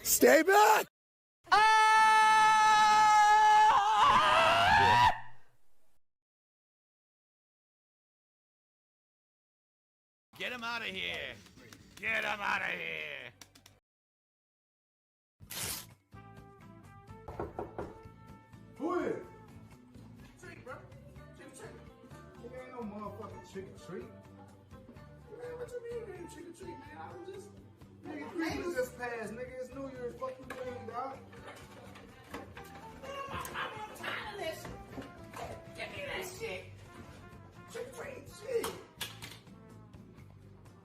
Stay back! Get him out of here! Get him out of here! Who is it? Treat, bro. Trick. It ain't no motherfucking trick or treat. Man, what you mean it ain't trick or treat, man? I was just... Nigga, Christmas just passed, nigga. It's New Year's. Fuck you doing, dog? I'm tired of this. Give me that shit. Trick or treat, shit.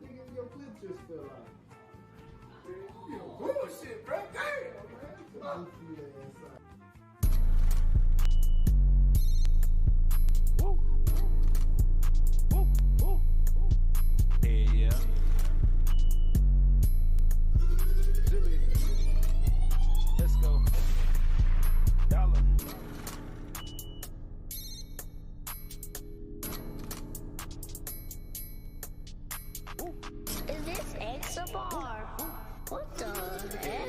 Nigga, your clip just fell out. You know, bullshit, bro. Damn, man. Come on, see that inside. Yeah. Zilly. Let's go. Dollar. Is this X a bar? What the heck?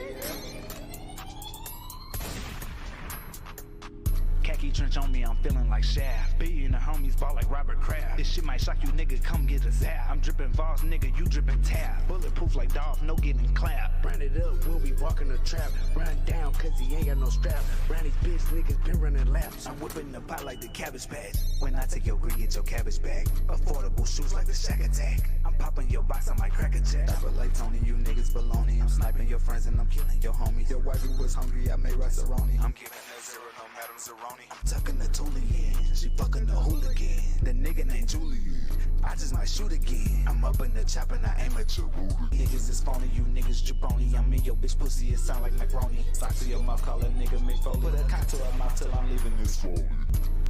Khaki trench on me, I'm feeling like Shaft. Biggie and the homies ball like Robert Kraft. This shit might shock you, nigga, come get a zap. I'm dripping Voss, nigga, you dripping Tap. Bulletproof like Dolph, no getting clapped. Brand it up when we walk in the trap. Run down cause he ain't got no strap. Round these bitch niggas been running laps. I'm whipping the pot like the Cabbage Patch. When I take your green, get your cabbage back. Affordable shoes like the Shack Attack. I'm popping your box, I might crack a jack. I like Tony, you niggas baloney. I'm sniping your friends and I'm killing your homies. Your wife who was hungry, I made rice-a-roni. I'm giving that zero, no Madam Zeroni. I'm tucking the Tulian, she fucking the hooligan. The nigga named Julian, I just might shoot again. I'm up in the chopper and I aim at your booty. Niggas is phony, you niggas jabroni. I'm in your bitch pussy, it sound like macaroni. Sock to your mouth, call a nigga McFoley. Put a cock to her mouth till I'm leaving this slowly.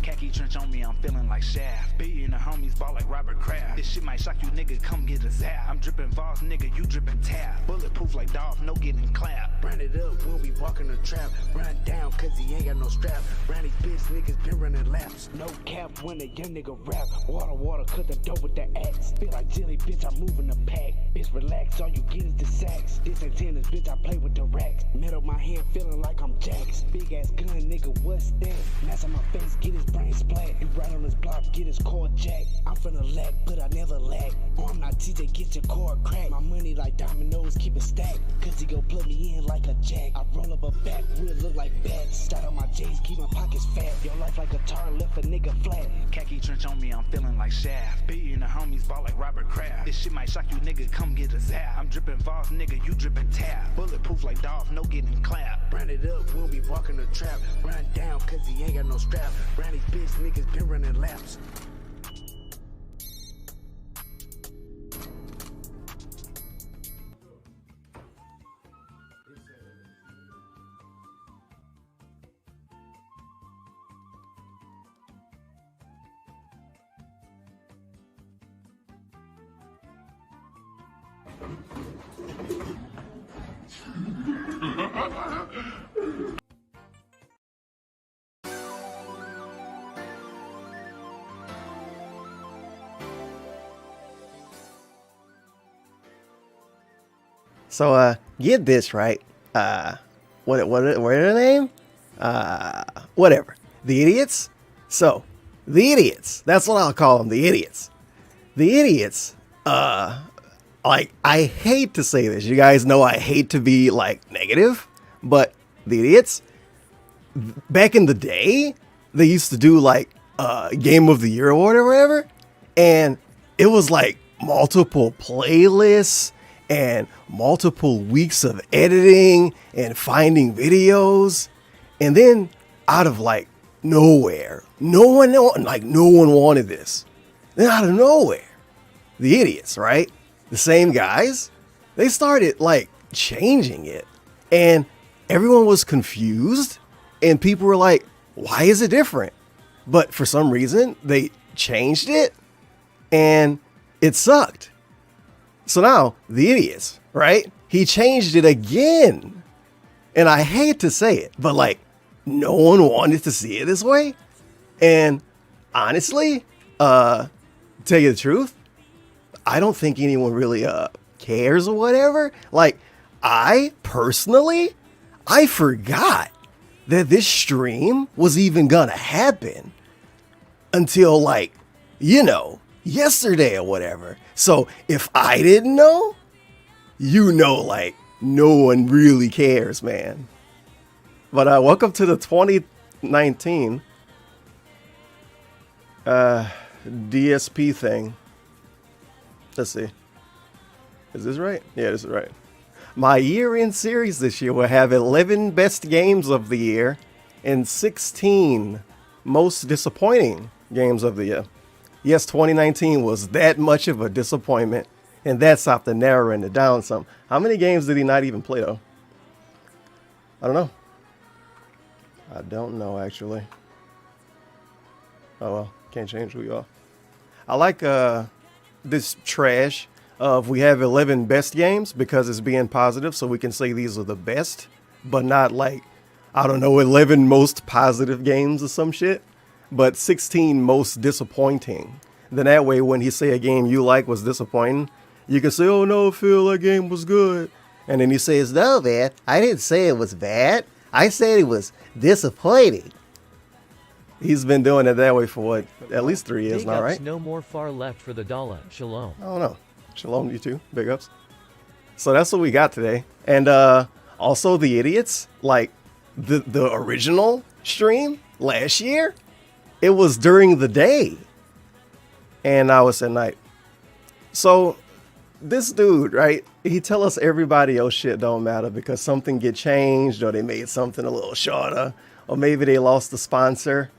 Khaki trench on me, I'm feeling like Shaft. Biggie and the homies ball like Robert Kraft. This shit might shock you, nigga, come get a zap. I'm dripping Voss, nigga, you dripping Tap. Bulletproof like Dolph, no getting clapped. Brand it up when we walk in the trap. Run down cause he ain't got no strap. Round these bitch niggas been running laps. No cap when a young nigga rap. Water, cut the dope with the axe. Feel like jelly, bitch, I'm moving the pack. Bitch, relax, all you get is the sacks. This antennas, bitch, I play with the racks. Metal my hand, feeling like I'm Jax. Big ass gun, nigga, what's that? Mask on my face, get his brain splat. You right on his block, get his cord jack. I'm finna lag, but I never lag. I'm not TJ, get your cord cracked. My money like dominoes, keep it stacked. Cause he gon' plug me in like a jack. I roll up a back, wood look like bats. Start on my J's, keep my pockets fat. Your life like a tar, left a nigga flat. Khaki trench on me, I'm feeling like Shaft. Biggie and the homies ball like Robert Kraft. This shit might shock you, nigga, come get a zap. I'm dripping Voss, nigga, you dripping Tap. Bulletproof like Dolph, no getting clapped. Brand it up when we walk in the trap. Run down cause he ain't got no strap. Round these bitch niggas been running laps. So, get this, right? What are their name? Whatever. The idiots? So, the idiots. That's what I'll call them, the idiots. The idiots, like, I hate to say this. You guys know I hate to be, like, negative. But the idiots, back in the day, they used to do, like, Game of the Year award or whatever. And it was, like, multiple playlists and multiple weeks of editing and finding videos. And then out of like nowhere, no one wanted this. Then out of nowhere, the idiots, right? The same guys, they started like changing it and everyone was confused and people were like, why is it different? But for some reason they changed it and it sucked. So now, the idiots, right? He changed it again. And I hate to say it, but like, no one wanted to see it this way. And honestly, tell you the truth, I don't think anyone really cares or whatever. Like, I personally, I forgot that this stream was even gonna happen until like, you know, yesterday or whatever. So if I didn't know, you know, like no one really cares, man. But welcome to the 2019 DSP thing. Let's see. Is this right? Yeah, this is right. My year-end series this year will have 11 best games of the year and 16 most disappointing games of the year. Yes, 2019 was that much of a disappointment, and that's after narrowing it down some. How many games did he not even play, though? I don't know. I don't know, actually. Oh, well, can't change who you are. I like this trash of we have 11 best games because it's being positive, so we can say these are the best, but not like, I don't know, 11 most positive games or some shit, but 16 most disappointing. Then that way, when he say a game you like was disappointing, you can say, oh no, Phil, that game was good. And then he says, no, man, I didn't say it was bad. I said it was disappointing. He's been doing it that way for what, at least 3 years now, right? No more far left for the dollar. Shalom. I don't know. Shalom, you too. Big ups. So that's what we got today. And also the idiots, like the original stream last year, it was during the day. And now it's at night. So this dude, right, he tell us everybody else shit don't matter because something get changed or they made something a little shorter or maybe they lost the sponsor.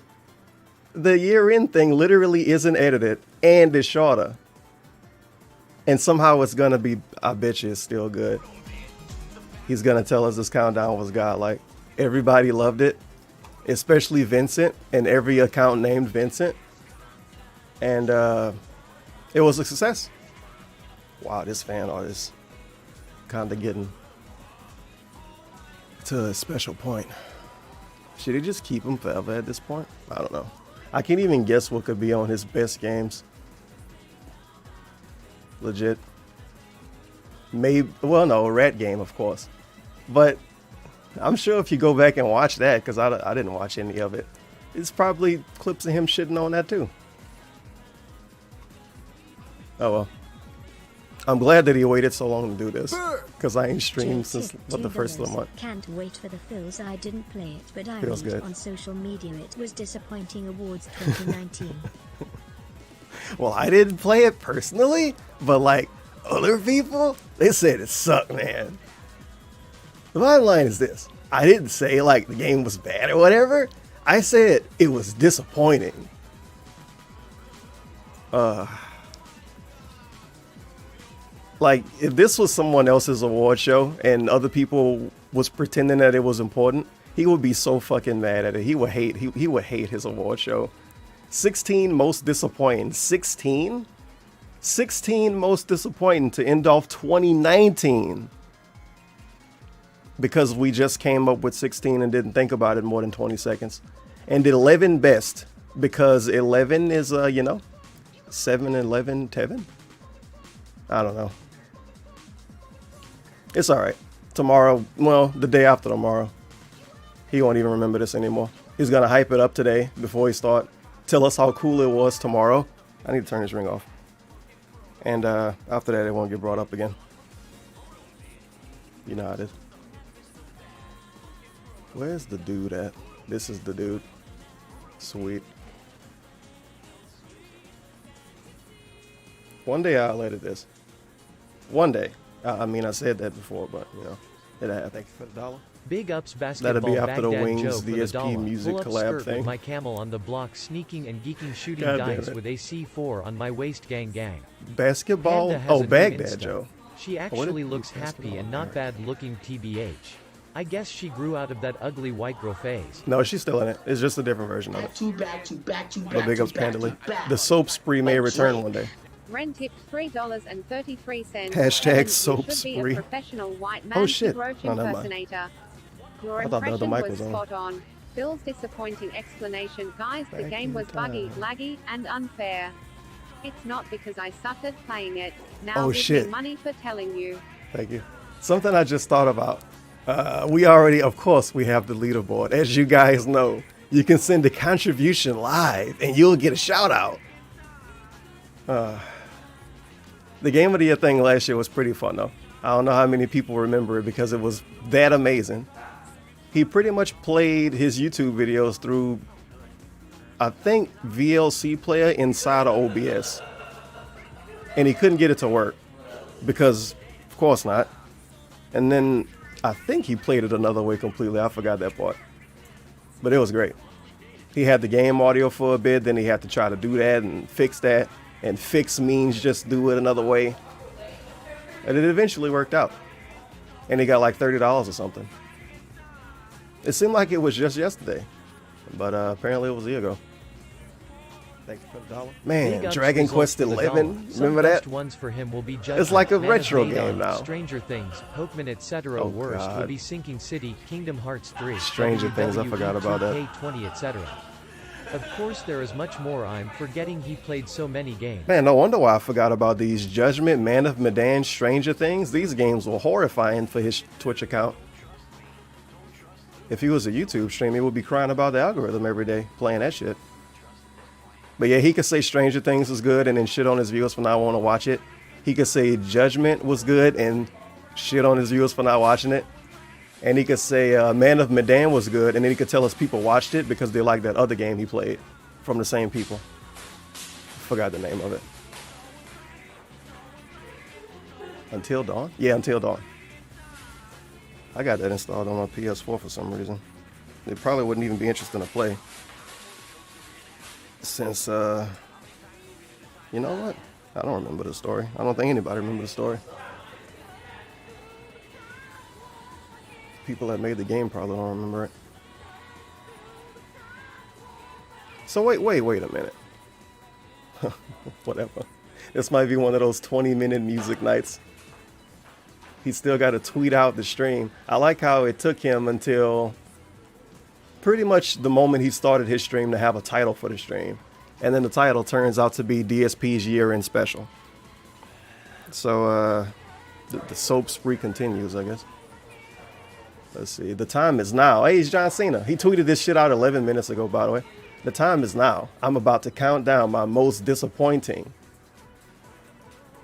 The year-end thing literally isn't edited and is shorter. And somehow it's going to be, I bet you it's still good. He's going to tell us this countdown was godlike. Everybody loved it, especially Vincent and every account named Vincent. And it was a success. Wow, this fan art is kind of getting to a special point. Should he just keep him forever at this point? I don't know. I can't even guess what could be on his best games. Legit. Maybe, well, no, Rat Game, of course. But I'm sure if you go back and watch that, because I didn't watch any of it, it's probably clips of him shitting on that too. Oh well. I'm glad that he waited so long to do this, because I ain't streamed since the first of the month. Can't wait for the Phils. I didn't play it, but I Feels read good. on social media it was disappointing awards 2019. Well, I didn't play it personally, but like other people, they said it sucked, man. The bottom line is this. I didn't say like the game was bad or whatever. I said it was disappointing. Like if this was someone else's award show and other people was pretending that it was important, he would be so fucking mad at it. He would hate he would hate his award show. 16 most disappointing. 16 most disappointing to end off 2019. Because we just came up with 16 and didn't think about it more than 20 seconds. And 11 best because 11 is, 7, 11, 10. I don't know. It's all right. Tomorrow, well, the day after tomorrow, he won't even remember this anymore. He's going to hype it up today before he start. Tell us how cool it was tomorrow. I need to turn this ring off. And after that, it won't get brought up again. You know how it is. Where's the dude at? This is the dude. Sweet. One day I'll edit this. One day. I mean, I said that before, but, it'll happen. Thank you for the dollar. Big ups basketball. That'll be after the Baghdad Wings Joe for the DSP dollar. music Pull-up collab skirt thing. With my camel on the block, sneaking and geeking, shooting God damn dice it. with a C4 on my waist, gang gang. Basketball? Panda has Oh, a new Baghdad Insta. Joe. She What actually did- looks happy basketball, and not alright. bad looking, TBH. I guess she grew out of that ugly white girl phase. No, she's still in it. It's just a different version of it. Back to back. But big ups, Pandally. The soap spree may return one day. Ren tipped $3.33. Hashtag You soap should be spree. a professional white man Oh, shit. roach Oh, never mind. impersonator. Your I thought the other impression mic was was on. spot on. Phil's disappointing explanation, guys, the Back game in was buggy, time. laggy, and unfair. It's not because I sucked at playing it. Now Oh, give shit. me money for telling you. Thank you. Something I just thought about. We already, of course, we have the leaderboard. As you guys know, you can send a contribution live and you'll get a shout out. The Game of the Year thing last year was pretty fun though. I don't know how many people remember it because it was that amazing. He pretty much played his YouTube videos through, I think, VLC player inside of OBS. And he couldn't get it to work because, of course not. And then I think he played it another way completely. I forgot that part. But it was great. He had the game audio for a bit, then he had to try to do that and fix that. And fix means just do it another way. And it eventually worked out. And he got like $30 or something. It seemed like it was just yesterday. But apparently it was a year ago. Thank you for the dollar. Man, Dragon Quest XI. Remember that? Ones for him will be it's like a Man retro of Medan, game now. Stranger Things, Pokemon, etc. Oh, Worst God. will be Sinking City, Kingdom Hearts 3, Stranger Things, I forgot about that. K20, etc. Of course, there is much more. I'm forgetting he played so many games. Man, no wonder why I forgot about these. Judgment, Man of Medan, Stranger Things. These games were horrifying for his Twitch account. If he was a YouTube streamer, he would be crying about the algorithm every day, playing that shit. But yeah, he could say Stranger Things was good and then shit on his viewers for not wanting to watch it. He could say Judgment was good and shit on his viewers for not watching it. And he could say Man of Medan was good, and then he could tell us people watched it because they liked that other game he played from the same people. Forgot the name of it. Until Dawn? Yeah, Until Dawn. I got that installed on my PS4 for some reason. It probably wouldn't even be interesting to play. Since, you know what? I don't remember the story. I don't think anybody remembers the story. People that made the game probably don't remember it. So wait a minute. Whatever. This might be one of those 20-minute music nights. He still got to tweet out the stream. I like how it took him until pretty much the moment he started his stream to have a title for the stream. And then the title turns out to be DSP's year-end special. So the soap spree continues, I guess. Let's see. The time is now. Hey, it's John Cena. He tweeted this shit out 11 minutes ago, by the way. The time is now. I'm about to count down my most disappointing.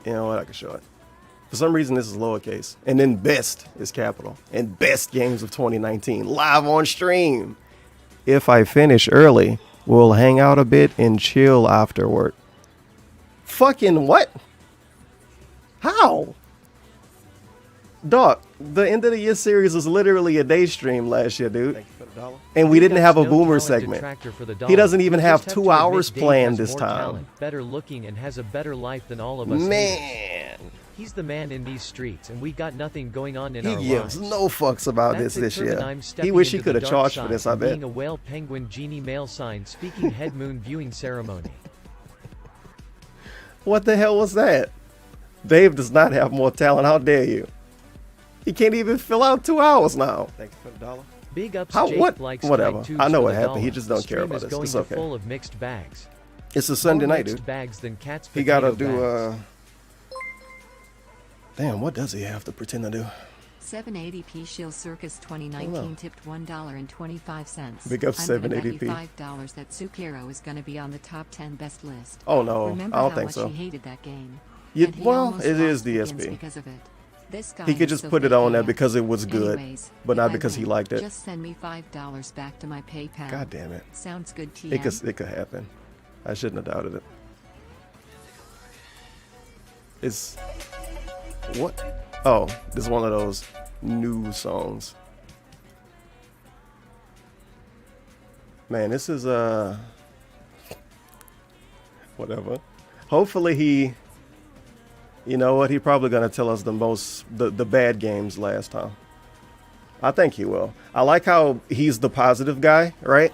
You know what? I can show it. For some reason, this is lowercase. And then best is capital. And best games of 2019. Live on stream. If I finish early, we'll hang out a bit and chill afterward. Fucking what? How? Dog, the end of the year series was literally a day stream last year, dude. And we didn't have a boomer segment. He doesn't even have 2 hours planned this time. Talent, better looking, and has a better life than all of us. Man. He's the man in these streets, and we got nothing going on in He our gives lives. no fucks about That's this it, year. I'm He stepping wish he into could the have dark charged for side this, I and bet. Being a whale, penguin, genie, male sign, speaking head moon viewing ceremony. What the hell was that? Dave does not have more talent. How dare you? He can't even fill out 2 hours now. Thank you for the dollar. Big ups, How, Jake what? likes Whatever. Tubes I know for what the happened. He dollar. just don't The care stream about is this. going It's to okay. full of mixed bags. It's a Sunday More night, mixed dude. bags than cats' He gotta potato do, bags. Damn, what does he have to pretend to do? 780p Shield Circus 2019 tipped $1.25. Big up I'm gonna bet you $780p. $5 that Sukiro is gonna be on the top 10 best list. Oh, no. Remember I don't how think much so. he hated that game? You, And he well, almost it is lost Begins DSP. because of it. This guy He could is just so put it on there bad. because it was good, Anyways, but if not I because he win, liked it. Just send me $5 back to my PayPal. God damn it. Sounds good, TM. It could happen. I shouldn't have doubted it. It's what? Oh, this is one of those new songs. Man, this is whatever. Hopefully he, you know what? He probably gonna tell us the bad games last time. I think he will. I like how he's the positive guy, right?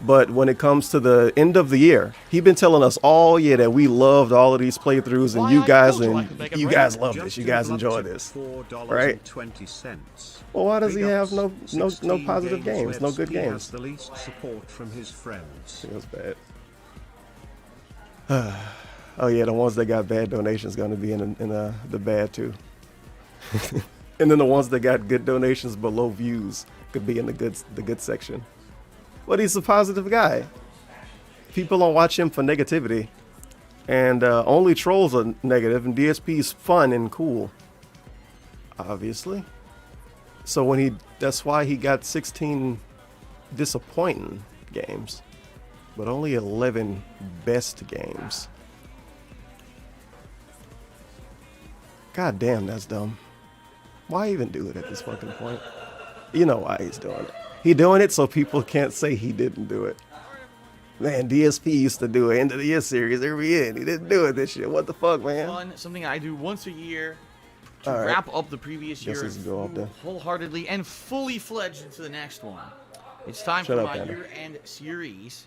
But when it comes to the end of the year, he's been telling us all year that we loved all of these playthroughs, and you guys love this. You guys enjoy this, right? Well, why does he have no positive games, no good games? The least support from his friends. Feels bad. Oh yeah, the ones that got bad donations gonna be in the bad too. And then the ones that got good donations below views could be in the good section. But he's a positive guy. People don't watch him for negativity. And only trolls are negative, and DSP is fun and cool. Obviously. So when that's why he got 16 disappointing games. But only 11 best games. God damn, that's dumb. Why even do it at this fucking point? You know why he's doing it. He doing it so people can't say he didn't do it. Man, DSP used to do an end of the year series every year, and he didn't do it this year. What the fuck, man? Something I do once a year to wrap up the previous year wholeheartedly and fully fledged into the next one. It's time for my year-end series.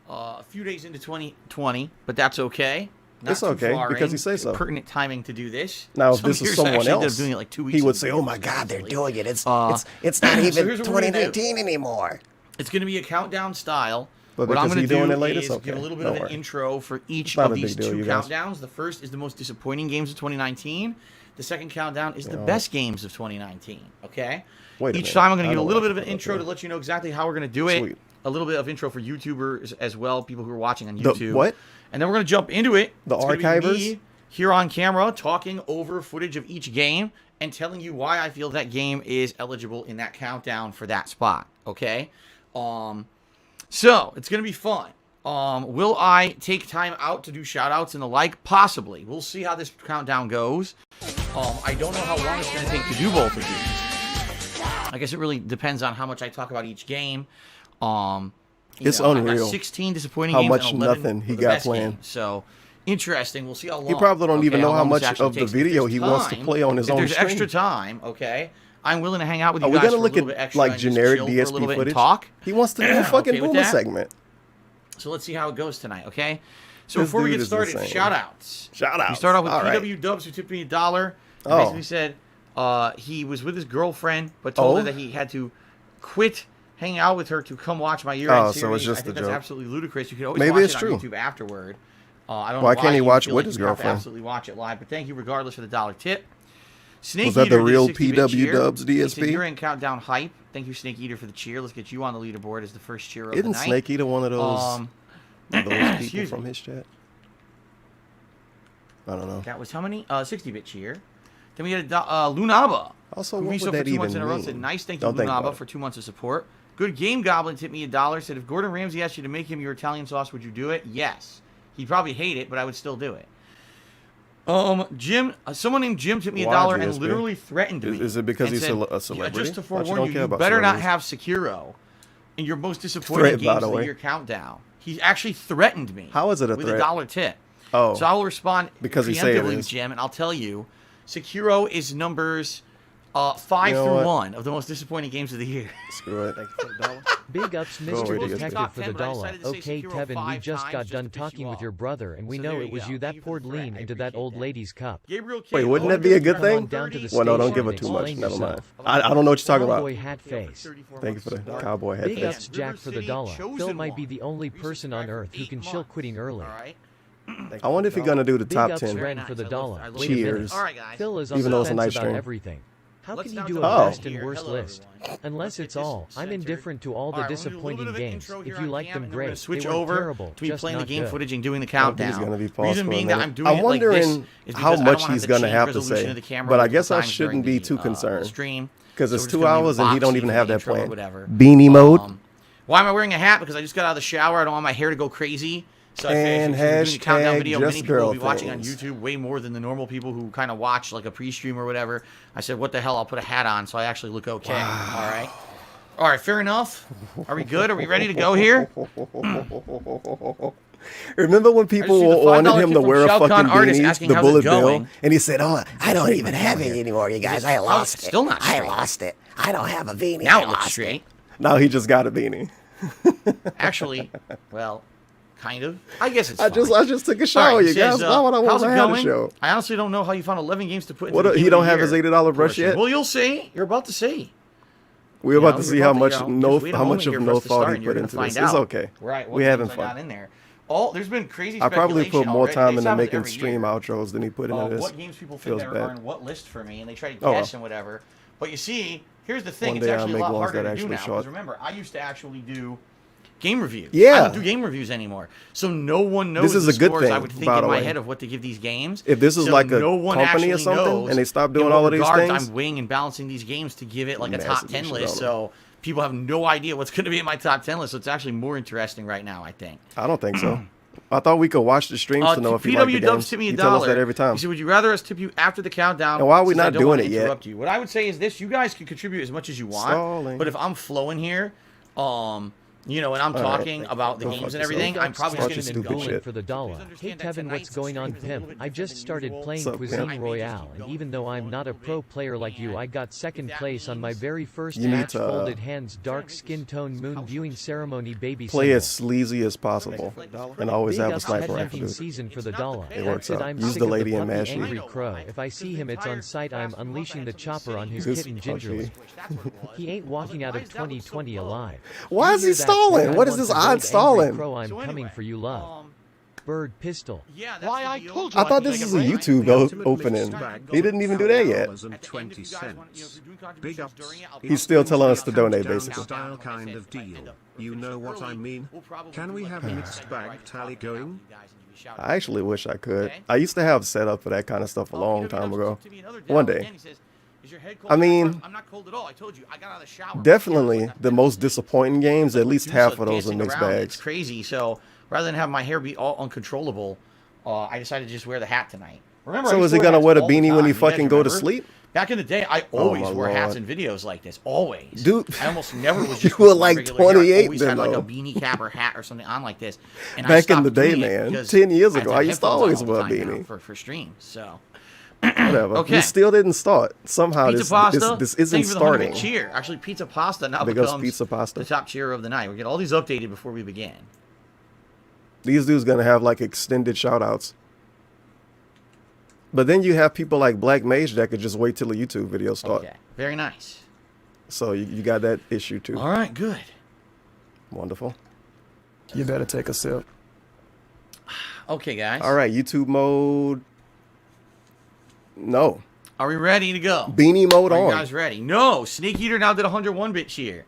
A few days into 2020, but that's okay. It's okay because you say so. Pertinent timing to do this. Now, if this is someone else, doing it like 2 weeks he would say, "Oh my God, they're doing it. It's not even 2019 anymore." It's going to be a countdown style. But what I'm going to do is give a little bit of an intro for each of these two countdowns. The first is the most disappointing games of 2019. The second countdown is the best games of 2019. Okay. Each time I'm going to give a little bit of an intro to let you know exactly how we're going to do it. A little bit of intro for YouTubers as well, people who are watching on YouTube. What? And then we're going to jump into it. The archivers? Me here on camera talking over footage of each game and telling you why I feel that game is eligible in that countdown for that spot. Okay? So, it's going to be fun. Will I take time out to do shout-outs and the like? Possibly. We'll see how this countdown goes. I don't know how long it's going to take to do both of these. I guess it really depends on how much I talk about each game. It's unreal. I got 16 disappointing how games much and 11 nothing he got planned. So interesting. We'll see how long. He probably don't even know how much of the video he wants to play on his own stream. stream. If there's extra time, okay, I'm willing to hang out with you guys. Are we gonna look at like generic DSP footage? Talk. He wants to do a fucking boomer segment. So let's see how it goes tonight, okay? So before we get started, shout-outs. Shout-outs. We start off with PW Dubs, who tipped me $1. Basically said he was with his girlfriend, but told her that he had to quit hanging out with her to come watch my year-end series. So it's just I think a that's joke. Absolutely ludicrous. You can always watch it on YouTube afterward. I don't know why can't he watch with his you have to girlfriend? absolutely watch it live, but thank you regardless for the $1 tip. Snake Was that Eater the real did a 60-bit PW cheer. Dubs He said, DSP? You're in countdown hype. Thank you, Snake Eater, for the cheer. Let's get you on the leaderboard as the first cheer of the night. Isn't Snake Eater one of those people from his chat? I don't know. That was how many? 60-bit cheer. Then we had Lunaba. Also, who what resub would for that 2 months even in a row. mean? Said nice. Thank you, Don't think Lunaba, about for 2 months of support. Good Game Goblin tipped me $1. Said if Gordon Ramsay asked you to make him your Italian sauce, would you do it? Yes. He'd probably hate it, but I would still do it. Jim, someone named Jim tipped me $1 and literally threatened me. Is it because he's said, a celebrity? Just to forewarn you, you better not have Sekiro in your most disappointing games of the year countdown. He actually threatened me. How is it a with threat? With a $1 tip. Oh. So I will respond because he said it is. Jim, and I'll tell you, Sekiro is numbers 5 through 1 of the most disappointing games of the year. Screw it. Big ups, Mr. Detective, for the $1. Okay, Tevin, we just got done talking with your brother, and we know it was you that poured lean into that old lady's cup. Wait, wouldn't that be a good thing? Well, no, don't give her too much. Never mind. I don't know what you're talking about. Cowboy hat face. Thank you for the cowboy hat face. Big ups, Jack, for the $1. Phil might be the only person on earth who can chill quitting early. I wonder if he's gonna do the top Big 10 ups, Ren, for the $1. cheers. Phil is on even though it's a nice about stream. everything. How can you do a Oh. best and worst list? Unless it's all. I'm indifferent to all the disappointing games. If you like them, great. Switch They weren't over terrible, to me just playing the not game good. footage and doing the He's countdown. gonna be paused Reason for a being that minute. I'm doing I'm it like this wondering is how because I much don't he's have gonna change have to resolution say, of the camera but I multiple guess I times shouldn't during be too the, concerned stream. because it's So 2 we're just gonna hours and he box don't you even for have the that intro or planned. whatever. Beanie mode. Why am I wearing a hat? Because I just got out of the shower. I don't want my hair to go crazy. So And if you're doing a countdown hashtag video, just many people will be girl watching on things. YouTube way more than the normal people who kind of watch like a pre-stream or whatever. I said, what the hell? I'll put a hat on so I actually look okay. Wow. All right, fair enough. Are we good? Are we ready to go here? Remember when people wanted him to wear a fucking beanie, the bullet bill, and he said, "Oh, I don't even have it anymore, you guys. I lost it. Still not straight. I lost it. I don't have a beanie. Now I it looks lost straight. Now he just got a beanie. Actually, well, kind of. I guess it's I just took a shower, right, you guys. Why would I want to have a show? I honestly don't know how you found 11 games to put in. What? He don't have his $80 brush yet? Well, you'll see. You're about to see. We're about to see how much just wait a how much moment of here no for us to thought start he and you're put gonna into find this. out. It's okay. Right. We're having I got fun. in there. there's been crazy. I probably put more time into making every stream outros than he put into this. What games people think are on what list for me, and they try to guess and whatever. But you see, here's the thing: it's actually a lot harder to do now. Because remember, I used to actually do game reviews. Yeah. I don't do game reviews anymore. So no one knows this is the a good scores thing, I would think in my head of what to give these games. If this is like a company or something and they stop doing all of these things, I'm weighing and balancing these games to give it like a top 10 list. So people have no idea what's going to be in my top 10 list. So it's actually more interesting right now, I think. I don't think so. I thought we could watch the streams to know if you like the games. Tip me $1. You tell us that every time. He said, would you rather us tip you after the countdown? And why are we not doing it yet? What I would say is this. You guys can contribute as much as you want. But if I'm flowing here, you know, and I'm talking about the games and everything, I'm probably just going to go for the dollar. Hey Kevin, what's going on, Pimp? I just started playing Cuisine Royale, and even though I'm not a pro player like you, I got second place on my very first match. Folded hands, dark skin tone, moon viewing ceremony, baby. Play as sleazy as possible, and always have a sniper rifle. Season for the dollar. It works out. Use the lady and mash angry crow. If I see him, it's on sight. I'm unleashing the chopper on his kitten gingerly. He ain't walking out of 2020 alive. Why is he stalling? What is this odd stalling? Crow, I'm coming for you, love. Bird pistol. Yeah, why I told you. I thought this was a YouTube opening. He didn't even do that yet. Big ups. He's still telling us to donate, basically. Style kind of deal. You know what I mean? Can we have a mixed bag tally going? I actually wish I could. I used to have set up for that kind of stuff a long time ago. One day. I mean, I'm not cold at all. I told you, I got out of the shower. Definitely the most disappointing games, at least half of those are mixed bags. It's crazy. So rather than have my hair be all uncontrollable, I decided to just wear the hat tonight. Remember, so is he going to wear the beanie when he fucking go to sleep? Back in the day, I always wore hats in videos like this. Always. Dude, I almost never was just you were like 28 I always then, had like a though. beanie cap or hat or something on like this. And back in the day, man. 10 years ago, I used to always wear a beanie. For streams, so. Whatever. Okay. We still didn't start. Somehow this isn't starting. Cheer. Actually, Pizza Pasta now Big becomes Pizza Pasta. the top cheer of the night. We get all these updated before we begin. These dudes going to have like extended shout outs. But then you have people like Black Mage that could just wait till a YouTube video start. Okay. Very nice. So you got that issue too. All right, good. Wonderful. You better take a sip. Okay, guys. All right, YouTube mode. No. Are we ready to go? Beanie mode on. Are you guys ready? No. Snake Eater now did 101-bit cheer.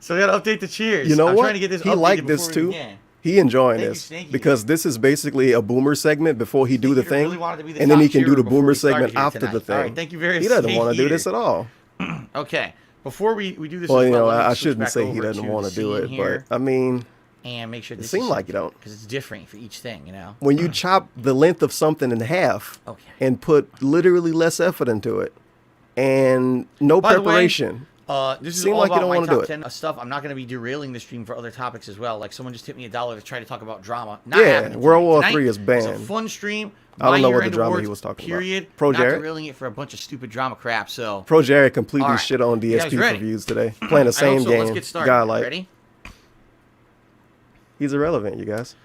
So we got to update the cheers. You know I'm what? Trying to get this he liked this too. He enjoying this because this is basically a boomer segment before he do the thing, and then he can do the boomer segment after the thing. All right, thank you very much. He doesn't want to do this at all. Okay. Before we do this, well, you know, I shouldn't say he doesn't want to do it, but I mean, and make sure it seems like you don't, because it's different for each thing, you know. When you chop the length of something in half and put literally less effort into it and no preparation. This is seem all like you about don't my want to do top it. 10 stuff. I'm not going to be derailing the stream for other topics as well. Like someone just tipped me $1 to try to talk about drama. Not happening World War tonight. III is banned. It's a fun stream. I don't know what the year-end drama awards, he was talking period. about. Pro not Jared? derailing it for a bunch of stupid drama crap. So Pro Jared completely right. shit on You guys DSP ready? reviews today. Playing the same so. game. Let's get started. Guy like Ready? He's irrelevant, you guys.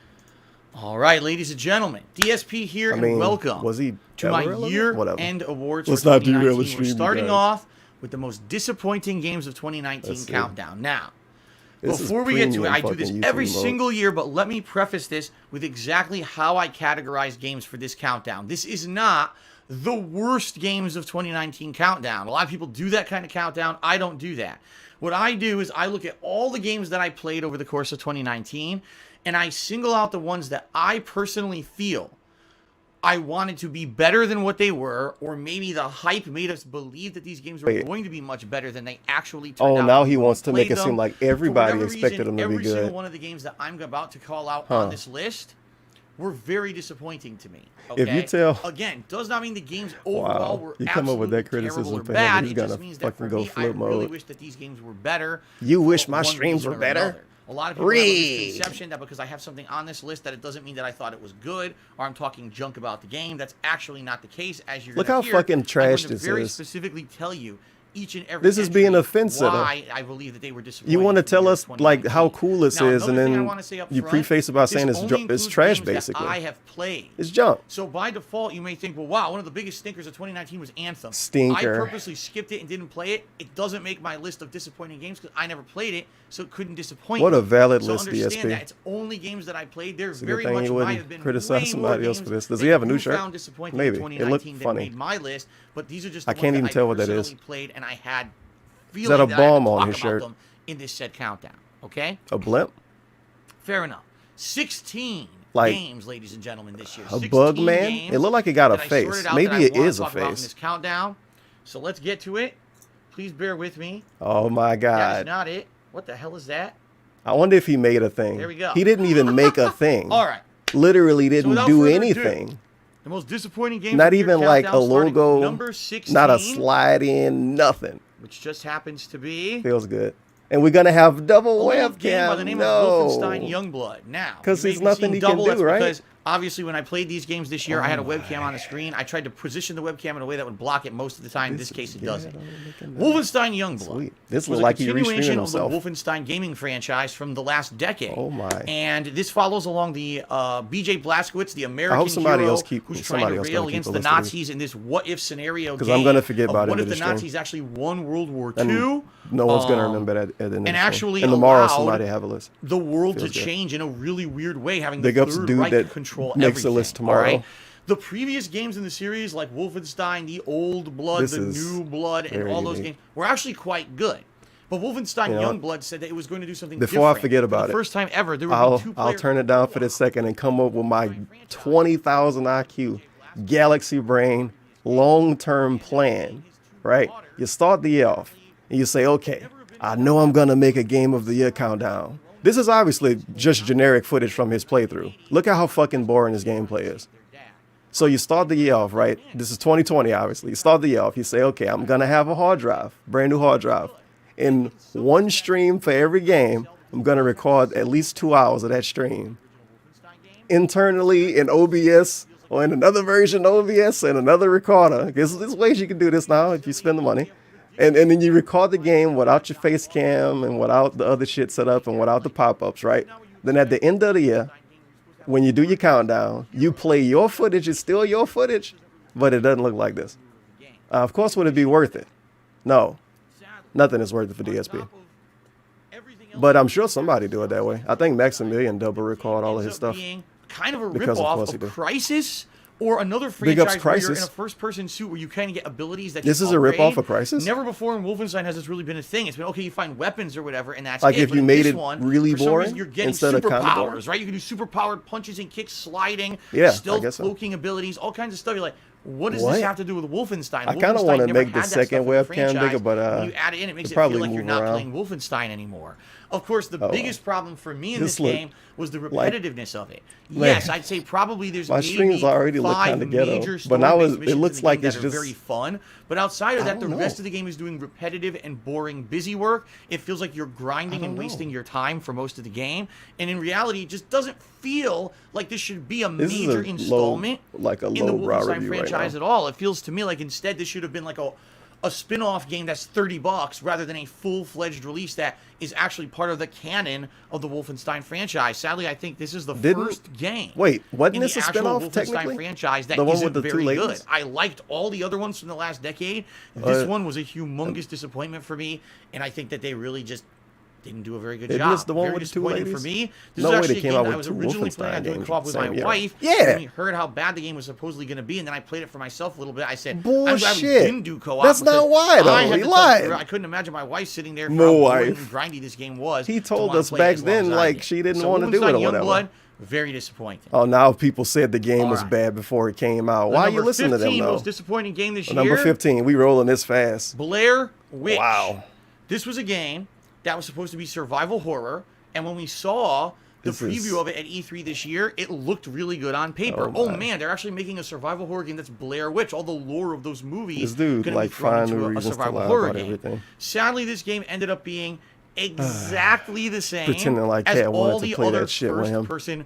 All right, ladies and gentlemen, DSP here, and welcome was he to my relevant? year-end awards Let's for not derail 2019. the stream, We're starting guys. off with the most disappointing games of 2019 countdown. Now, This before is we get to it, premium I do this fucking every YouTube mode. single year, but let me preface this with exactly how I categorize games for this countdown. This is not the worst games of 2019 countdown. A lot of people do that kind of countdown. I don't do that. What I do is I look at all the games that I played over the course of 2019, and I single out the ones that I personally feel I wanted to be better than what they were, or maybe the hype made us believe that these games were going to be much better than they actually turned out. Oh, now he wants to make it them. seem like everybody For whatever expected reason, them to be every single good. one of the games that I'm about to call out on this list were very disappointing to me. Okay? If you tell- Again, does not mean the games overall were you come up with that criticism terrible or for him, bad. he's It gonna just means that fucking for go me, flip I really mode. wish that these games were better. You wish for my one streams reason were or better? another. A lot of people have a misconception that because I have something on this list that it doesn't mean that I thought it was good or I'm talking junk about the game. That's actually not the case. As you're Look gonna how hear, fucking I'm trash going to this very is. specifically tell you each and every. This is being offensive. Why I believe that they were disappointed. You want to tell us like how cool this is, and then you front, preface about saying it's trash, basically. I have played. It's junk. So by default, you may think, well, wow, one of the biggest stinkers of 2019 was Anthem. Stinker. I purposely skipped it and didn't play it. It doesn't make my list of disappointing games because I never played it, so it couldn't disappoint. What me. a valid so list, understand DSP. that it's only games that I played. There It's a very good thing much you might wouldn't have been criticize somebody else for this. Does he that have a new you shirt? found disappointing Maybe. in It looked 2019 funny. that made my list, but these are just the I can't ones even that tell I what that is. personally played, and I had Is that a feeling bomb I on had to his talk shirt? about them in this said countdown. Okay. A blimp? Fair enough. 16 Like games, ladies and gentlemen, this year. a bug man? It looked like it got a face. Maybe it is a in face. this countdown. So let's get to it. Please bear with me. Oh my That is God. not it. What the hell is that? I wonder if he made a thing. There we go. He didn't even make a thing. All right. Literally didn't without do further anything. ado, the most disappointing game. Not of the year even like a countdown, starting with logo, number 16, not a slide in, nothing. which just happens to be Feels good. And we're gonna have double a little game by the webcam. name No, of Wolfenstein Youngblood. Now, 'Cause you may there's be nothing seeing he can double, do, that's right? Because obviously, when I played these games this year, I had a Oh webcam on the screen. I tried to position the webcam in a way that would block it most of the time. In this case, it doesn't. Wolfenstein Youngblood. Sweet. This was looks a like he continuation restreaming of the himself. Wolfenstein gaming franchise from the last decade. Oh my! And this follows along the B.J. Blazkowicz, the American somebody hero else who's trying to rail against the Nazis in this what-if scenario game. I'm gonna forget about it what in if the the stream. Nazis actually won World War And II? no one's gonna remember that at the end of the And stream. actually and tomorrow allowed somebody have a list. the world Feels to good. change in a really weird way, having Big the ups Third dude Reich that control makes everything. a list tomorrow. All right? The previous games in the series, like Wolfenstein, the Old Blood, This the is New Blood, and very all those unique. games, were actually quite good. But Wolfenstein You know, Youngblood said that it was going to do something Before I different. forget about For the it, first time ever, there would be two I'll players. turn it down for this second and come up with my 20,000 IQ galaxy brain long-term plan. Right? You start the year off and you say, okay, I know I'm gonna make a game of the year countdown. This is obviously just generic footage from his playthrough. Look at how fucking boring his gameplay is. So you start the year off, right? This is 2020, obviously. You start the year off. You say, okay, I'm going to have a hard drive, brand new hard drive. In one stream for every game, I'm going to record at least 2 hours of that stream. Internally in OBS or in another version of OBS and another recorder. There's ways you can do this now if you spend the money. And then you record the game without your face cam and without the other shit set up and without the pop-ups, right? Then at the end of the year, when you do your countdown, you play your footage. It's still your footage, but it doesn't look like this. Of course, would it be worth it? No. Nothing is worth it for DSP. But I'm sure somebody do it that way. I think Maximilian double record all of his stuff. Kind of a Because rip-off of Crisis or another Big ups franchise where you're in Crysis. a first-person suit where you kind of get abilities that This you is a upgrade. rip-off of Crysis? Never before in Wolfenstein has this really been a thing. It's been, okay, you find weapons or whatever, and that's Like it. if But you in made this it one, really for some reason, boring you're getting instead of kinda boring? superpowers, right? You can do super-powered punches and kicks, sliding, Yeah, I stealth guess so. cloaking abilities, all kinds of stuff. You're like, what does What? this have to do with Wolfenstein? I kinda Wolfenstein wanna never make had the that second stuff in the webcam franchise. bigger, but, When you add it in, it makes could it probably feel like you're move not around. playing Wolfenstein anymore. Of course, the Oh, biggest problem for me in this this look game was the like- repetitiveness of it. Man. Yes, I'd say probably there's My maybe streams already look 5 kinda ghetto, major but now story-based it missions looks in the like game it's that just- are very fun. But outside of I that, the don't rest know. of the game is doing repetitive and boring busy work. It feels like you're grinding and wasting your time for most of the game. And in reality, it just doesn't feel like this should be a This is major a installment like a in the low brow Wolfenstein review right franchise now. at all. It feels to me like instead this should have been like a spin-off game that's $30 rather than a full-fledged release that is actually part of the canon of the Wolfenstein franchise. Sadly, I think this is the first game. Wait, wasn't in this the a actual spin-off Wolfenstein technically? franchise that The one isn't with the two very good. ladies? I liked all the other ones from the last decade. This Uh, one was a humongous disappointment for me, and I think that they really just didn't do a very good Isn't job. this the one Very with the two disappointing ladies? for me. This No is way actually they a came game out that I with was two originally Wolfenstein planning on doing games co-op with my same year. wife. Yeah. When we heard how bad the game was supposedly going to be, and then I played it for myself a little bit. I said, I'm glad we Bullshit. didn't do co-op. That's not because why, though. I had He to talk lied. to her. I couldn't imagine my wife sitting there for No how boring wife. and grindy this game was. He to told wanna us play it back as long then, as I like, did. she didn't So wanna do it or Wolfenstein whatever. Youngblood, very disappointing. Oh, now people said the game was Alright. bad before it came out. The Why are you number listening to them 15 though? most disappointing game this year. Number 15, we rolling this fast. Blair Witch. Wow. This was a game that was supposed to be survival horror, and when we saw the This is- preview of it at E3 this year, it looked really good on paper. Oh, Oh, my. man, they're actually making a survival horror game that's Blair Witch. All the lore of those movies This dude, gonna like, be thrown find into new a reasons to survival lie horror about game. everything. Sadly, this game ended up being exactly the same Pretending like as Cat wanted all to the play other that shit with him. first-person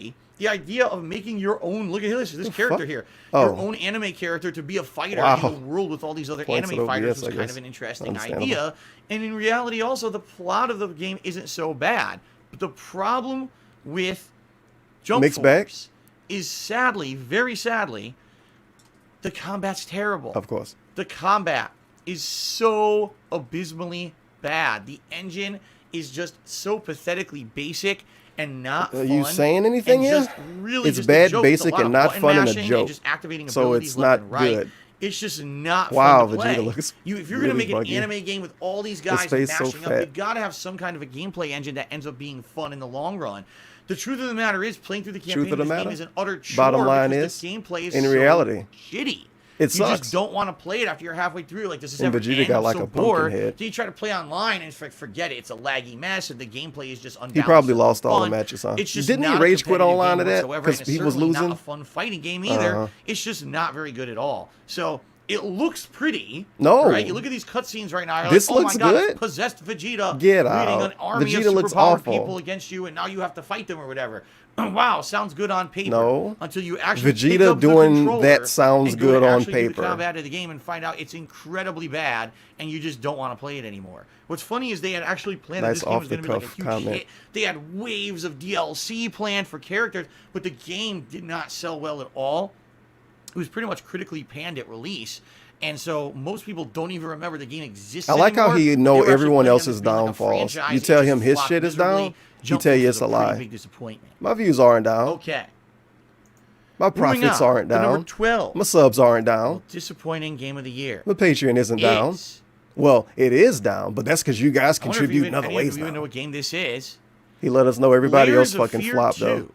3 The idea of making your own, look at this character here, Oh. your own anime character to be a fighter Wow. in a world with all these other Points anime at fighters OBS, was I kind guess. of an interesting Understandable. idea. And in reality, also, the plot of the game isn't so bad. But the problem with Jump Mixed bag? Force is sadly, very sadly, the combat's terrible. Of course. The combat is so abysmally bad. The engine is just so pathetically basic and not fun. Are you saying anything and here? just really It's just a bad, joke. It's a basic, lot and of not button fun and a mashing joke. just activating So abilities it's left not and right. good. It's just not Wow, fun to play. Vegeta looks If you're going to really make buggy. an anime game with all these guys face so mashing up, fat. you got to have some kind of a gameplay engine that ends up being fun in the long run. The truth of the matter is, playing through the campaign Truth of the of this matter? game is an utter chore Bottom line because is, the gameplay is in so reality, shitty. it You sucks. just don't want to play it after you're halfway through. Like, does this And ever Vegeta end? got I'm like so a pumpkin bored. head. So you try to play online and it's like, forget it. It's a laggy mess and the gameplay is just unbalanced. He probably lost all the fun. matches, huh? It's just Didn't he not a rage quit competitive online game of that? whatsoever, 'Cause and it's he was certainly losing? not a fun fighting game either. Uh-huh. It's just not very good at all. So it looks pretty. No. Right? You look at these cutscenes right now. You're This like, oh looks my God, good. it's possessed Vegeta Get leading out. an army Vegeta of looks superpowered awful. people against you, and now you have to fight them or whatever. Wow, sounds good on paper. No. Until you actually pick Vegeta up the doing controller that sounds and go good to on actually do the paper. combat of the game and find out it's incredibly bad, and you just don't want to play it anymore. What's funny is they had actually planned that Nice this game was going to be like a off-the-cuff huge comment. hit. They had waves of DLC planned for characters, but the game did not sell well at all. It was pretty much critically panned at release. And so most people don't even remember the game exists I like how anymore. he They know were actually everyone planning on else's this being like a downfalls. franchise. You It tell just him his flopped shit is miserably. down, he Jump tell Force you was it's a pretty lie. big disappointment. My views aren't down. Okay. My Moving profits on aren't to number down. 12. My subs aren't down. Disappointing game of the year. My Patreon isn't down. Is- Well, it is down, but that's because you guys I wonder if contribute in even, other any of ways you even know now. what game this is. He let us know everybody Layers else of fucking Fear flopped 2. though.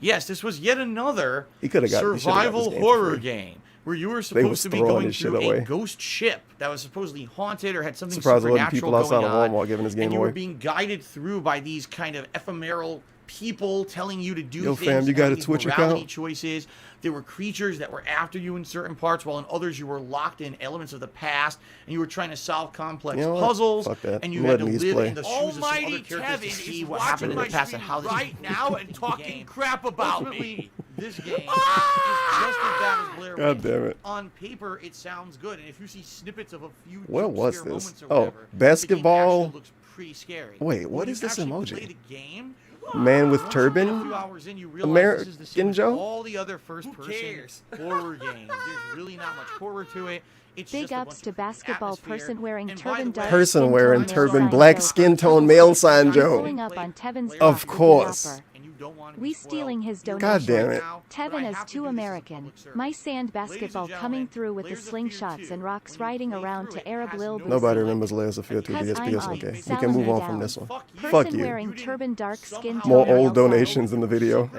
Yes, this was yet another He should've got this survival game for horror free. game where you were was supposed to be throwing going this shit through a away. ghost ship that was supposedly haunted or had something Surprised there wasn't supernatural people outside going of on. Walmart giving this game and you away. were being guided through by these kind of ephemeral people telling you to do Yo, things. fam, you and got have a these Twitch morality account? choices. There were creatures that were after you in certain parts, while in others you were locked in elements of the past, and you were trying to solve complex You know what? puzzles, Fuck that. and you I'm had to letting these live play. in the shoes of some other Almighty characters Kevin to see is what happened in the watching past my and how this right now and game. talking crap about me. Ultimately, this game is just as bad as Blair God Witch. damn it. On paper, it sounds good, and if you see snippets of a few What jump was scare this? moments or Oh, whatever, basketball. the game actually looks pretty scary. Wait, what When is you this actually emoji? play the game, Man with once you get a turban? few hours in, you realize this is the same American as Joe? all the other first-person horror games. There's really not much horror to it. It's Big just a ups bunch to of basketball atmosphere. person wearing And by the turban way, dark Person skin wearing tone turban, male black Sanjo. skin tone, male Sanjo. Pulling up on Tevin's Of block with course. the Yapper. And you don't want to We be spoiled. stealing his You donation. God damn it. Tevin is too American. My sand basketball coming through with the slingshots and rocks riding around to Arab Lil Boozy. Nobody remembers Layers of Fear 2 Cause DSP. I'm It's on. okay. We Salad can move me on down. from this one. Person Fuck you. wearing turban dark skin tone More male old Sanjo. donations in the video.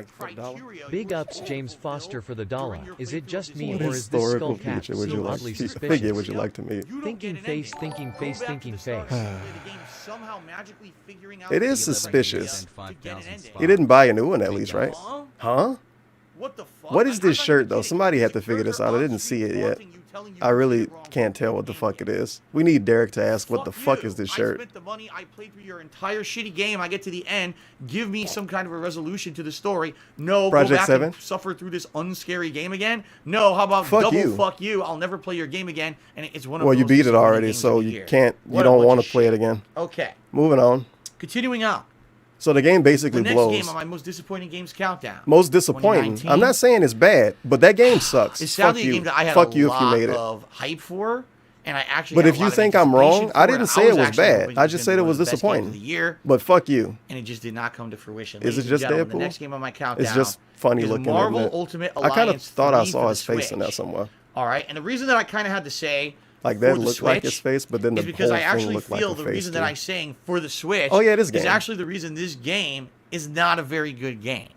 Big ups James Foster for the dollar. Is it just me What or is this historical skull cap feature would you so like? oddly Figure suspicious? would you like to meet? Thinking face, thinking face, thinking face. It is suspicious. He didn't buy a new one at least, right? Huh? What the fuck? What is this shirt though? Somebody had to figure this out. I didn't see it yet. I really can't tell what the fuck it is. We need Derek to ask what the fuck is this I shirt. spent the money. I played through your entire shitty game. I get to the end. Give me some kind of a resolution to the story. No, Project go back 7? and suffer through this unscary game again. No, how about Fuck double you. fuck you? I'll never play your game again. And it's one of Well, the you most beat it disappointing already, games so of the you year. can't. What You a don't bunch want of to play shit. it again. Okay, Moving on. continuing on. So the game basically The next blows. game on my most disappointing games countdown. Most disappointing. 2019. I'm not saying it's bad, but that game sucks. It's Fuck sadly a you. game that I had Fuck a you if lot you made it. of hype for, and I actually. But had if a you lot of think I'm wrong, anticipation I for, didn't and say it was was actually bad. hoping I was just gonna said be it one was of the best games of disappointing. the year, But fuck you. and it just did not come to fruition. Is it Ladies and just gentlemen, Deadpool? The next game on my countdown. It's just funny is looking. Marvel isn't it? Ultimate I kind of Alliance thought I 3 saw for his the face in that Switch. somewhere. All right, and the reason that I kind of had to say Like for that the looked like his Switch face, but then the is because whole I thing actually looked like feel a the face reason that too. I'm saying for the Switch Oh, yeah, this is game. actually the reason this game is not a very good game.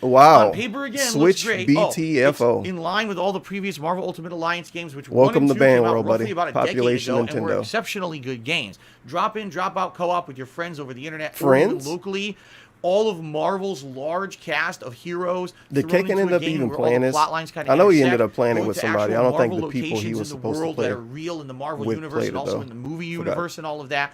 Wow. On paper again, Switch looks great. BTFO. It's in line with all the previous Marvel Ultimate Alliance games, which Welcome one and to two came Band out World, roughly buddy. about a Population decade ago, and were Nintendo. exceptionally good games. Drop in, drop out co-op with your friends over the internet, Friends? or even locally. All of Marvel's large cast of heroes. Did thrown Kaken into end a up game even where all playing the this? plot lines kinda I know he intersect, ended up playing it going with to somebody. actual I don't think Marvel the people he locations was in the supposed to world play that are real in the Marvel with universe played and it, also though. in the movie Forgot. universe and all of that.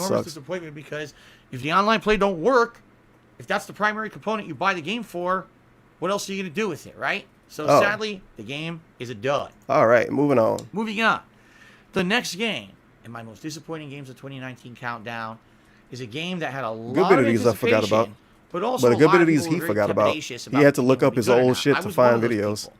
enormous disappointment because if the online play don't work, if that's the primary component you buy the game for, what else are you going to do with it, right? So sadly, the game is a dud. All right, moving on. Moving on. The next game and my most disappointing games of 2019 countdown is a game that had a lot Good bit of of these I forgot about. but also But a good lot bit of these people he were forgot very about. trepidatious He had to the look game up would be his good or old not. shit I to was one find of those videos. people.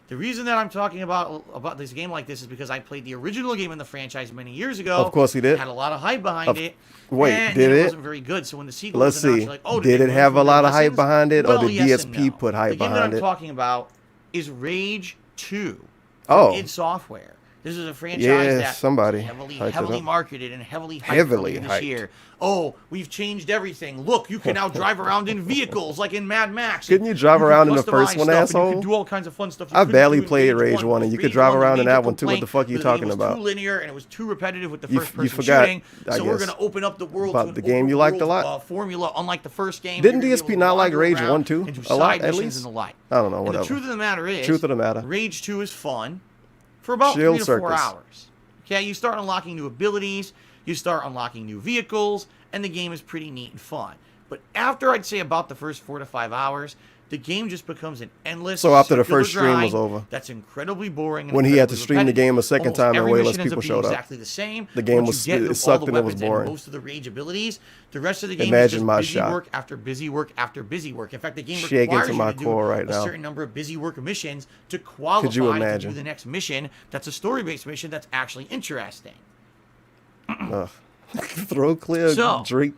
The reason that I'm talking about this game like this is because I played the original game in the franchise many years ago. Of course he did. Had a lot of hype behind it. Wait, and did it it? wasn't very good. So when the sequel Let's was announced, see. you're like, oh, Did it have a lot of hype lessons? behind it, Well, or did yes and DSP no. put hype the game behind that I'm it? talking about is Rage 2 from Oh. id Software. This is a franchise Yeah, that somebody heavily hyped it up. marketed and heavily hyped Heavily earlier this hyped. year. Oh, we've changed everything. Look, you can now drive around in vehicles like in Mad Max. Couldn't you drive around in the first customize one, stuff, and asshole? You could do all kinds of fun stuff. You I couldn't barely do in played Rage Rage 1, 1, and you could Rage drive 1, around the in that major one too. What the fuck are you complaint talking was about? Too linear and it was too repetitive with the You first-person forgot, shooting. I So we're guess, going to open up the world about to the an game you liked a lot. formula, unlike the first game. Didn't You're gonna be DSP able to not like wander Rage around 1 too? and do A lot, side at missions least? and the like. I don't know, And whatever. the truth of the matter is, Truth of the matter. Rage 2 is fun for about Shield 3 to 4 Circus. hours. Okay, you start unlocking new abilities, you start unlocking new vehicles, and the game is pretty neat and fun. But after, I'd say, about the first 4 to 5 hours, the game just becomes an endless. So after the circular first stream was grind over, that's incredibly boring. And when he had to incredibly stream the repetitive. game a second Almost time and every way mission less ends people up being showed up, exactly the same. the game Once was you get it all sucked the and it was weapons and boring. most of the rage abilities, the rest of the game Imagine is just my busy shot. work after busy work after busy work. In fact, the game Shaking requires to you my to do core right a now. certain number of busy work missions to qualify Could you to imagine? do the next mission. That's a story-based mission that's actually interesting. Ugh. Throw clear, So, drink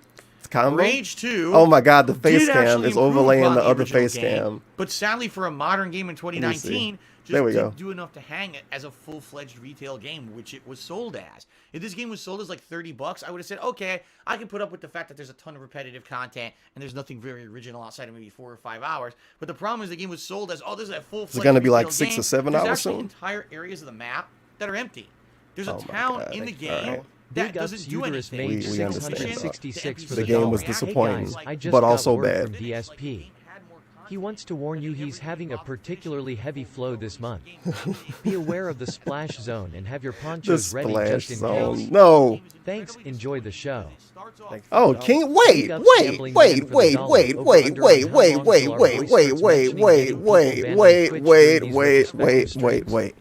combo. Rage 2. Oh my god, the face did cam actually is improve overlaying upon the other original face game, cam. But sadly, for a modern game in 2019, There we just go. didn't do enough to hang it as a full-fledged retail game, which it was sold as. If this game was sold as like $30, I would have said, okay, I can put up with the fact that there's a ton of repetitive content and there's nothing very original outside of maybe 4 or 5 hours. But the problem is the game was sold as, oh, this is a full-fledged Is it gonna be like retail 6 game. or 7 There's hours actually soon? entire areas of the map that are empty. There's a Oh my town God. in the All game right. that Big doesn't Ups do Uterus anything. made We understand. 666 for The the game was dollar. disappointing, Hey guys, I just but got also word bad. from DSP. He wants to warn you he's having a particularly heavy flow this month. Be aware of the splash zone and have your The ponchos ready splash just in zone. case. No. Thanks, enjoy the show. Oh, King, wait, Big ups wait, gambling wait, man for the wait, dollar. wait, Over wait, under wait, on how wait, long wait, till our wait, voice wait, starts wait, mentioning wait, getting wait, people banned on wait, Twitch wait, during these wait, respective wait, streams. wait, wait.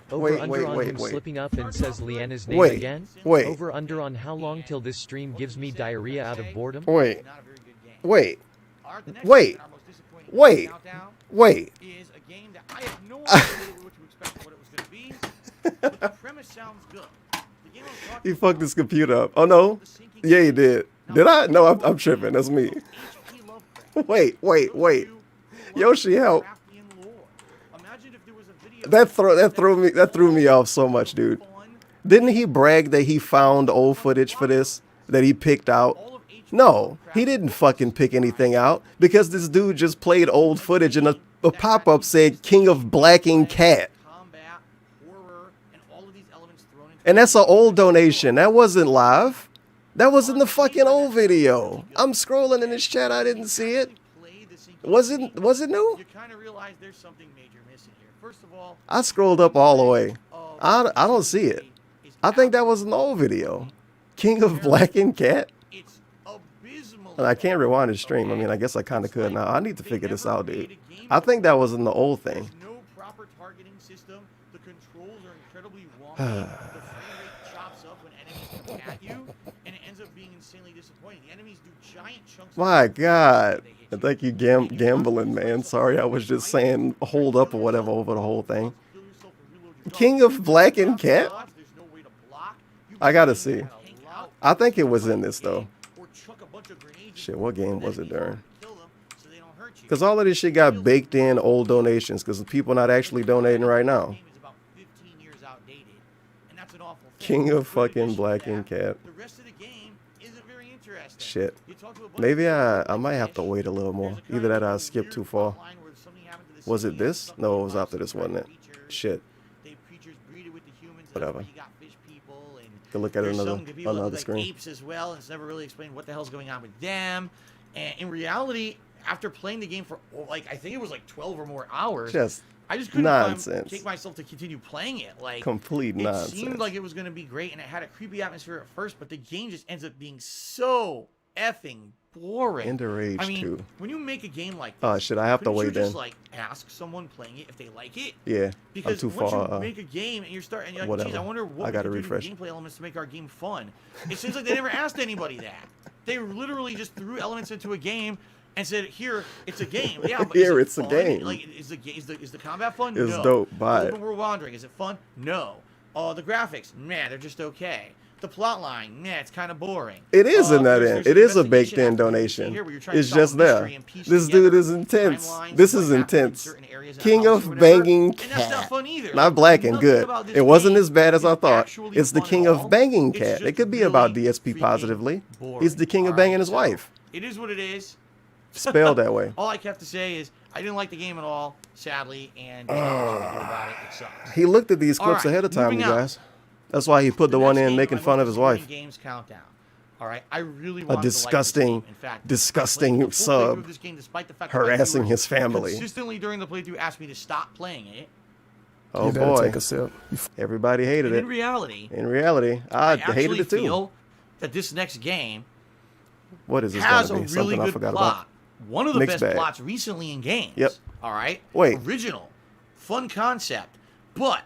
Over Wait, under wait, on wait, him wait. slipping up and says Leanna's name Wait, again. wait. Over under on how long till this stream gives me diarrhea out of boredom. Wait, wait, wait, wait. Is a game that I have no idea what to expect what it was going to be, but the premise sounds good. The game I'm talking He fucked his computer up. Oh no? Yeah, he did. Did I? No, I'm tripping. That's me. Wait, wait, wait. Yoshi, help. That threw me off so much, dude. Didn't he brag that he found old footage for this that he picked out? No, he didn't fucking pick anything out because this dude just played old footage and a pop-up said King of Blacking Cat. And that's an old donation. That wasn't live. That was in the fucking old video. I'm scrolling in this chat. I didn't see it. Was it new? You kind of realize there's something major missing here. First of all, I scrolled up all the way. I don't see it. I think that was an old video. King of Blacking Cat? And I can't rewind the stream. I mean, I guess I kind of could now. I need to figure this out, dude. I think that was in the old thing. no proper targeting system. The controls are incredibly wonky. The frame rate chops up when enemies come at you, and it ends up being insanely disappointing. The enemies do giant chunks. My God. Thank you, gambling, man. Sorry, I was just saying hold up or whatever over the whole thing. King of Blacking Cat? I gotta see. I think it was in this, though. Shit, what game was it during? Because all of this shit got baked in old donations because people not actually donating right now. King of fucking Blacking Cat. Shit. Maybe I might have to wait a little more. Either that or I skipped too far. Was it this? No, it was after this, wasn't it? Shit. Whatever. Can look at it on another screen. Apes as well. It's never really explained what the hell's going on with them. And in reality, after playing the game for like I think it was like 12 or more hours, I just couldn't take myself to continue playing it. Like complete nonsense. It seemed like it was going to be great, and it had a creepy atmosphere at first, but the game just ends up being so effing boring. Ender Rage 2. I mean, when you make a game like this, oh shit, I have to wait you then. Just like ask someone playing it if they like it. Yeah, because I'm too once far. you make a game and you're starting, you're like, whatever. geez, I wonder what I gotta we could refresh. do to gameplay elements to make our game fun. It seems like they never asked anybody that. They literally just threw elements into a game and said, "Here, it's a game." Yeah, but here is it's it a fun? game. Like, is the combat fun? It's no. dope. Buy it. Open world wandering, is it fun? No. The graphics, man, they're just okay. The plot line, yeah, it's kind of boring. It is in that end. It is a investigation baked-in aspect donation. here where you're trying to It's solve a just there. mystery and piece This together dude is intense. timelines This and is what happened in intense. certain areas in a King house or of whatever. banging And that's not cat. fun either. Not Like, black and nothing good. about this It wasn't game as bad as I is thought. actually It's the fun king at of all. banging It's cat. just It could be about really DSP freaking positively. boring. He's the king of All banging right, his so wife. It is what it is. Spelled that way. All I have to say is I didn't like the game at all, sadly, and there's nothing to do about it. It sucks. He looked at these All clips right, ahead of time, you moving on. guys. That's why he put the one next in game making on my fun most of his disappointing wife. Games countdown. All right, I really A wanted disgusting, to like this game. In fact, disgusting I played the full playthrough sub of this game despite the fact that my harassing viewers his family. consistently during the playthrough asked me to stop playing it. Oh you better boy, take a sip. everybody hated And it. in reality, I hated actually it too. feel that this next game What is this has a gonna be? really Something I good forgot plot. about. One of the Mixed best bag. plots recently in games. Yep. All right. Wait. Original, fun concept, but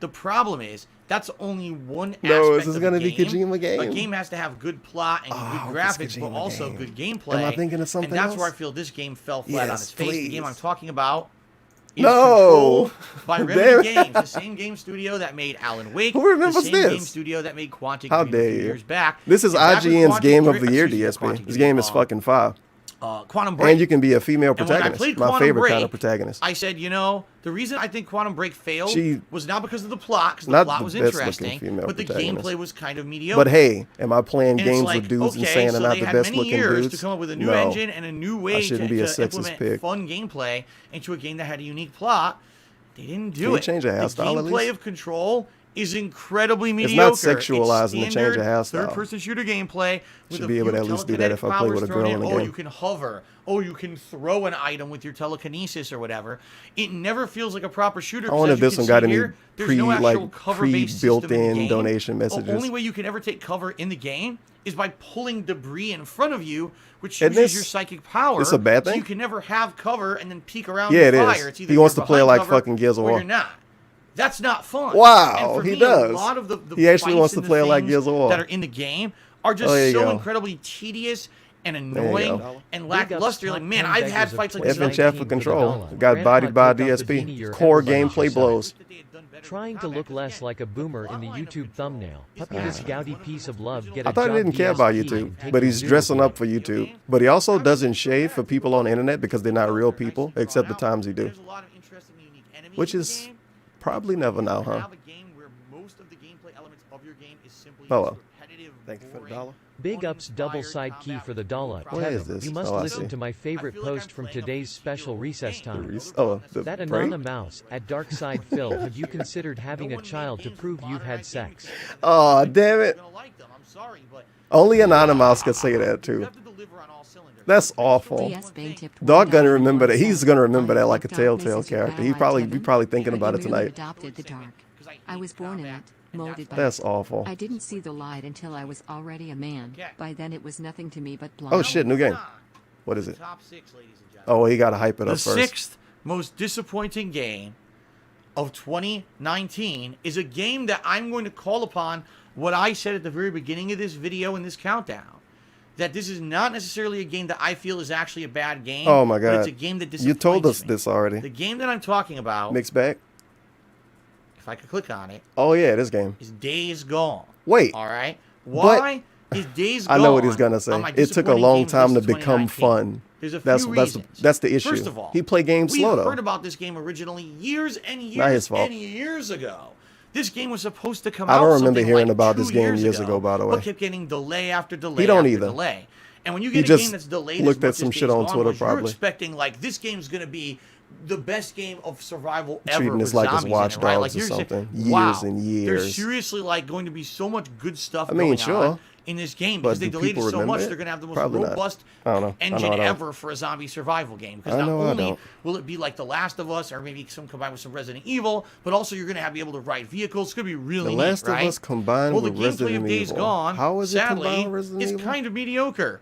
the problem is that's only one aspect No, is this of gonna the be Kojima game? A game has to have good plot and good graphics, but Kojima also game. good gameplay. Am I thinking of something And that's else? where I feel this game fell flat on Yes, its face. The please. game I'm talking about is No. Control by Damn. Remedy Games, the same game studio that made Alan Wake. Who remembers the same this? game studio that made Quantic How Dream a dare few you? years back. This is And back when IGN's Quantic game of Dream- the year, excuse me, DSP. Quantic This Dream, game is fucking fire. Quantum Break. And you can be a female And when I protagonist. played My Quantum favorite Break, kind of protagonist. I said, you know, the reason I think Quantum Break failed She- was not because of the plot, because the Not plot the was best-looking interesting, female but the protagonist. gameplay was kind of mediocre. But hey, am I playing And it's games like, with dudes and okay, saying so they're not they the had best many looking years dudes? to come up with a new No. engine and a new way I to shouldn't be a sexist implement pick. fun gameplay into a game that had a unique plot. They didn't do Can you it. change the hairstyle at gameplay least? of Control is incredibly It's mediocre. not sexualizing to change the hairstyle. Third-person shooter gameplay with Should a be able few to at least do that if I play with a telekinetic girl powers in the thrown game. Oh, you can hover. Oh, you can throw an item with your telekinesis or whatever. It never feels like a proper shooter. I wonder if this one got any there's no actual cover-based system in the pre-built-in game. donation messages. The only way you can ever take cover in the game is by pulling debris in front of you, which And uses this- your psychic power. it's a bad So thing? you can never have cover and then peek around Yeah, and it fire. is. It's either He wants you're to play behind like cover fucking Gears of or War. you're not. That's not fun. Wow, And for he me, does. A lot of the He actually fights wants to and the play like things Gears of War. that are in the game are just Oh, there you so go. incredibly tedious and you annoying go. and Big ups lackluster. top Like, man, 10 I've had beggars of fights like F this. and Chat for control. Got bodied by DSP. Core gameplay blows. Trying to look less like a boomer in the YouTube thumbnail. Puppy this gouty piece of love get I a thought job he didn't care about DSP YouTube, and take but a he's zero dressing for up for YouTube. But he also doesn't shave for people on the internet because they're not real people, except the times he do. There's a lot of interesting and unique enemies Which in the is game. probably never now, huh? Have a game where most of the gameplay elements of your game is simply Oh well. repetitive, Thank you for the boring, dollar. Big ups double side key for the dollar. What is Kevin, this? you must Oh, I listen see. to my favorite post from today's special recess time. Oh, the That break? Anana Mouse at Dark Side Phil, have you considered having a child to prove you've had sex? Oh, damn it. Only Anonymous could say that too. That's awful. Dog gonna remember that. He's gonna remember that like a telltale character. He probably be probably thinking about it tonight. Adopted the dark. I was born in it, molded by That's it. awful. I didn't see the light until I was already a man. By then it was nothing to me but blind. Oh shit, new game. What is it? Top 6, ladies and gentlemen. Oh, well, he gotta hype it The up first. sixth most disappointing game of 2019 is a game that I'm going to call upon what I said at the very beginning of this video in this countdown. That this is not necessarily a game that I feel is actually a bad game. Oh my But god. it's a game that disappoints You told us me. this already. The game that I'm talking about, Mixed bag? if I could click on it, Oh yeah, this game. is Days Gone. Wait. All right. Why is Days I Gone? know what he's gonna say. on my It took a disappointing long game time to list of become 2019? fun. There's a That's few that's reasons. that's the issue. First of all, he played games slow we though. heard about this game originally years and Not his years fault. and years ago. This game was supposed to come I out. don't remember something hearing like about 2 this game years ago, by the way. But kept getting delay after delay. He don't after either. Delay. And when you He get a just game that's delayed, looked as at much some as shit Days on Gone Twitter, was, you're probably. expecting like this game's gonna be the best game of survival ever. Treating this with like it's zombies Watch in it, right? Dogs Like, or you're saying, something. Years wow, and There's years. seriously like going to be so much good stuff I mean, going sure. on in this game But because they do delayed it people so remember much. it? They're gonna have the most Probably not. robust I don't know. I know engine I don't. ever for a zombie survival game. Because I not know I only don't. will it be like The Last of Us or maybe some combined with some Resident Evil, but also you're gonna be able to ride vehicles. It's gonna be really The Last neat, right? of Us combined well, with the gameplay Resident of Days Evil. Gone, How is it sadly, combined with Resident is Evil? kind of mediocre.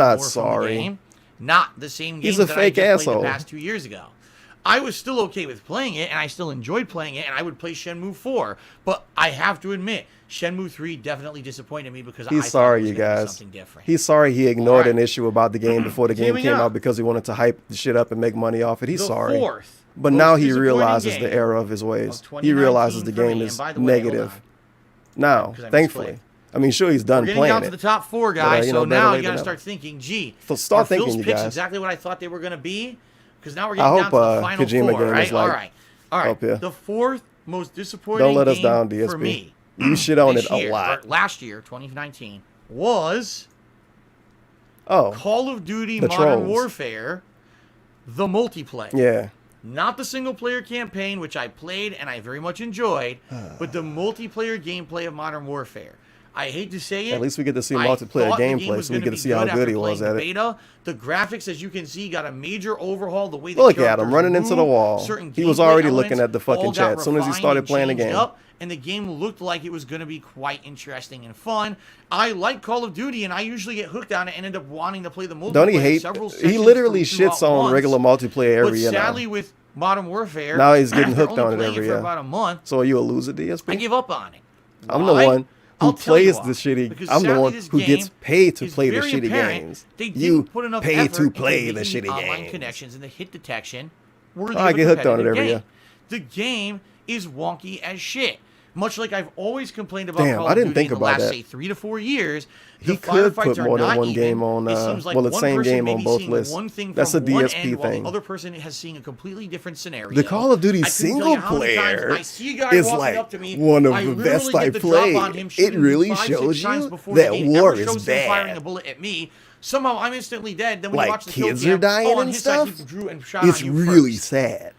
not more sorry. From the game. Not the same game He's a that fake I just asshole. played the past 2 years ago. I was still okay with playing it, and I still enjoyed playing it, and I would play Shenmue 4. But I have to admit, Shenmue 3 definitely disappointed me because he's sorry, you guys. Something different. He's sorry he ignored an issue about the game before the game came out because he wanted to hype the shit up and make money off it. He's sorry. But now he realizes the error of his ways. He realizes the game is negative. Now, thankfully. I mean, sure, he's done playing it. We're getting down to the top 4, guys, so now you got to start thinking, gee, start thinking, Phil's you picks guys. Exactly what I thought they were going to be? Because now we're getting down to the final Kojima 4, right? Is like all right. Up here. The fourth most disappointing Don't let us game down, DSP. for me you shit on it a lot. Last year, 2019, was Call of Duty Modern Warfare, the multiplayer. Yeah. Not the single-player campaign, which I played and I very much enjoyed, but the multiplayer gameplay of Modern Warfare. I hate to say it. At least we get to see multiplayer gameplay, so we get to see how good he was at it. Beta. The graphics, as you can see, got a major overhaul. The way look at him running into the wall. He was already looking at the fucking chat as soon as he started playing the game. And the game looked like it was going to be quite interesting and fun. I like Call of Duty, and I usually get hooked on it and end up wanting to play the multiplayer. Don't he hate? He literally shits on regular multiplayer every year. But sadly, with Modern Warfare, now he's getting hooked on it every year. About a month. So are you a loser, DSP? I give up on it. I'm the one who plays the shitty. I'm the one who gets paid to play the shitty games. You pay to play the shitty online games. Connections and the hit detection. I get hooked on it every year. The game is wonky as shit. Much like I've always complained about Call of Duty Duty in the last, say, 3 to 4 years. He could put more than one game on, well, the same game on both lists. That's a DSP thing. The other person has seen a completely different scenario. The Call of Duty single player is like one of the best I played. It really shows you that war is bad. Firing a bullet at me. Somehow I'm instantly dead. Then when like you watch the kids are dying and stuff. It's really sad.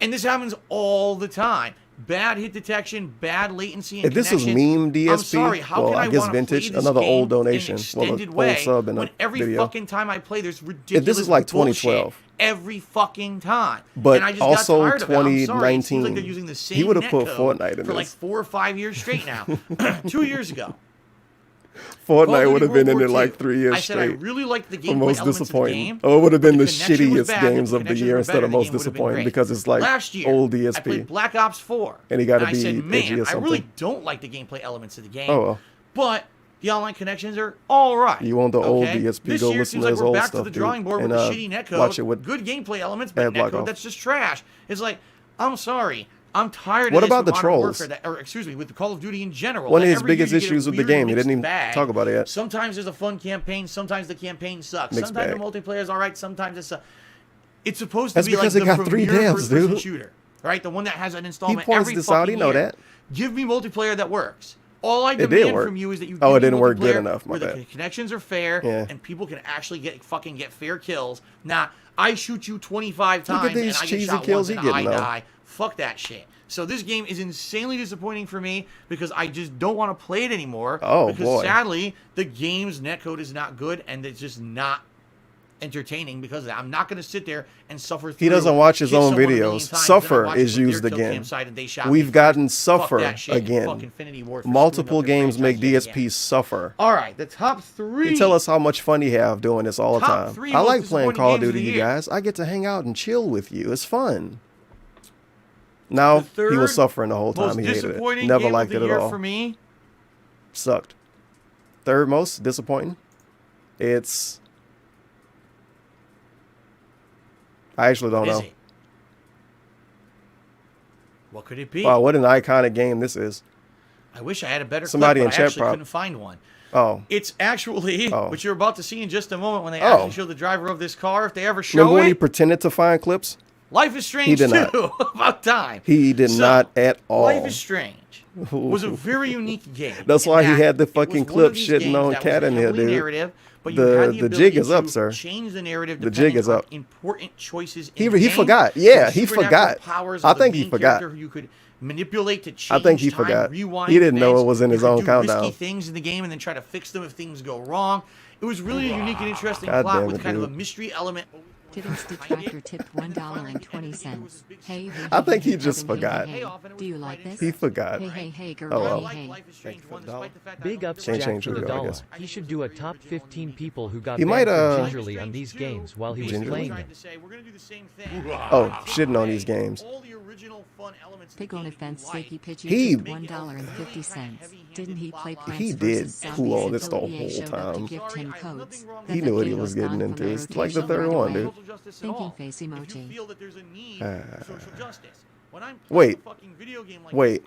And this happens all the time. Bad hit detection, bad latency, and if this was meme DSP, I'm sorry, how can I guess vintage, another old donation, old sub in when every video. Fucking time I play, there's ridiculous. If this is like 2012, every fucking time. But and I just also got 2019, like they're using the same he would have put Fortnite in for like 4 or 5 years straight now. 2 years ago. Fortnite would have been in it like 3 years straight. I said I really liked the gameplay most disappointing. Or it would have been the shittiest games of the year instead of most disappointing because it's like old DSP. I played Black Ops 4. And he got to be edgy or something. I really don't like the gameplay elements of the game. Oh, well. But the online connections are all right. You want the old DSP, this go year, listen to his old stuff, to the drawing board and with the shitty netcode. watch it with good gameplay elements, but netcode that's just trash. It's like, I'm sorry. I'm tired what of this about the trolls? With Call of Duty in general. One of his biggest issues with the game, he didn't even talk about it yet. Sometimes there's a fun campaign, sometimes the campaign sucks. Sometimes the multiplayer is all right, sometimes it's it's supposed to be like the premier first-person shooter, right? The one that has an installment every fucking year. That. Give me multiplayer that works. All I demand from you is that you give it didn't work good enough, where the connections are fair and people can actually get fair kills. Now, I shoot you 25 times and I get shot once and I die. Fuck that shit. So this game is insanely disappointing for me because I just don't want to play it anymore. Because sadly, the game's netcode is not good and it's just not entertaining because of that. I'm not going to sit there and suffer through. He doesn't watch his own videos. Suffer is used again. We've gotten Suffer again. Multiple games make DSP suffer. All right, the top 3. You tell us how much fun you have doing this all the time. I like playing Call of Duty, you guys. I get to hang out and chill with you. It's fun. Now he was suffering the whole time. He hated it. Never liked it at all. For me, sucked. Third most disappointing. It's. I actually don't know. What could it be? Wow, what an iconic game this is. I wish I had a better Somebody clip, in but chat I actually couldn't find one. Oh. It's actually what you're about to see in just a moment when they actually show the driver of this car. If they ever show Remember when he pretended to find clips? Life is Strange 2. About time. He did not at all. Life is Strange was a very unique game. That's why he had the fucking clip shitting on Cat in here, dude. Narrative, but you had the jig is up, sir. Change the narrative. The jig is up. Important choices. He forgot. Yeah, he forgot. I think he forgot. You could manipulate to change I think he forgot. Rewind he didn't events. know it was in his own countdown. Risky things in the game and then try to fix them if things go wrong. It was really a unique and interesting plot with kind of a mystery element. Tipping's detractor tipped $1.20. Hey, I think he just forgot. Do you like this? He forgot. Hey, girl. Oh, well. Hey. Big ups Jack for the dollar. He should do a top 15 people who got He might, banned from gingerly on these games while he was playing them. Oh, shitting on these games. Pig on offense, Sticky Pitchy He- $1.50. Didn't he play Plants He did vs. cool Zombies on this the until EA whole showed up to time. gift him codes? He Then knew the what he game was gone getting from into. the It's like the rotation third right one, away. dude. Thinking face emoji. Wait. Wait.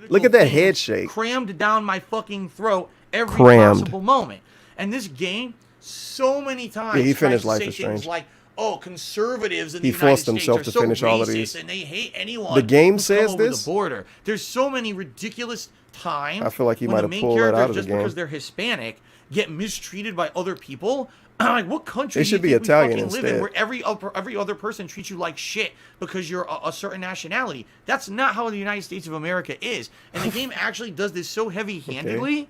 Look at that head shake. Crammed down my fucking throat every Crammed. possible moment. And this game, so many times, Yeah, he tries finished to Life say is things Strange. like, "Oh, conservatives in the He United forced States himself are to so finish all of racist these. and they hate anyone The game who says come over this? the border." There's so many ridiculous times. I feel like he when might the have main pulled that characters, out of the just game. because they're Hispanic, get mistreated by other people. Like, what country It do should you be think Italian we fucking live in instead. where every other person treats you like shit because you're a certain nationality? That's not how the United States of America is. And the game actually does this so heavy-handedly.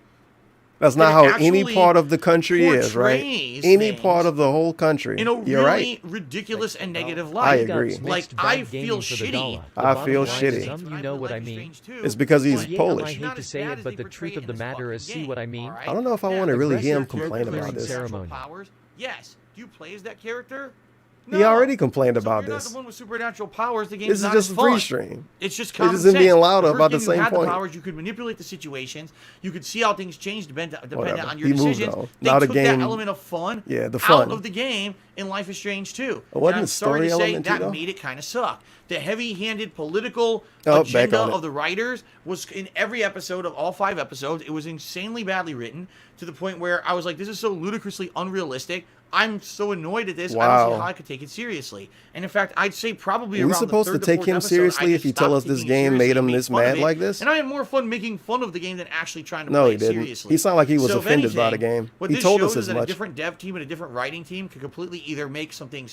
That's not how any part of the country is, right? portrays Any things part of the whole country. in a You're really right. ridiculous and negative I light. agree. Like, I feel shitty. I feel shitty. You know what I mean? It's because he's Yeah, Polish. I hate to say it, but the truth of the matter is, see what I mean? I don't know if I want to really hear him Aggressive complain throat about clearing this. ceremony. Yes. Do you play as that character? He already complained about You're this. not the one with supernatural powers. The game This is is not just as a free fun. stream. It's just They common just isn't sense. being louder First about the game, same you had point. The powers, you could manipulate the situations. You could see how things change dependent Whatever. on your He moved decisions. on. They Now the took game- that element of fun, Yeah, the fun. out of the game in Life is Strange 2. It wasn't And I'm a sorry story to say element too, that though? made it kind of suck. The heavy-handed political Oh, back agenda on it. of the writers was in every episode of all 5 episodes. It was insanely badly written to the point where I was like, this is so ludicrously unrealistic. I'm so annoyed at this. I don't Wow. see how I could take it seriously. And in fact, I'd say probably Are we around supposed the to third take or him fourth episode, seriously I if just you tell stopped us this taking it game seriously made him and this fun of mad it. like this? And I had more fun making fun of the game than actually trying to No, play he it didn't. seriously. He sounded like he was So if offended by the anything, game. What He this told shows us as is that much. a different dev team and a different writing team could completely either make something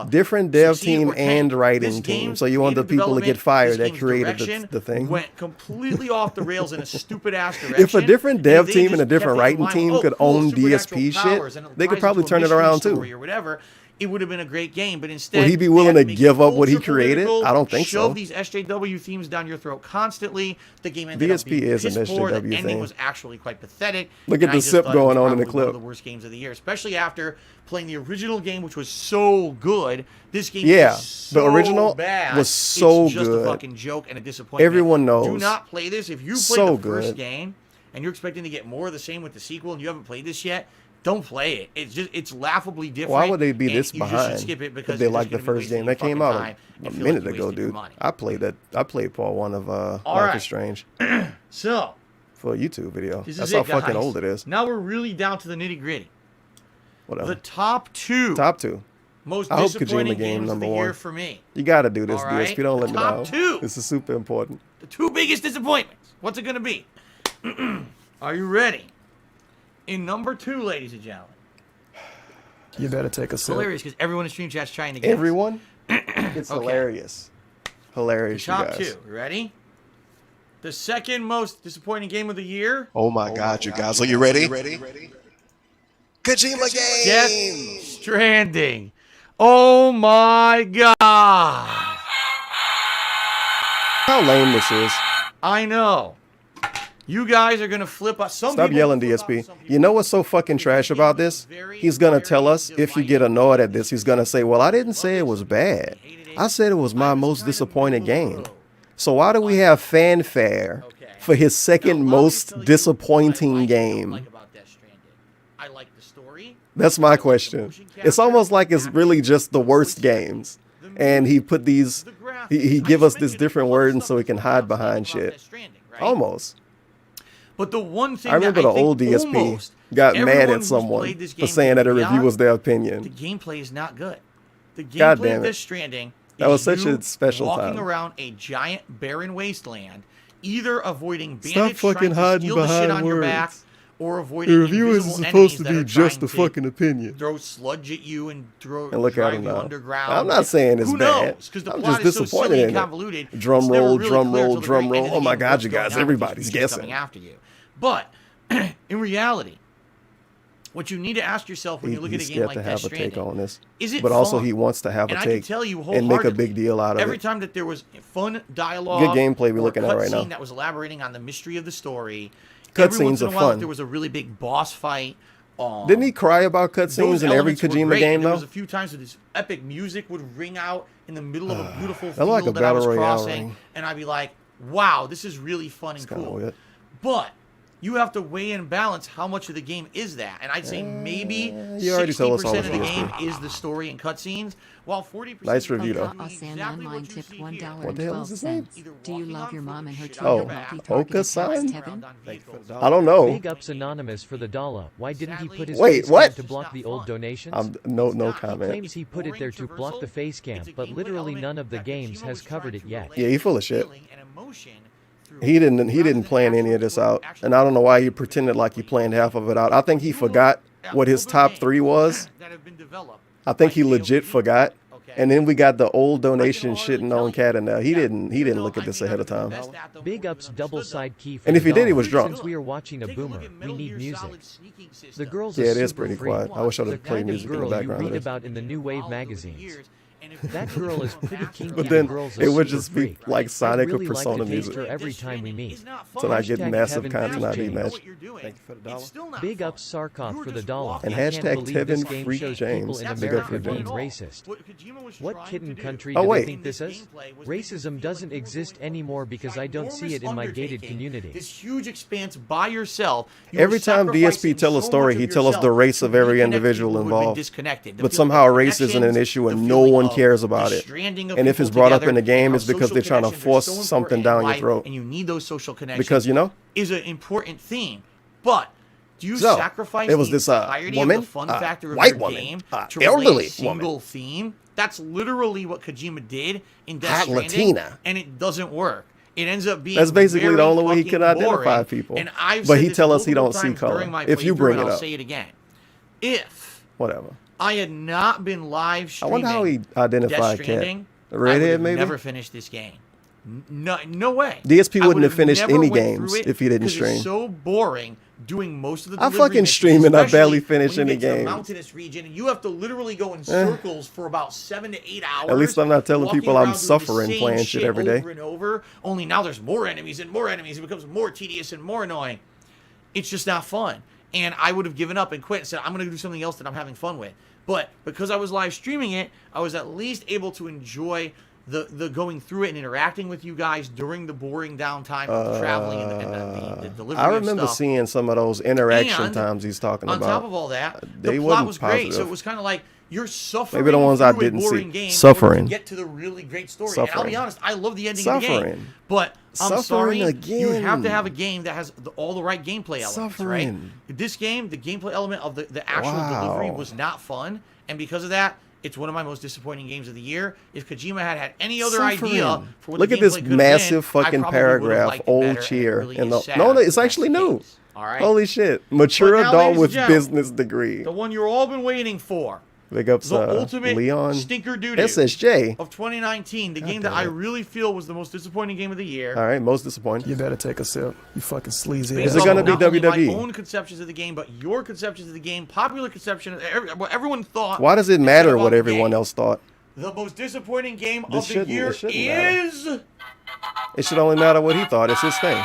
Different dev succeed team or tank. and This writing team. game's So you want the creative people to get development, fired this that game's created direction the thing? went completely off the rails in a stupid ass direction. If a different dev they team just and a different kept it in writing mind, team oh, could cool, own DSP supernatural powers, shit, and they could ties probably into a turn it mystery around too. story or whatever. It would have been a great game, but instead, Would he be they willing had to make give it up what he ultra created? political, I don't think shove so. these SJW themes down your throat constantly. The game ended up DSP being is an piss poor. The SJW ending thing. was actually quite pathetic. Look and at I the just sip thought it was going on in the probably one of clip. the worst games of the year, especially after playing the original game, which was so good. This game Yeah, is so the original bad. was so it's just good. a fucking joke and a disappointment. Everyone knows. Do not play this. If you played So the first good. game and you're expecting to get more of the same with the sequel and you haven't played this yet, don't play it. It's laughably different. Why would they be and this you just behind? should skip it because If they you're like just the gonna be first game wasting that your came fucking out time a and feel minute like you ago, wasted your dude. money. I played that. I played part 1 of Life right. is Strange So for a YouTube video. this That's is how it, guys. fucking old it is. Now we're really down to the nitty gritty. Whatever. The top 2 Top 2. most I hope disappointing Kojima game games of number the 1. year for me. You got to do this, All right. DSP. Don't let me Top down. 2. This is super important. The 2 biggest disappointments. What's it going to be? Are you ready? In number 2, ladies and gentlemen. You better take a It's sip. hilarious because everyone in Stream Chat's trying to guess. Everyone? It's Okay. hilarious. Hilarious, you Top guys. 2. You ready? The second most disappointing game of the year. Oh my God, you guys. Are you ready? Kojima game! Death Stranding. Oh my God. How lame this is. I know. You guys are going to flip us. Stop yelling, DSP. You know what's so fucking trash about this? He's going to tell us, if you get annoyed at this, he's going to say, well, I didn't say it was bad. I said it was my most disappointing game. So why do we have fanfare for his second most disappointing game? I like the story. That's my question. It's almost like it's really just the worst games. And he put these, he give us this different word so he can hide behind shit. Almost. But the one thing I remember that the old DSP almost got mad everyone at who's someone played this for game saying that a review beyond, was their opinion. The gameplay is not good. The God gameplay damn of it. Death Stranding That is was such you a special walking time. around a giant barren wasteland, either avoiding Stop bandits fucking trying to hiding steal the shit behind on your back, words. or avoiding The review invisible isn't supposed to enemies be that are just a trying to fucking opinion. throw sludge at you and And look at drive him you now. underground. I'm not saying it's Who bad. knows? 'Cause the I'm plot just is so disappointed silly in and it. convoluted, Drum it's never roll, really drum clear roll, till the drum very roll. end of the Oh my game God, what's you going guys, on with everybody's these beasts guessing. coming after you. But in reality, what you need to ask yourself when you look at a game scared like to Death have a take Stranding, on this. is it but also fun? he wants to have And a I can take tell you and make a wholeheartedly, big deal out of every it. time that there was fun dialogue, Good gameplay we're or looking at right now. cutscene that was elaborating on the mystery of the story. Cutscenes are fun. There was a really big boss fight. Didn't he cry about cutscenes in every Kojima game, There though? was a few times that this epic music would ring out in the middle of a beautiful That like a field that I was battle royale crossing, ring. and I'd be like, wow, this is really fun and Kinda cool. weird. But you have to weigh and balance how much of the game is that. And I'd say maybe you already told us all 60% of the this, game DSP. is the story and cutscenes, while 40% Nice review, though. Osan Online tipped What the hell is his name? $1.12. Do you love your mom and her two Oh, Oka-san? I don't know. Big ups Anonymous for the dollar. Why didn't he put his Wait, face what? cam to block the old donations? No He comment. claims he put it there to block the face cam, but literally none of the games has covered it yet. Yeah, he full of shit. He didn't plan any of this out, and I don't know why he pretended like he planned half of it out. I think he forgot what his top 3 was. I think he legit forgot. And then we got the old donation shitting on Cat in there. He didn't look at this ahead of time. Big ups double side key for And if the he did, he dollar. was drunk. Since we are watching a boomer, we need music. The girls Yeah, are it is super pretty free. quiet. I wish I The would've played kind of music in the girl background you of read this. about in the New Wave magazines. That girl is pretty kinky. But then and girls are it would super just be freak. like Sonic I'd or really like Persona to taste music. her every time we meet. So not getting Hashtag massive Kevin content out of James. match. Thank you for the dollar. Big up Sarkov for the dollar. And I can't hashtag believe Kevin this game Freak shows James. people in Big up America for being James. racist. What kitten country Oh, do wait. they think this is? Racism doesn't exist anymore because I don't see it in my gated community. This huge expanse by yourself. You Every are time DSP sacrificing tell a so story, much he of tell us the yourself race to of every reconnect individual people who have been involved. disconnected. The But feeling somehow of race isn't an connections, issue and the no feeling one of cares about the it. stranding of And if people it's brought up in the together, game, how it's because social they're trying to connections are force so something important down in your life, throat. and you need those social connections. Because, you know? Is an important theme. But do you So, sacrifice it was the this entirety woman, of the fun factor of white your woman, game to elderly relate a single woman. theme? That's literally what Kojima did in Death Hot Stranding, Latina. and it doesn't work. It ends up being That's basically the very only way he fucking can identify boring. people. And I've But said he this tell us he multiple don't see times color. during my If you playthrough, bring and it I'll up. say it again. If Whatever. I had not been live I streaming wonder how he identified Death Cat. Stranding, The I redhead, would have maybe? never finished this game. No way. DSP I wouldn't would have finished never any went games through it if he didn't 'cause stream. It's so boring doing most of the I delivery fucking missions, stream and I barely especially finish when you any get to the games. mountainous region and you have to literally go in circles for about 7 to 8 hours. At least I'm not telling walking people I'm around doing the suffering same playing shit every day. over and over. Only now there's more enemies and more enemies. It becomes more tedious and more annoying. It's just not fun. And I would have given up and quit and said, I'm going to do something else that I'm having fun with. But because I was live streaming it, I was at least able to enjoy the going through it and interacting with you guys during the boring downtime of the traveling and the delivery I of remember stuff. seeing some of those interaction And times he's talking on about. top of all that, They the plot wasn't was great. So positive. it was kind of like you're suffering Maybe the ones I through a didn't see. boring game in order Suffering. to get to the really great story. And I'll Suffering. be honest, I love the ending of the game. Suffering. But I'm Suffering sorry, you again. have to have a game that has all the right gameplay elements, right? Suffering. This game, the gameplay element of the actual Wow. delivery was not fun. And because of that, it's one of my most disappointing games of the year. If Kojima had any other idea Suffering. for what Look the at this gameplay could have massive been, I fucking probably would have paragraph. liked it Old better, and it cheer. really in is the sad no, that it's that's actually the new. case. All right. Holy shit! Mature But now, adult ladies and with gentlemen, business degree. The one you've all been waiting for. Big ups, The ultimate Leon stinker doo-doo SSJ. of 2019. The game that damn I it. really feel was the most disappointing game of the year. All right, most disappointing. You better take a sip. You fucking sleazy. Based Is it on gonna be not only WWE? my own conceptions of the game, but your conceptions of the game, popular conception, what everyone thought. Why does it instead matter of what the everyone game. else thought? The most disappointing game This of the shouldn't- year it shouldn't matter. is It should only matter what he thought. It's his thing.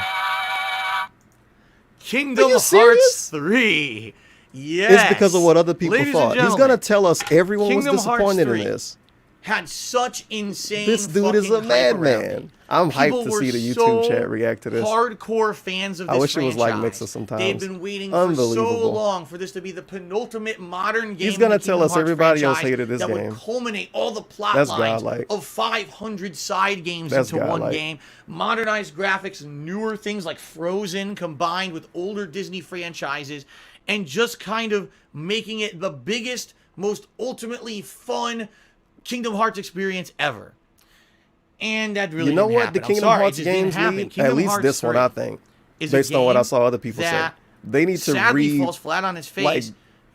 Kingdom Are you Hearts serious? 3. Yes. It's because of what other people Ladies and thought. He's gentlemen, gonna tell us everyone Kingdom was Hearts disappointed 3 in this. had such insane This dude is a fucking hype around madman. it. I'm People hyped to were see the YouTube so chat react to this. Hardcore fans of this I wish it was like franchise. Mixer sometimes. They've been waiting for so Unbelievable. long for this to be the penultimate modern game. He's gonna in the tell Kingdom us Hearts everybody else franchise hated this that game. would culminate all the plot That's lines godlike. of 500 side games That's into one godlike. game. Modernized graphics, newer things like Frozen combined with older Disney franchises, and just kind of making it the biggest, most ultimately fun Kingdom Hearts experience ever. And that really You know didn't what happen. the I'm Kingdom sorry, it Hearts just didn't games happen. need? Kingdom At least Hearts this one, 3 I think. is a Based on what I game saw other people say. that They need to sadly falls flat on its face like,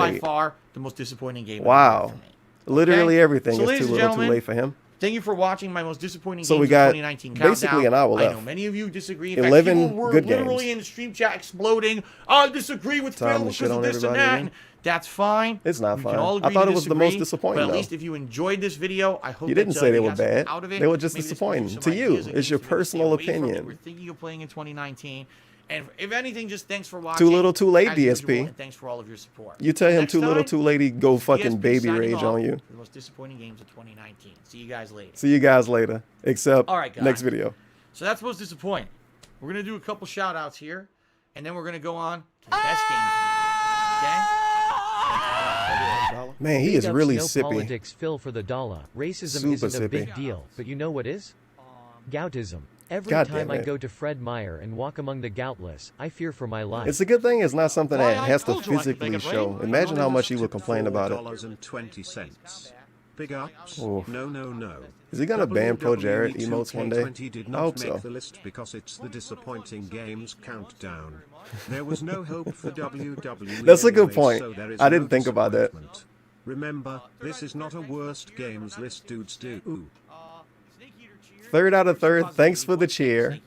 by far the most disappointing game. Wow. For me. Literally Okay? everything So, is ladies too and little, too gentlemen, late for him. Thank you for watching my most disappointing So games we of got 2019 countdown. basically an hour I left. know many of you disagree. In 11 fact, people were good literally games. in the stream chat exploding. I disagree with Time Phil to shit because of on this and everybody that. again? And that's fine. It's not We fine. can all I agree thought to it was the most disagree, disappointing, But at though. least if you enjoyed this video, I hope You didn't that, say they you were got something bad. out of it. They were just Maybe this disappointing gives you to some you. ideas of It's your games to maybe stay personal away from that opinion. we're thinking of playing in 2019. And if anything, just thanks for watching. Too little, too late, as usual, DSP. and thanks for all of your support. You tell him Next too little, time, too late, he go fucking DSP baby signing rage off on you. for the most disappointing games of 2019. See you guys later. See you guys later. Except All right, guys. next video. So that's most disappointing. We're going to do a couple shout outs here, and then we're going to go on to the best games of the year. Okay? Man, he Big is ups, really no sippy. politics, Phil, for the dollar. Racism Super isn't a big sippy. deal, but you know what is? Goutism. Every God time damn I it. go to Fred Meyer and walk among the goutless, I fear for my life. It's a good thing it's not something that has to told you I could physically make it show. rain. Imagine how much he would complain about it. $4.20. Big ups. Oof. No. Is he gonna ban Pro Jared WWE emotes one day? 2K20 did I not hope make so. the list because it's the disappointing games countdown. There was no hope for WWE. That's a good anyway, point. so there is I no didn't think about that. disappointment. Remember, this is not a worst games list, dudes. Third out of third. Thanks for the cheer.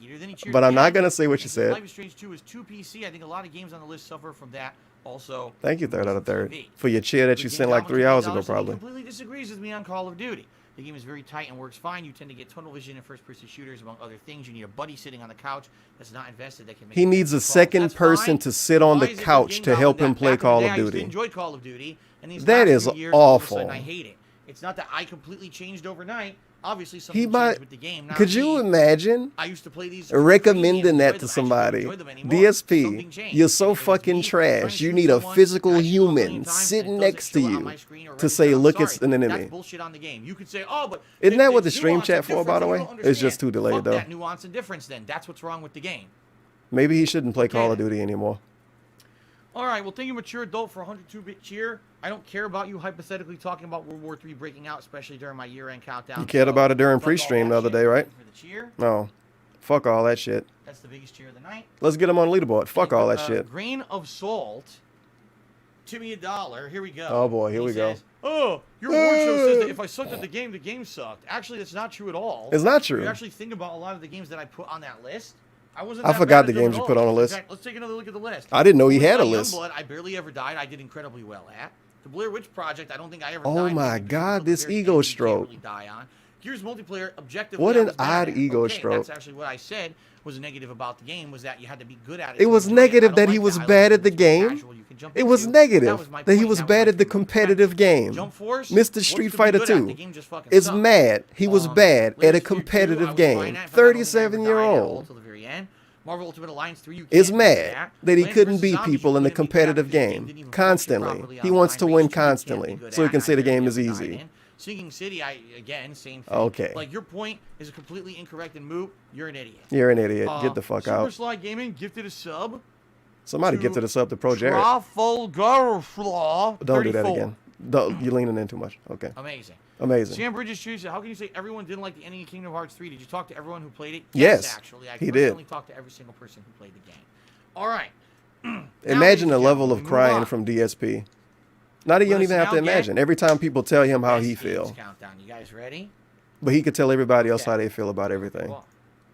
But I'm not gonna say what you said. Life is Strange 2 is 2 PC. I think a lot of games on the list suffer from that. Also, Thank you, third out of third, for your cheer that you sent like 3 hours ago, probably. He completely disagrees with me on Call of Duty. The game is very tight and works fine. You tend to get tunnel vision in first-person shooters, among other things. You need a buddy sitting on the couch that's not invested that can make. He needs a second person to sit on the couch to help him play Call of Duty. I enjoyed Call of Duty, and these That last is few years, all of a sudden, awful. I hate it. It's not that I completely changed overnight. Obviously, He something might. changed with the game. Not Could you me. imagine I used to play these recommending that to somebody? DSP, you're so fucking trash. You need a physical human sitting next to you to say, look, it's an enemy. That's bullshit on the game. You could say, oh, but Isn't that what the there's stream nuance chat and for, by the difference, way? you don't It's just understand. too delayed, Fuck though. that nuance and difference then. That's what's wrong with the game. Maybe he shouldn't play Call of Duty anymore. All right, well, thank you, mature adult, for 102-bit cheer. I don't care about you hypothetically talking about World War III breaking out, especially during my year-end countdown. You cared about it during pre-stream the other day, right? For the cheer. No. Fuck all that shit. That's the biggest cheer of the night. Let's get him on leaderboard. Fuck all that shit. Grain of salt. Timmy $1. Here we go. Oh boy, here He we go. says, oh, your award show says that if I sucked at the game sucked. Actually, that's not true at all. It's not If true. you actually think about a lot of the games that I put on that list, I wasn't. I that forgot bad the at them games at you all. put on the In list. fact, let's take another look at the list. I didn't know he had a Youngblood, list. I barely ever died. I did incredibly well at. The Blair Witch Project, I don't think I ever Oh died. my because God, there's this very ego things you can't stroke. really die on. Gears multiplayer objectively. What I an was bad odd at. ego Okay, stroke. That's actually what I said was negative about the game, was that you had to be good at it. It to was enjoy I negative don't that he like was I like bad it at the to be game. casual, you can jump It was into. That negative was my that he point, was that bad my at the point. competitive game. Jump Force, Mr. what's to Street be Fighter good at? The 2 game just fucking is sucked. mad. He was bad at a Layers 2, I was competitive fine game. at, in fact, I don't think I ever died at all 37-year-old till the very end. Marvel Ultimate Alliance 3, you is can't do mad that he Plants couldn't vs. beat Zombies, people you in the couldn't beat that competitive because the game game didn't even function constantly. properly He online. wants to Race win 2 you can't be constantly, good so he at. can say the I barely game is ever died easy. in. Sinking City, again, same thing. Okay. Like, your point is completely incorrect and moot. You're an idiot. You're an idiot. Get the fuck Super out. Slide Gaming gifted a sub. Somebody gifted us up to Pro Jared. Trafalgar Don't do that 34. again. You're leaning in too much. Okay. Amazing. Amazing. Sam Bridges said, how can you say everyone didn't like the ending of Kingdom Hearts 3? Did you talk to everyone who played it? Yes, actually. I he personally did. talked to every single person who played the game. All right. Imagine the ladies and level of gentlemen, crying move on. from DSP. Not you Let don't us even have now to get imagine. Every time people tell him how he Best Games feels. Countdown. You guys ready? But he could tell everybody else Okay. how they feel about everything. Cool.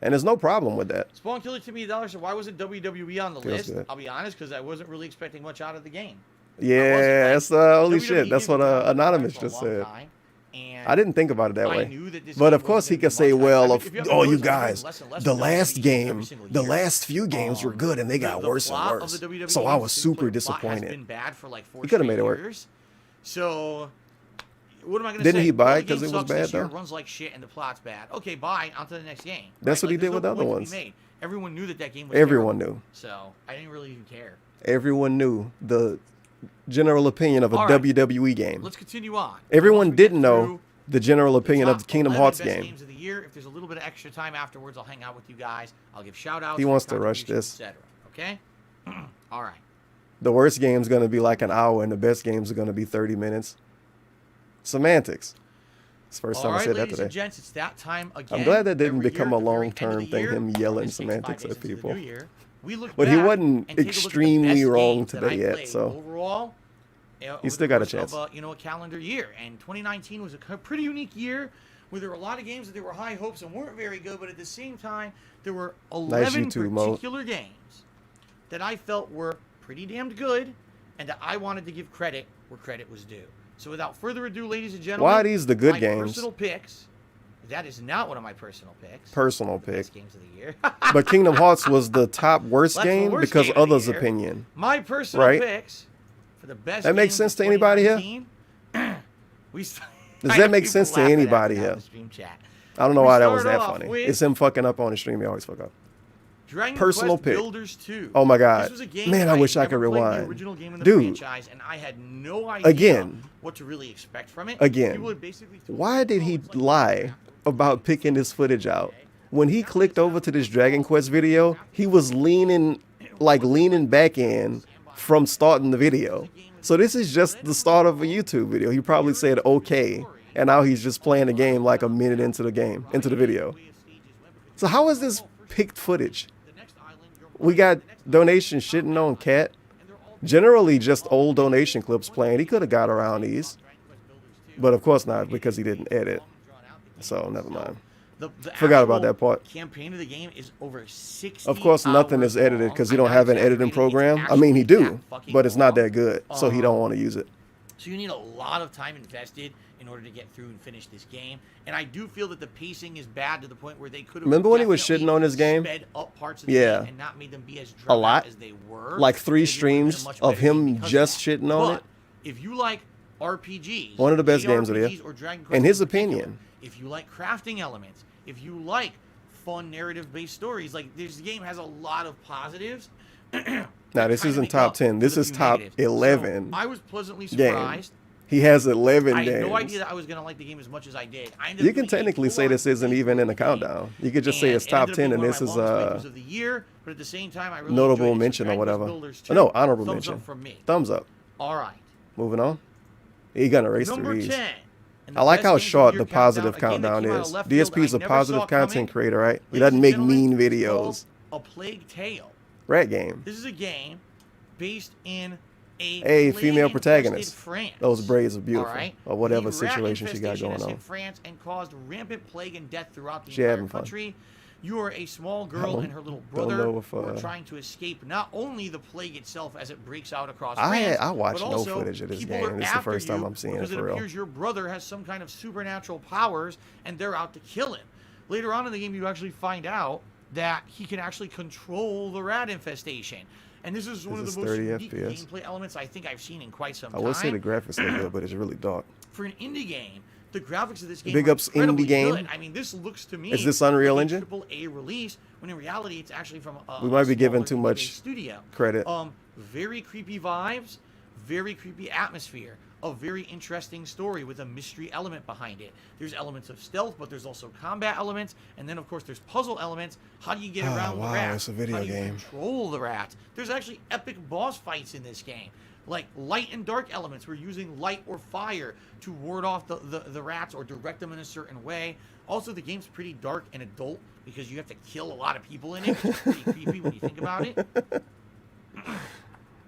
And there's no problem with that. Spawn Killer Timmy $1 said, why wasn't WWE on the Feels list? good. I'll be honest, because I wasn't really expecting much out of the game. Yeah, that's holy WWE shit. That's what games have been Anonymous for a just long said. time, and I didn't think about it that I way. knew that this But game of course he wasn't could say, gonna be much. well, I mean, of, if you haven't oh, you noticed, I'm guys, getting less and less the of last WWE game, every single the year. last few games were good and they got worse and plot worse. of the WWE So I was games, super the plot has disappointed. been bad for like 4 He could have made it straight work. years. So what am I going to say? Didn't he buy Well, it the 'cause game it was sucks this bad, year, though? runs like shit and the plot's bad. Okay, bye. On to the next game. That's what he Like, did there's with no the other point to be ones. made. Everyone knew that game was Everyone terrible. knew. So I didn't really even care. Everyone knew the general opinion of a All right. WWE game. Let's continue on. Everyone Once we get didn't know through the general opinion of top the Kingdom 11 Hearts best game. games of the year. If there's a little bit of extra time afterwards, I'll hang out with you guys. I'll give shout outs. He wants to rush this. Etc. Okay? All right. The worst game's going to be like an hour and the best games are going to be 30 minutes. Semantics. It's the first All time I right, said that ladies today. and gents, it's that time again. I'm glad that didn't Every become year a at the very long-term end of the thing, year, him yelling this takes 5 semantics days at into the people. new year, we look But he back wasn't and take a look at the extremely best wrong games that today I yet, played so overall, he still got a chance. Of, a calendar year, and 2019 was a pretty unique year. where there were a lot of games that there were high hopes and weren't very good, but at the same time, there were 11 Nice YouTube particular games that I felt were pretty damned good and that I wanted to give credit where credit was due. So without further ado, ladies and gentlemen, why are these the good my games? personal picks. That is not one of my personal picks. Personal pick. Best games of the year. But Kingdom Hearts was the top worst That's the game worst because game of the others' year. opinion. My personal Right? picks for the best. That makes games sense to of anybody here? 2019. Does that make sense to anybody here? I don't know why that was that funny. It's him fucking up on the stream. He always fuck up. Dragon Personal Quest pick. Builders 2. Oh my god. This was a game Man, that I wish I never could played rewind. The original game in the Dude. franchise, and I had no idea Again. what to really expect from it. Again. People would basically Why did he lie about picking this footage out? When he clicked over to this Dragon Quest video, he was leaning back in from starting the video. So this is just the start of a YouTube video. He probably said okay, and now he's just playing the game like a minute into the video. So how is this picked footage? We got donation shitting on Cat. Generally just old donation clips playing. He could have got around these. But of course not, because he didn't edit. So never mind. The Forgot about that part. Campaign of the game is over 60 Of course, nothing is edited because you don't have an editing program. I mean, he do, but it's not that good, so he don't want to use it. So you need a lot of time invested in order to get through and finish this game. And I do feel that the pacing is bad to the point where they could have. Remember when he was shitting on this game? Sped up parts of the game and not made them be as a lot. as they were. Like 3 streams of him just shitting on it. If you like RPGs, one of the best games of the year, in his opinion. If you like crafting elements, if you like fun narrative-based stories, like this game has a lot of positives. Now this isn't top 10. This is top 11. So I was pleasantly surprised. Game. He has 11 I games. had no idea that I was going to like the game as much as I did. You can technically say this isn't even in the countdown. You could just say it's top 10 and this is of the year, but at the same time, I really notable mention or whatever. No, honorable mention. Up from me. Thumbs up. All right. Moving on. He gonna erase the Number reads. 10. I like how short the positive countdown is. DSP is a positive content creator, right? He doesn't make mean videos. A Plague Tale. Rat game. This is a game based in a female protagonist. France. Those braids are beautiful. Right. Or whatever situation she got going on. In France and caused rampant plague and death throughout the She entire having fun. country. You are a small girl and her little brother who are trying to escape not only the plague itself as it breaks out across France, I watched but no also footage of this people game. are This is the after first time you I'm seeing it because for real. appears your brother has some kind of supernatural powers and they're out to kill him. Later on in the game, you actually find out that he can actually control the rat infestation. And this is one of the most unique gameplay elements I think I've seen in quite some time. I will say the graphics look good, but it's really dark. For an indie game, the graphics of this game Big are ups indie game. good. I mean, this looks to me is this Unreal like Engine? a AAA release, when in reality it's actually from a we might be giving too much studio. Credit. Very creepy vibes, very creepy atmosphere. A very interesting story with a mystery element behind it. There's elements of stealth, but there's also combat elements, and then of course there's puzzle elements. How do you get around the rats? It's a video How do you game. control the rats? There's actually epic boss fights in this game. Like light and dark elements. We're using light or fire to ward off the rats or direct them in a certain way. Also, the game's pretty dark and adult because you have to kill a lot of people in it, which is pretty creepy when you think about it.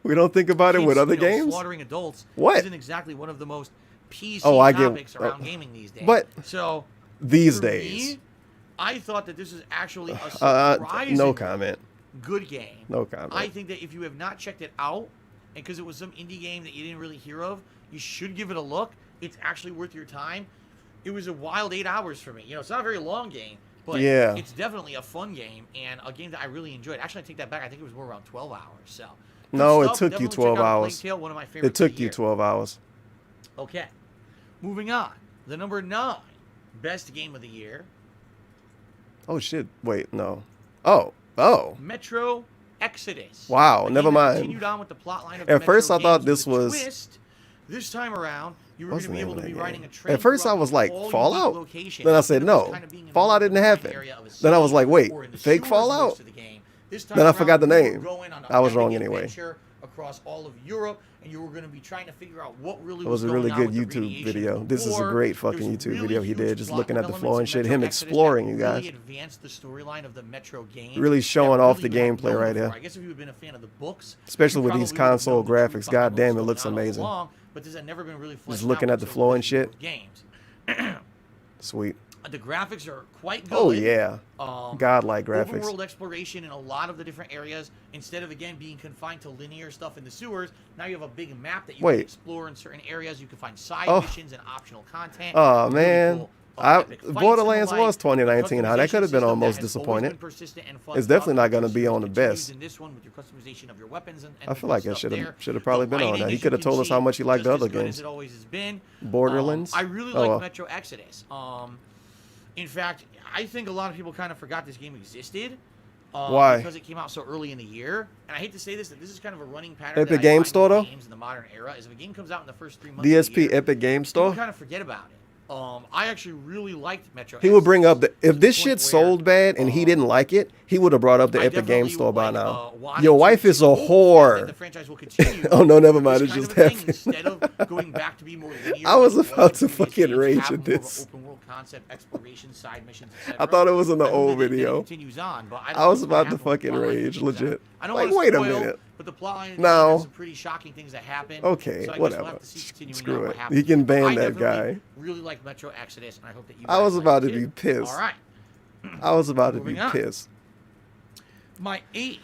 We don't think about it with other games? Slaughtering adults isn't exactly one of the most PC topics around gaming these days. But so these for days, me, I thought that this is actually a surprising no comment. Good game. No comment. I think that if you have not checked it out, and because it was some indie game that you didn't really hear of, you should give it a look. It's actually worth your time. It was a wild 8 hours for me. You know, it's not a very long game, but it's definitely a fun game and a game that I really enjoyed. Actually, I take that back. I think it was more around 12 hours. So. No, it took you 12 hours. Tale, one of my favorites it took you 12 hours. Okay. Moving on. The number 9 best game of the year. Oh, shit. Wait, no. Oh. Metro Exodus. Wow, never mind. Continued on with the plot line of At first, I thought this was. Twist. This time around, you were going to be able to be riding a train. At first, I was like, Fallout? Then I said, no. Fallout didn't happen. Then I was like, wait, fake Fallout? Then I forgot the name. I was wrong anyway. Across all of Europe, and you were going to be trying to figure out what really was a really good YouTube video. This is a great fucking YouTube video he did, just looking at the floor and shit. Him exploring, you guys. Advanced the storyline of the Metro game. Really showing off the gameplay right here. I guess if you've been a fan of the books, especially with these console graphics, god damn, it looks amazing. But this had never been really just looking at the floor and shit. Games. Sweet. The graphics are quite good. Oh yeah, godlike graphics. Open world exploration in a lot of the different areas. Instead of again being confined to linear stuff in the sewers, now you have a big map that you can explore in certain areas. You can find side missions and optional content. Oh really man. cool, Borderlands was 2019. How that could have been almost disappointed. It's definitely not going to be on the best. I feel like it should have probably been on that. He could have told us how much he liked the other games. Borderlands. I really like Metro Exodus. In fact, I think a lot of people kind of forgot this game existed. Why? Because it came out so early in the year. And I hate to say this, that this is kind of a running pattern. Epic Game Store though. Games in the modern era is if a game comes out in the first 3 months. DSP of the year, Epic Game Store. People kind of forget about it. I actually really liked Metro. He would bring up the if this shit sold bad and he didn't like it, he would have brought up the Epic Game Store by now. Your wife is a whore. The franchise will continue. Oh no, never mind. It just happened. Instead of going back to be more linear, I was about to fucking rage at this. Open world concept, exploration, side missions, I thought it was in the old video. Continues on, but I was about to fucking rage, legit. I don't like, want to wait a spoil, minute. But the plot line no. some pretty shocking things that happen. Okay, so whatever. Screw it. He can ban that guy. Really like Metro Exodus, and I hope that you. I was about to be pissed. All right. I was about to be pissed. My 8th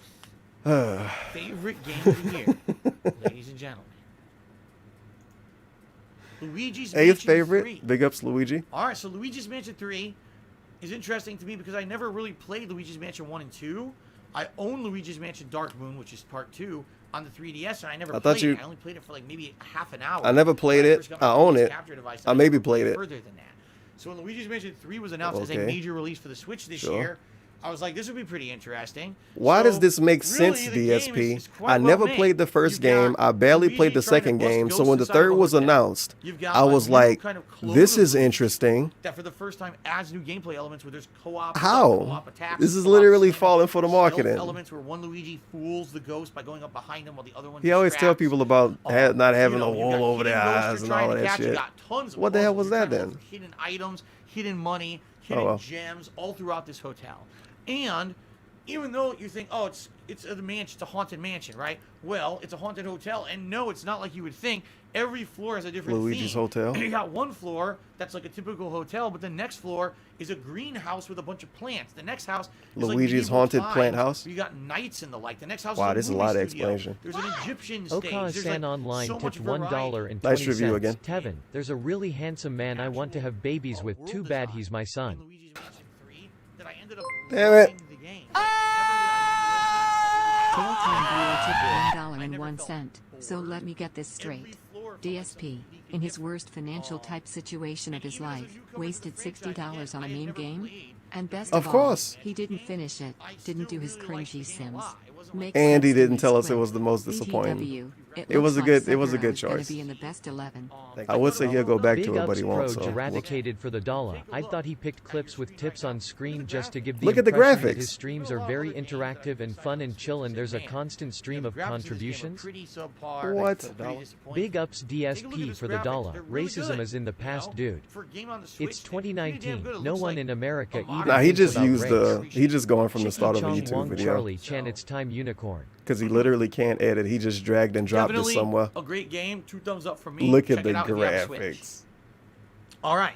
favorite game of the year, ladies and gentlemen. Luigi's Mansion 8th favorite. 3. Big ups, Luigi. All right, so Luigi's Mansion 3 is interesting to me because I never really played Luigi's Mansion 1 and 2. I own Luigi's Mansion Dark Moon, which is part 2, on the 3DS, and I never played it. I only played it for like maybe half an hour. I never played it. I own it. I maybe played it. Further than that. So when Luigi's Mansion 3 was announced as a major release for the Switch this year, I was like, this would be pretty interesting. Why does this make sense, DSP? I never played the first game. I barely played the second game. So when the third was announced, I was like, this is interesting. That for the first time adds new gameplay elements where there's co-op. How? This is literally falling for the marketing. Elements where one Luigi fools the ghost by going up behind him while the other one. He always tell people about not having a wall over their eyes and all of that shit. What the hell was that then? Hidden items, hidden money, hidden gems all throughout this hotel. And even though you think, oh, it's a mansion, it's a haunted mansion, right? Well, it's a haunted hotel, and no, it's not like you would think. Every floor has a different Luigi's theme. Hotel. You got one floor that's like a typical hotel, but the next floor is a greenhouse with a bunch of plants. The next house is Luigi's like haunted plant house. You got knights and the like. The next house. Wow, is this is a lot of explanation. There's an Egyptian stage. Okasan like Online so tipped $1.20. Nice review again. Tevin, there's a really handsome man I want to have babies with. Too bad he's my son. Damn it. $1.01. So let me get this straight. DSP, in his worst financial type situation of his life, wasted $60 on a meme game? And best of all, he didn't finish it, didn't do his cringy Sims. And he didn't tell us it was the most disappointing. It was a good choice. Be in the best 11. I would say he'll go back to it, but he won't. So eradicated for the dollar. I thought he picked clips with tips on screen just to give the look at the impression that graphics. His streams are very interactive and fun and chill, and there's a constant stream of contributions. What? Big ups DSP for the dollar. Racism is in the past, dude. It's 2019. No one in America even. Nah, he just used race. he just going from the start of a YouTube video. Charlie Chan, it's time unicorn. Because he literally can't edit. He just dragged and dropped it somewhere. A great game. 2 thumbs up from me. Look at the graphics. All right.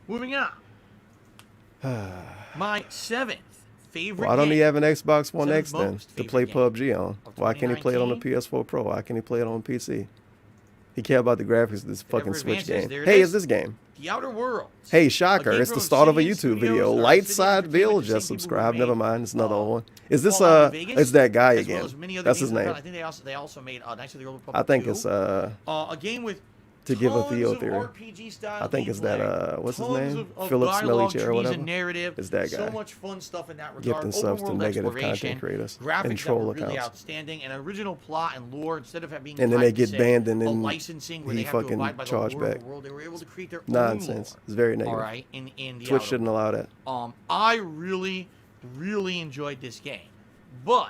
Moving on. My 7th favorite Why don't he game. have an Xbox One X then to play PUBG on? Why can't he play it on the PS4 Pro? Why can't he play it on PC? He care about the graphics of this fucking Switch game. Hey, is this game? The Outer Worlds. Hey, shocker. It's the start of a YouTube video. Light side Bill, just subscribe. Never mind. It's another one. Is this, it's that guy again. That's his name. I think they also made Knights of the Old Republic I think 2. it's, a game with to give a Theo theory. I think it's that, what's his name? Philip Smelly Chair or whatever. It's that guy. So much fun stuff in that regard. Gifting subs to negative content creators and troll accounts. Really outstanding. And original plot and lore instead of being and then they get banned and then licensing where he they have fucking to abide by the charge lore of back. the world. They were able to create their Nonsense. own lore. It's very negative. All right, in the Twitch shouldn't allow that. I really enjoyed this game, but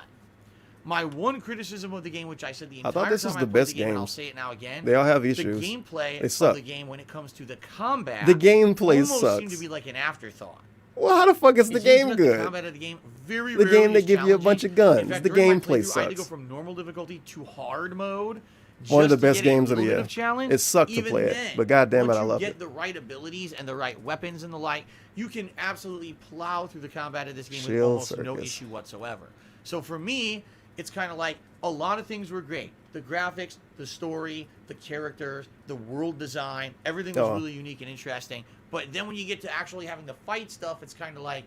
my one criticism of the game, which I said the entire I thought this time is I the played best the game, and I'll games. say it now again. They all have issues. The gameplay They suck. of the game when it comes to the combat, The gameplay almost sucks. seemed to be like an afterthought. Well, how the fuck is the It seems game that good? The combat of the game very The game rarely that is give you a bunch of challenging. guns. In fact, The during my gameplay playthrough, I had to go sucks. from normal difficulty to hard mode, One of the just to best get a games of the little bit year. of challenge, It sucked to even play it, then, but goddamn it, once I you loved get it. the right abilities and the right weapons and the like, you can absolutely plow through the combat of this game with Shield almost no circus. issue whatsoever. So for me, it's kind of like a lot of things were great. The graphics, the story, the characters, the world design, everything was really unique and interesting. But then when you get to actually having to fight stuff, it's kind of like,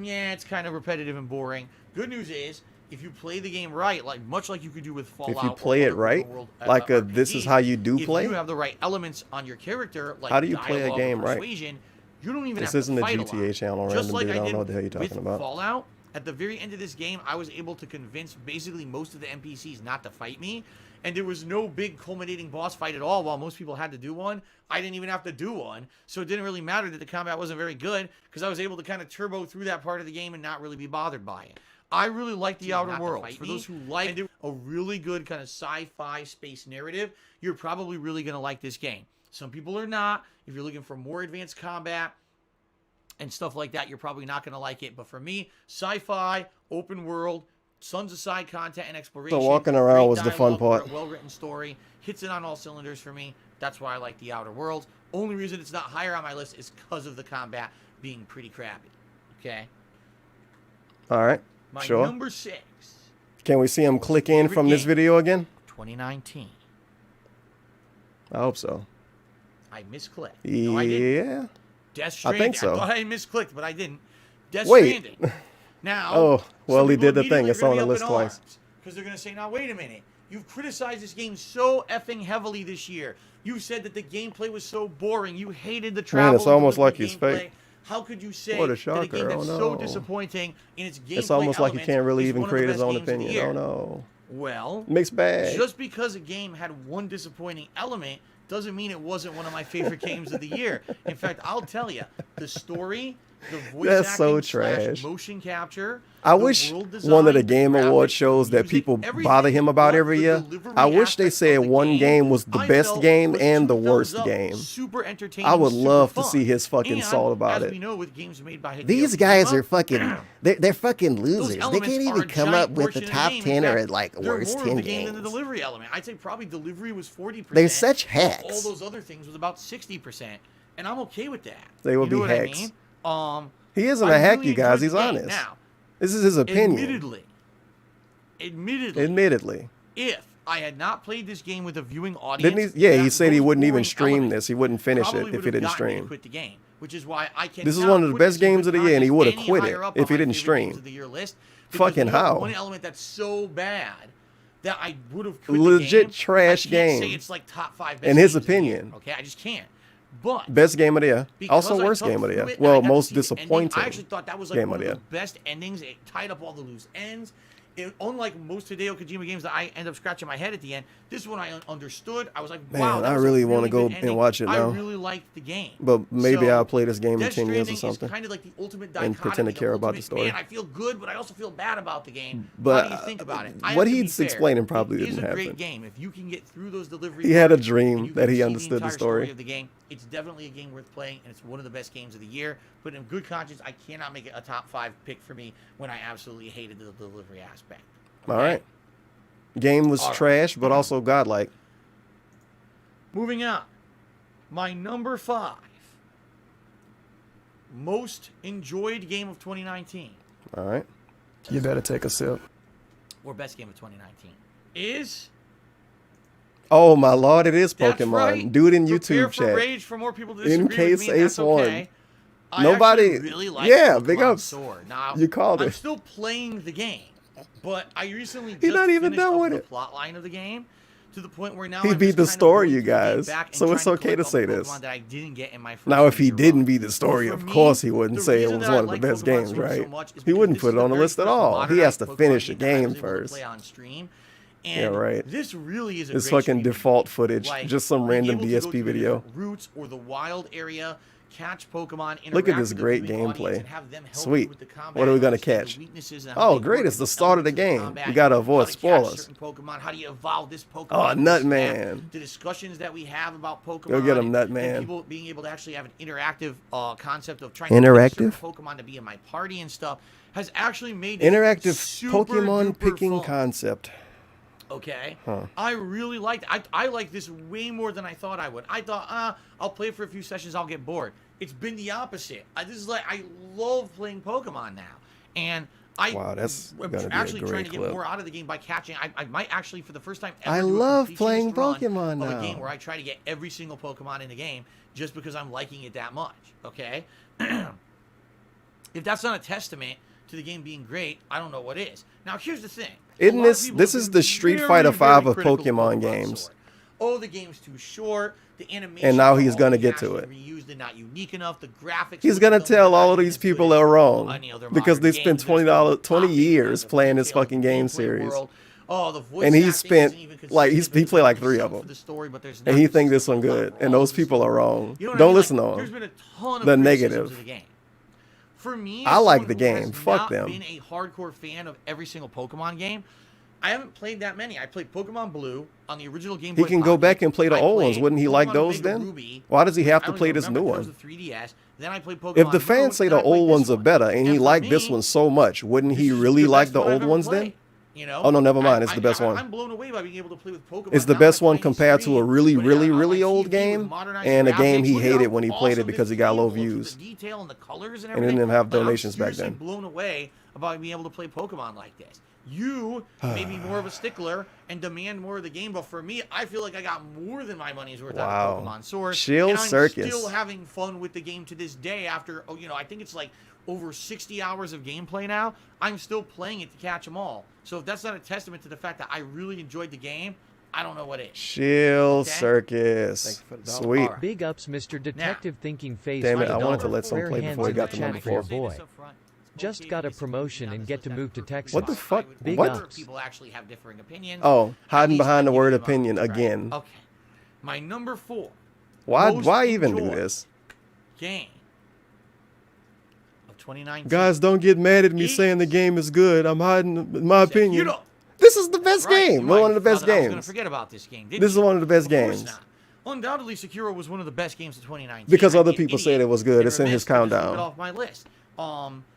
yeah, it's kind of repetitive and boring. Good news is, if you play the game right, like much like you could do with Fallout, If you play it right, like this is how you do play. If you have the right elements on your character, like How do you play a dialogue game or right? persuasion, you don't even This have isn't to a fight GTA a lot. channel, Just random like dude. I don't did know what the hell you're talking with about. Fallout, at the very end of this game, I was able to convince basically most of the NPCs not to fight me, and there was no big culminating boss fight at all. While most people had to do one, I didn't even have to do one, so it didn't really matter that the combat wasn't very good because I was able to kind of turbo through that part of the game and not really be bothered by it. I really like the Outer Worlds. For those who like a really good kind of sci-fi space narrative, you're probably really going to like this game. Some people are not. If you're looking for more advanced combat and stuff like that, you're probably not going to like it. But for me, sci-fi, open world, tons of side content and exploration. So walking around was the fun dialogue, part. Well-written story, hits it on all cylinders for me. That's why I like the Outer Worlds. Only reason it's not higher on my list is because of the combat being pretty crappy. Okay? All right. My Sure. number 6. Can we see him click in from this video again? 2019. I hope so. I misclicked. No, I didn't. Yeah. Death Stranding. I think so. I thought I misclicked, but I didn't. Death Wait. Stranding. Now. Oh, well, he did the thing. It's It's on the list twice. Because they're going to say, now, wait a minute. You've criticized this game so effing heavily this year. You said that the gameplay was so boring. You hated the travel. Man, it's almost and like the he's gameplay. fake. How could you say What a that a shocker. game that's Oh, so no. disappointing in its gameplay It's almost like he elements can't really is even one of the create his best own games of the opinion. year? Oh, no. Well, Mixed bag. just because a game had one disappointing element doesn't mean it wasn't one of my favorite games of the year. In fact, I'll tell you, the story, the voice That's acting so slash trash. motion capture, I the wish world one of the design, Game graphics, Award shows that music, people everything bother him about but every the year. delivery I wish they aspect said of the one game was the I best felt game was and the 2 worst thumbs up, game. super entertaining, I would super love to fun. see his fucking And, soul about as it. we know, with games made by Hideo These guys Kojima, are fucking, they're fucking losers. They elements can't are even a come giant up with the portion of top game. 10 In or fact, like they're worst more 10 of the game games. than the delivery element. I'd say probably delivery was 40%. They're such All hacks. those other things was about 60%, and I'm okay with that. They will you know be what hacks. I mean? He isn't I a hack, really you guys. enjoyed He's the game. honest. Now, This is his opinion. Admittedly, if I had not played this game with a viewing audience, Didn't he? Yeah, he that said he most wouldn't even boring stream elements this. He wouldn't finish it probably if would he have didn't gotten me to stream. quit the game, which is why I can. This is one of the best games of the year, and he would have any quit higher it up if on he my didn't favorite games stream. of the year list, because Fucking you have how? One element that's so bad that I would have quit Legit the game. trash I can't game. Say it's like top 5 best In his games of the year, opinion. okay, I just can't. But Best game of the year. because Also I worst took game of the through year. it and I Well, got to most see the ending, disappointing I actually thought that was like game one of of the the year. best endings. It tied up all the loose ends. Unlike most Hideo Kojima games that I end up scratching my head at the end, this one I understood. I was like, wow, Man, that I was a really want to good go ending. and watch it now. I really liked the game. But maybe So, I'll play this game in Death 10 years or Stranding something. is kind of like the ultimate And dichotomy, pretend to care about the story. Man, I feel good, but I also feel bad about the game. But, how do you think about it? what he's explaining probably it is didn't a great happen. game. If you can get through those delivery, He had a parts dream and you that can he see understood the entire story. of the game. It's definitely a game worth playing, and it's one of the best games of the year. But in good conscience, I cannot make it a top 5 pick for me when I absolutely hated the delivery aspect. All right. Game was All right. trash, but also godlike. Moving on. My number 5 most enjoyed game of 2019. All right. You better take a sip. Or best game of 2019 is. Oh my lord, it is That's Pokemon. right. Do it in Prepare YouTube for chat. rage for more people to disagree In with case me, and that's Ace won. okay. I Nobody. actually really like Yeah, Pokemon big ups. Sword. Now, You called I'm it. still playing the game, but I recently He's just not even finished done up with the it. plot line of the game to the point where now He I'm beat just the kind of story, going you through the game guys. back and So it's trying okay to collect say all the this. Pokemon that I didn't get in my first Now, if he playthrough didn't of. beat the story, For of me, course he wouldn't the say it reason was that I one of the like best Pokemon games, Sword so right? much is He wouldn't because put it this on the is the list at very all. first He has to modernized finish the Pokemon game game that I was able to first. play on stream. Yeah, And right. this really is a It's great fucking stream. default footage. Like, Just some being random able to go DSP through the video. different routes or the wild area, catch Pokemon, Look at interact this with the great viewing audience, gameplay. and have them help you Sweet. with the combat, What are we going to understand the catch? weaknesses and how Oh, they great. work, It's the the start of the elements game. combat, We got to how avoid to catch spoilers. certain Pokemon, how do you evolve this Pokemon? Oh, this and Nut that, Man. The discussions that we have about Pokemon. Go get him, and- Nut and Man. people being able to actually have an interactive concept of trying to pick Interactive? certain Pokemon to be in my party and stuff has actually made it Interactive super Pokemon duper picking fun. concept. Okay, I really liked it. I like this way more than I thought I would. I thought, I'll play it for a few sessions, I'll get bored. It's been the opposite. I love playing Pokemon now, and I'm actually trying to get more out of the game by catching. I might actually, for the first time ever, I love playing Pokemon now. A game where I try to get every single Pokemon in the game just because I'm liking it that much. Okay, if that's not a testament to the game being great, I don't know what is. Now, here's the thing. Isn't this is the Street Fighter 5 of Pokemon games. Oh, the game's too short. The animation, and now he's gonna get to it. Reused and not unique enough. The graphics. He's gonna tell all of these people they're wrong because they spent $20 years playing this fucking game series. Oh, the voice and he spent like he played like 3 of them, and he think this one good, and those people are wrong. Don't listen to There's been a ton of the negative. Of the game. For me, I like the game. Fuck them. Been a hardcore fan of every single Pokemon game. I haven't played that many. I played Pokemon Blue on the original Game Boy. He can go back and play the old ones. Wouldn't he like those then? Why does he have to play this new one? Then I played Pokemon If the fans say the old ones are better and he liked this one so much, wouldn't he really like the old ones then? You know? Oh, no, never mind. It's the best one. I'm blown away by being able to play with Pokemon. It's the best one compared to a really, really, really old game and a game he hated when he played it because he got low views. And didn't have donations back then. I'm blown away about being able to play Pokemon like this. You may be more of a stickler and demand more of the game, but for me, I feel like I got more than my money's worth out of Pokemon Sword. Chill Circus. I'm still having fun with the game to this day after, I think it's like over 60 hours of gameplay now. I'm still playing it to catch them all. So if that's not a testament to the fact that I really enjoyed the game, I don't know what is. Chill Circus. Sweet. Big ups, Mr. Detective Thinking Face. Damn it, I wanted to let someone play before he got to number 4. Boy. Just got a promotion and get to move to Texas. What the fuck? Big what? Ups. People actually have differing opinions. Oh, hiding behind the word opinion again. Okay. My number 4. Why even do this? Game of 2019. Guys, don't get mad at me saying the game is good. I'm hiding my opinion. This is the best game. One of the best games. I was going to forget about this game. This is one of the best games. Undoubtedly, Sekiro was one of the best games of 2019. Because other people said it was good. It's in his countdown. Off my list.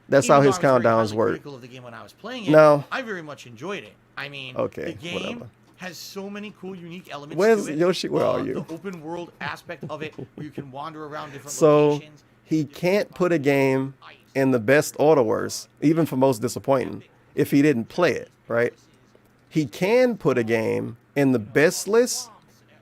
That's how his countdowns work. Of the game when I was playing it, no, I very much enjoyed it. I mean, okay, the game whatever. has so many cool, unique elements. Where's to it. Yoshi? Where are you? The open world aspect of it, where you can wander around different So locations. he can't put a game in the best or the worst, even for most disappointing, if he didn't play it, right? He can put a game in the best list,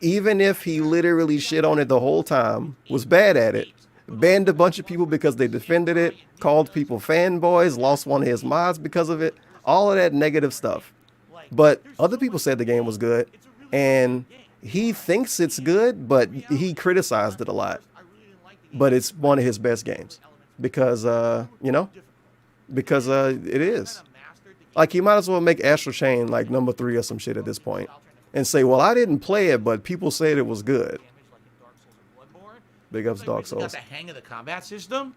even if he literally shit on it the whole time, was bad at it, banned a bunch of people because they defended it, called people fanboys, lost one of his mods because of it, all of that negative stuff. But other people said the game was good, and he thinks it's good, but he criticized it a lot. But it's one of his best games because, because it is. Like, you might as well make Astral Chain like number 3 or some shit at this point and say, well, I didn't play it, but people said it was good. Big ups, Dark Souls. Got the hang of the combat system.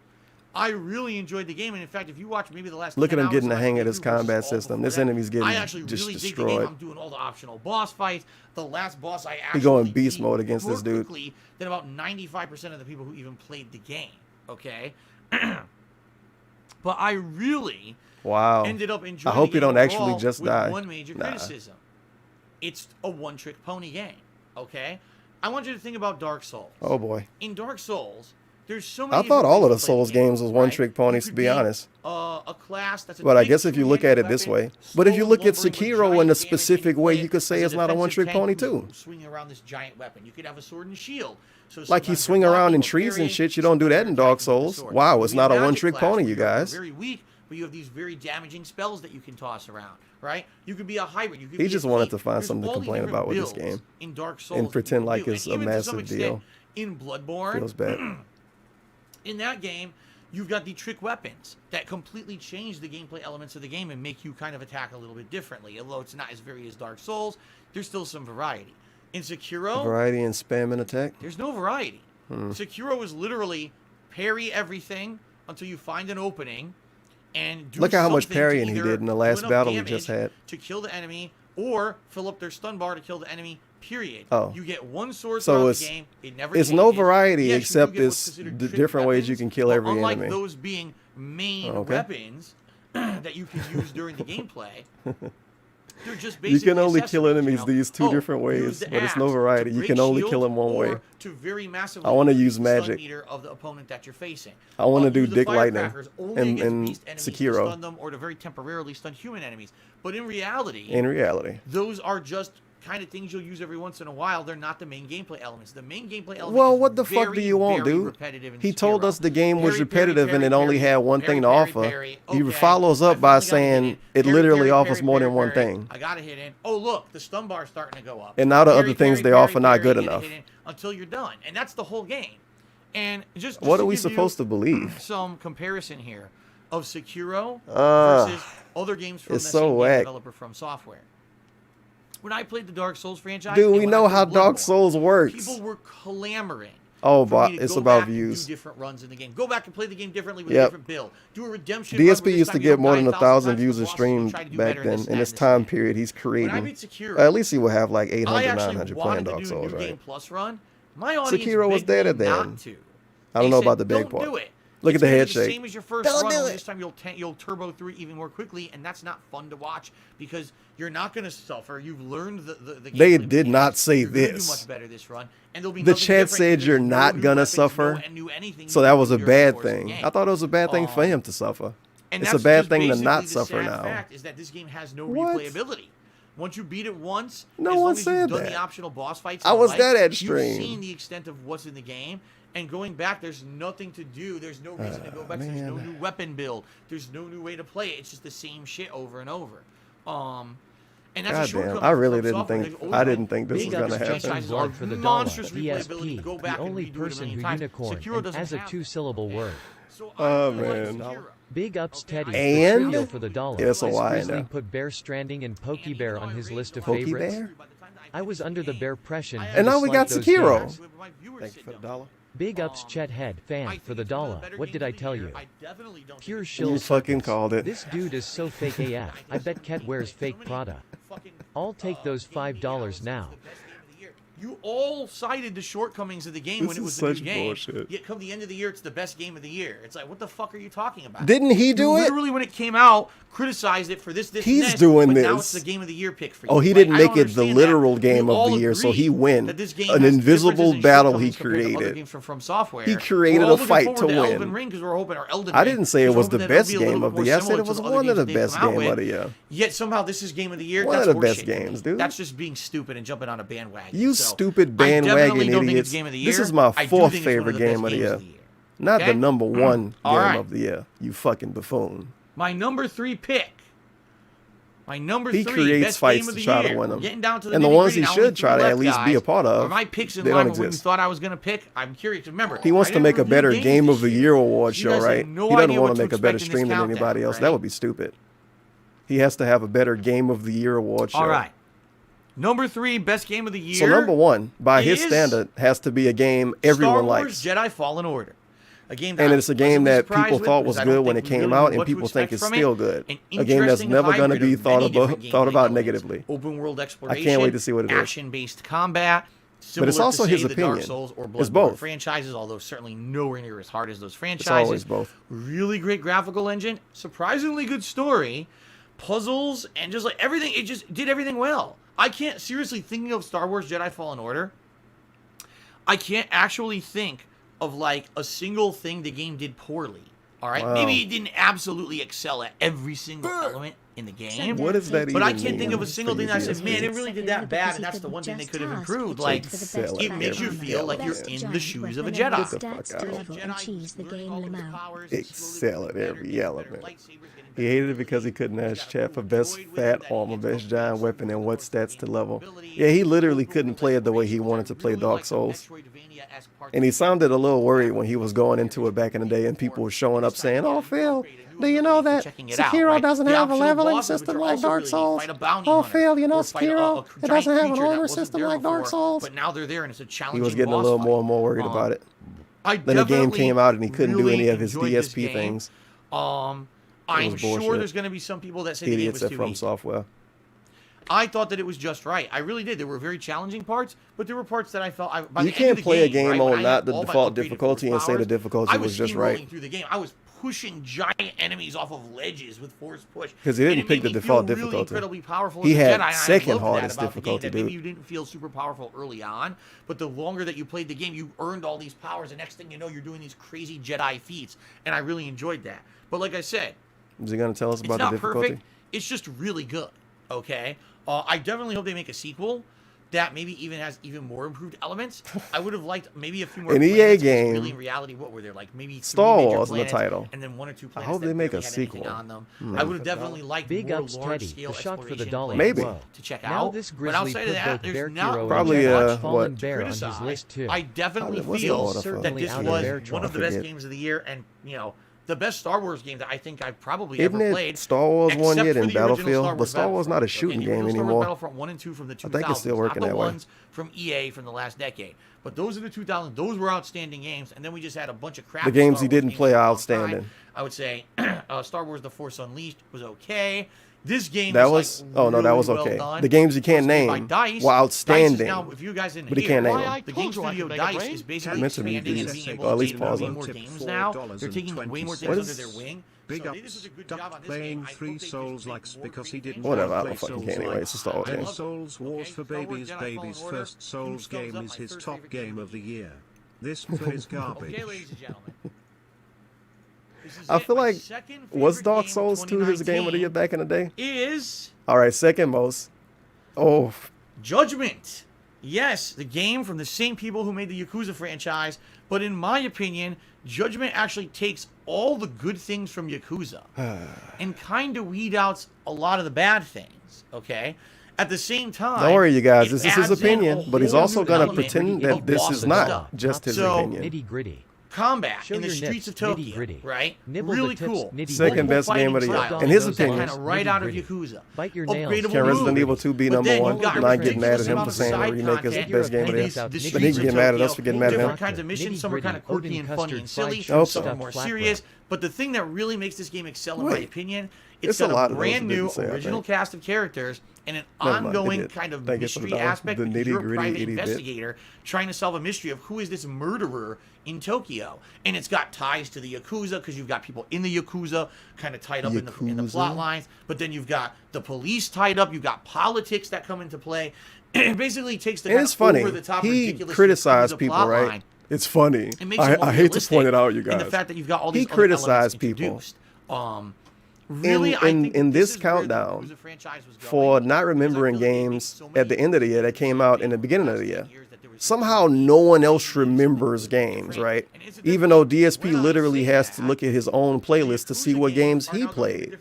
I really enjoyed the game, and in fact, if you watch maybe the last look at him getting the hours, hang of this combat system. This enemy's getting I actually just really destroyed. dig the game. I'm doing all the optional boss fights. The last boss I actually He going beast mode against this dude. Quickly than about 95% of the people who even played the game. Okay, but I really ended up enjoying. I hope the you game don't actually overall just with die. One major criticism: it's a one-trick pony game. Okay, I want you to think about Dark Souls. Oh boy! In Dark Souls, there's so many. I thought all of the Souls games was one-trick ponies, to be honest. A class that's but I guess if you look at it this way, but if you look at Sekiro in a specific way, you could say it's not a one-trick pony too. Swinging around this giant weapon, you could have a sword and shield. So like he swing around in trees and shit. You don't do that in Dark Souls. Wow, it's not a one-trick pony, you guys. Very weak, but you have these very damaging spells that you can toss around, right? You could be a hybrid. You could he just wanted to find something to complain about with this game in Dark Souls and pretend like it's a massive deal. In Bloodborne, feels bad. In that game, you've got the trick weapons that completely change the gameplay elements of the game and make you kind of attack a little bit differently. Although it's not as varied as Dark Souls, there's still some variety. In Sekiro, variety and spam and attack. There's no variety. Sekiro is literally parry everything until you find an opening and do look at how much parrying he either did in the last battle we just had to kill the enemy or fill up their stun bar to kill the enemy. Period. Oh. You get one sword so throughout it's, the game. It never it's changes. no variety Yes, except it's the different ways you can kill every unlike enemy. Those being main weapons that you can use during the gameplay, They're just You can only kill accessories, enemies these two different ways, but it's no variety. You can only kill them one way. I want to use magic. Of the opponent that you're facing. I want to do Dick Lightning and Sekiro. Stun them or to very temporarily stun human enemies. But in reality, those are just kind of things you'll use every once in a while. They're not the main gameplay elements. The main gameplay element Well, what the fuck do you want, dude? He told us the game was repetitive and it only had one thing to offer. He follows up by saying it literally offers more than one thing. I got to hit in. Oh, look, the stun bar's starting to go up. And now the other things they offer not good enough. Until you're done. And that's the whole game. And just what are we supposed to believe? Some comparison here of Sekiro versus other games from the same game developer From Software. When I played the Dark Souls franchise, dude, we know how Dark Souls works. People were clamoring. Oh, but it's about views. Do different runs in the game. Go back and play the game differently with a different build. Do a redemption. DSP used to get more than 1,000 views a stream back then. In this time period, he's creating. At least he would have like 800, 900 playing Dark Souls, right? Run. My audience Sekiro was dead at the end. I don't know about the big part. Look at the head shake. Same as your first run. This time you'll turbo through it even more quickly, and that's not fun to watch because you're not going to suffer. You've learned the game. They did not say this. Do much better this run, and there'll be the chat said you're not gonna suffer, so that was a bad thing. I thought it was a bad thing for him to suffer. It's a bad thing to not suffer now. The fact is that this game has no replayability. Once you beat it once, no one said that. The optional boss fights. I was dead at stream. You've seen the extent of what's in the game. And going back, there's nothing to do. There's no reason to go back. There's no new weapon build. There's no new way to play it. It's just the same shit over and over. And that's God damn, I really didn't think. I didn't think this was gonna happen. For the monstrous DSP, the only person who unicorn has a 2-syllable word. Oh man. Big ups Teddy and for the dollar. Yeah, so why now? Put Bear Stranding and Pokebear on his list of favorites. I was under the bear pressure. And now we got Sekiro. Thank you for the dollar. Big ups Chet Head fan for the dollar. What did I tell you? Pure shill. You fucking called it. This dude is so fake AF. I bet Ket wears fake Prada. I'll take those $5 now. You all cited the shortcomings of the game when it was a new game. Bullshit. Yet come the end of the year, it's the best game of the year. It's like, what the fuck are you talking about? Didn't he do it? Literally, when it came out, criticized it for this. He's doing this. Now it's the game of the year pick for you. Oh, he didn't make it the literal game of the year, so he win. An invisible battle he created. From Software. He created a fight to win. I didn't say it was the best game of the year. I said it was one of the best games of the year. Yet somehow this is game of the year. One of the best games, dude. That's just being stupid and jumping on a bandwagon. You stupid bandwagon idiots. This is my 4th favorite game of the year. Not the number 1 game of the year. You fucking buffoon. My number 3 pick. My number 3 he creates best fights game of to the try year. to win them. Getting down to the and the ones he should try to at least be a part of. My picks in they line don't with what you exist. thought I was going to pick. I'm curious. Remember, he wants to make a better Game of the Year award show, right? He doesn't want to make a better stream than anybody else. That would be stupid. He has to have a better Game of the Year award show. All right. Number 3, best game of the year. So number 1, by his standard, has to be a game everyone likes. Star Wars Jedi Fallen Order. A game and it's a game that people thought was good when it came out, and people think it's still good. A game that's never going to be thought about negatively. Open world exploration. I can't wait to see what it is. Action-based combat. But it's also his opinion. Dark Souls or it's both franchises, although certainly nowhere near as hard as those franchises. It's always both. Really great graphical engine, surprisingly good story, puzzles, and just like everything. It just did everything well. I can't seriously, thinking of Star Wars Jedi Fallen Order, I can't actually think of like a single thing the game did poorly. All right, maybe it didn't absolutely excel at every single element in the game. What is that? But I can't think of a single thing that I said, man, it really did that bad, and that's the one thing they could have improved. Like, it makes you feel like you're in the shoes of a Jedi. Excel at every element. He hated it because he couldn't ask chat for best fat armor, best giant weapon, and what stats to level. Yeah, he literally couldn't play it the way he wanted to play Dark Souls. And he sounded a little worried when he was going into it back in the day, and people were showing up saying, "Oh, Phil, do you know that Sekiro doesn't have a leveling system like Dark Souls? Oh, Phil, you know Sekiro, it doesn't have an armor system like Dark Souls." But now they're there, and it's a challenging. He was getting a little more and more worried about it. Then the game came out, and he couldn't do any of his DSP things. I'm sure there's going to be some people that say the game was too easy. From Software. I thought that it was just right. I really did. There were very challenging parts, but there were parts that I felt. You can't play a game on not the default difficulty and say the difficulty was just right. Through the game, I was pushing giant enemies off of ledges with force push. Because he didn't pick the default difficulty. Really incredibly powerful He as a had Jedi, second hardest difficulty, maybe you didn't feel super powerful early on, but the longer that you played the game, you earned all these powers, and next thing you know, you're doing these crazy Jedi feats, and I really enjoyed that. But like I said, is he going to tell us about the difficulty? It's not perfect. It's just really good. Okay, I definitely hope they make a sequel that maybe even has even more improved elements. I would have liked maybe a few more. An EA game. Really, in reality, what were there like? Maybe Star Wars in the title, and then 1 or 2 planets. I hope they make a sequel. On them. I would have definitely liked Big more ups, large Teddy. scale The shot for the exploration dollar. Maybe to check now out. this But grizzly outside of put that, both there's Bear not Hero probably and what Fallen Bear on his list too. I definitely What's the feel order for? that this Certainly was one of the best games of the year, and you know, the best Star Wars game that I think I've probably Isn't ever it played. Star Wars one except yet for in the original Battlefield? But Star Wars not a shooting Okay, the game original Star Wars anymore. Battlefront 1 and 2 from the 2000s. I think it's still working not that the way. ones from EA from the last decade. But those are the 2000s. Those were outstanding games. And then we just had a bunch of crap. The games Star he didn't Wars play games are for a long time. outstanding. I would say Star Wars The Force Unleashed was okay. This game that was was like, oh no, that was really okay. well done. The games you can't It was made by name Dice. were outstanding, Now, if you guys didn't but he hear, can't name them. the game studio Dice is basically expanding and being able or at to least take pause way them. more games now. They're taking way more things under their wing. Big So ups, they did such a good Duck job on this playing game. I 3 hope they Souls just make likes more because he great didn't games. Whatever, I play don't fucking Souls care anyway. likes. It's a Star Wars And game. Souls Wars for Star Wars Babies Jedi Baby's Fallen Order. first Souls Thumbs game up, is my his third top favorite game game. of the year. This for his garbage. Okay, ladies and gentlemen. This is I it. feel My like second was favorite Dark game of Souls 2 his game of the year 2019 back in the day? Is All right, second most. Oh, Judgment. Yes, the game from the same people who made the Yakuza franchise, but in my opinion, Judgment actually takes all the good things from Yakuza and kind of weed out a lot of the bad things, okay? At the same time, don't worry, you guys. This is his adds in a opinion, but he's whole also new gonna element pretend of that this boss is not stuff. just his So, opinion. Nitty gritty. Combat Show in the your streets nips, of Tokyo, nitty-gritty. right? Nibble Really the tips, cool. nitty-gritty. Second best Multiple game of the year. fighting In his styles that opinion. kind of right out of Nitty-gritty. Yakuza. Bite your nails. Upgradable Can Resident moves. Evil 2 be But number then one? you got Not getting mad at ridiculous him for amounts of saying the side remake is the content. best game of the year. The But he streets can of get mad at Tokyo, us for getting mad at him. different kinds of missions. Some are kind of quirky and funny and silly. Some are more serious. But the thing that really makes this game excel, in my opinion, it's a lot got of a those brand that new didn't say, I original think. cast of characters and an Never mind, they ongoing did. kind of Thank you for the mystery dollar. aspect The because you're a nitty-gritty private itty bit. investigator trying to solve a mystery of who is this murderer in Tokyo. And it's got ties to the Yakuza because you've got people in the Yakuza kind of tied up in the plot lines. But then you've got the police tied up. You've got politics that come into play. It basically takes the And it's funny. over-the-top He ridiculous criticized Yakuza people, plot right? line. It's funny. It makes it more I hate to point it out, you realistic guys. in the fact that you've got all these He other criticized elements people. introduced. Really, I think in this this is where the countdown Yakuza franchise was going, for not remembering games at the end of the year that came out in the beginning of the year. Somehow no one else remembers games, right? Even though DSP literally has to look at his own playlist to see what games he played.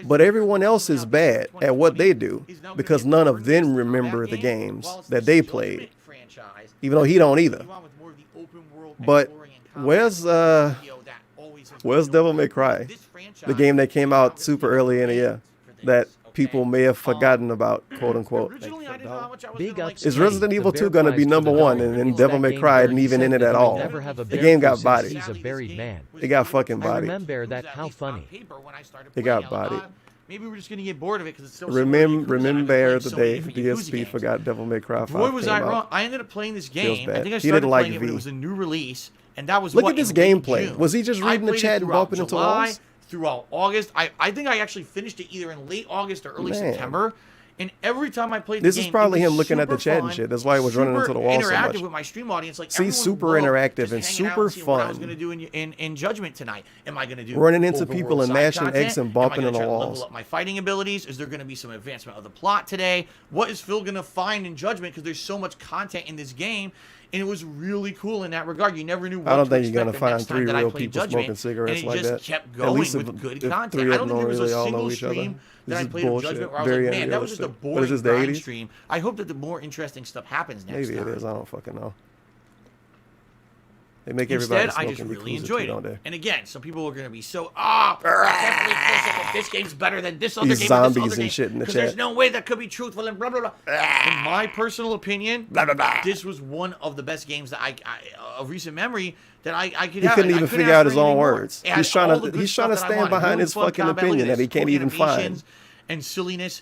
But everyone else is bad at what they do because none of them remember the games that they played. Even though he don't either. But where's Devil May Cry? The game that came out super early in the year that people may have forgotten about, quote unquote. Big ups. Is Resident Evil 2 going to be number one and then Devil May Cry isn't even in it at all? The game got bodied. He's a buried man. It got fucking I bodied. remember that. How funny. It got bodied. Maybe we're just gonna get bored of it because it's so. Remember the day DSP forgot Devil May Cry 5 Boy, was came I out. wrong! I ended up playing this game. bad. I think I He started didn't like playing it when V. it was a new release, and that was Look what, at this in late gameplay. June. Was he just reading the played chat it and throughout bumping into July, walls? Throughout August, I think I actually finished it either in late August or early Man. September. And every time I played This the is game, probably it was him looking at the super chat and fun, shit. That's why he was running into the wall so interactive much. with my stream audience. Like See, everyone super loved interactive just and hanging out super seeing what I was fun. going to do in Judgment tonight. Am I going to do Running into open people world and side mashing content? X and Am I bumping gonna into try to walls? level up my fighting abilities? Is there going to be some advancement of the plot today? What is Phil going to find in Judgment? Because there's so much content in this game. And it was really cool in that regard. You never knew what I don't to think you're expect gonna the find next time 3 that I real played people Judgment, smoking cigarettes and it like just that. kept At going least with good if content. 3 I of don't them think there was really a all single know each other. stream that This I is played of bullshit. Judgment where I was Very like, man, that was just a unrealistic. What boring is this, the grind 80s? stream. I hope that the more interesting stuff happens next Maybe time. it is. I don't fucking know. They make Instead, everybody I just smoking really Yakuza enjoyed too, don't it. they? And again, some people are going to be so, definitely this game's better than this other These game. Or this zombies other and game, shit in the because chat. there's no way that could be truthful and blah, blah, blah. In my personal opinion, this was one of the best games that I of recent memory that I could He have. couldn't I even couldn't figure ask out for his anything own more. words. It had He's trying all to the good he's stuff trying to that I stand wanted. behind Really his fun fucking combat. Look at opinion this. that he can't Cool even find. animations and silliness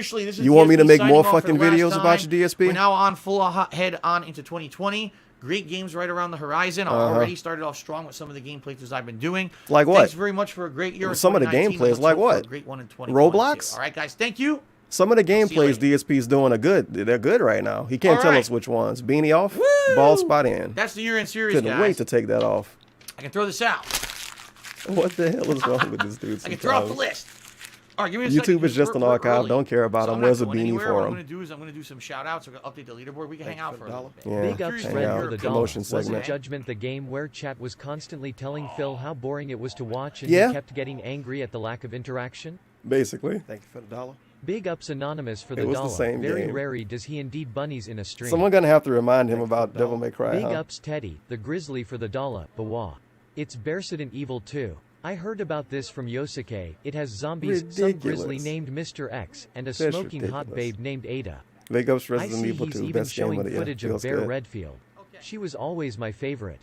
officially, this is You want me to DSP make signing more off for fucking the last videos about time. your DSP? We're now on full head on into 2020. Great games right around the horizon. I already started off strong with some of the game playthroughs I've been doing. Like what? Thanks very much for a great year. Some of the gameplays, like what? Great one in 2022. Roblox? All right, guys. Thank you. Some of the gameplays DSP's doing are good. They're good right now. He can't tell us which ones. Beanie off, ball spot in. That's the year-end series, Couldn't guys. wait to take that off. I can throw this out. What the hell is wrong with this dude? I can throw off the list. All right, give me a YouTube second. is just an archive. Don't care about him. Where's a beanie for What I'm him? going to do is I'm going to do some shout-outs. I'm going to update the leaderboard. We can hang out for a little bit. Yeah, Big ups hang Red out. for the Promotion dollar. segment. Wasn't Judgment the game where chat was constantly telling Phil how boring it was to watch and Yeah. he kept getting angry at the lack of interaction? Basically. Thank you for the dollar. Big ups Anonymous for the It was dollar. the same Very game. rarely does he indeed bunnies in a stream. Someone gonna have to remind him about Devil May Cry. Big huh? ups Teddy, the Grizzly for the dollar. Bawa. It's Bearsident Evil 2. I heard about this from Yosuke. It has zombies, some grizzly Ridiculous. named Mr. X, and a That's smoking hot ridiculous. babe named Ada. Big ups I Resident see Evil he's 2, even best game showing of the year. footage of Feels Bear good. Redfield. She was always my favorite.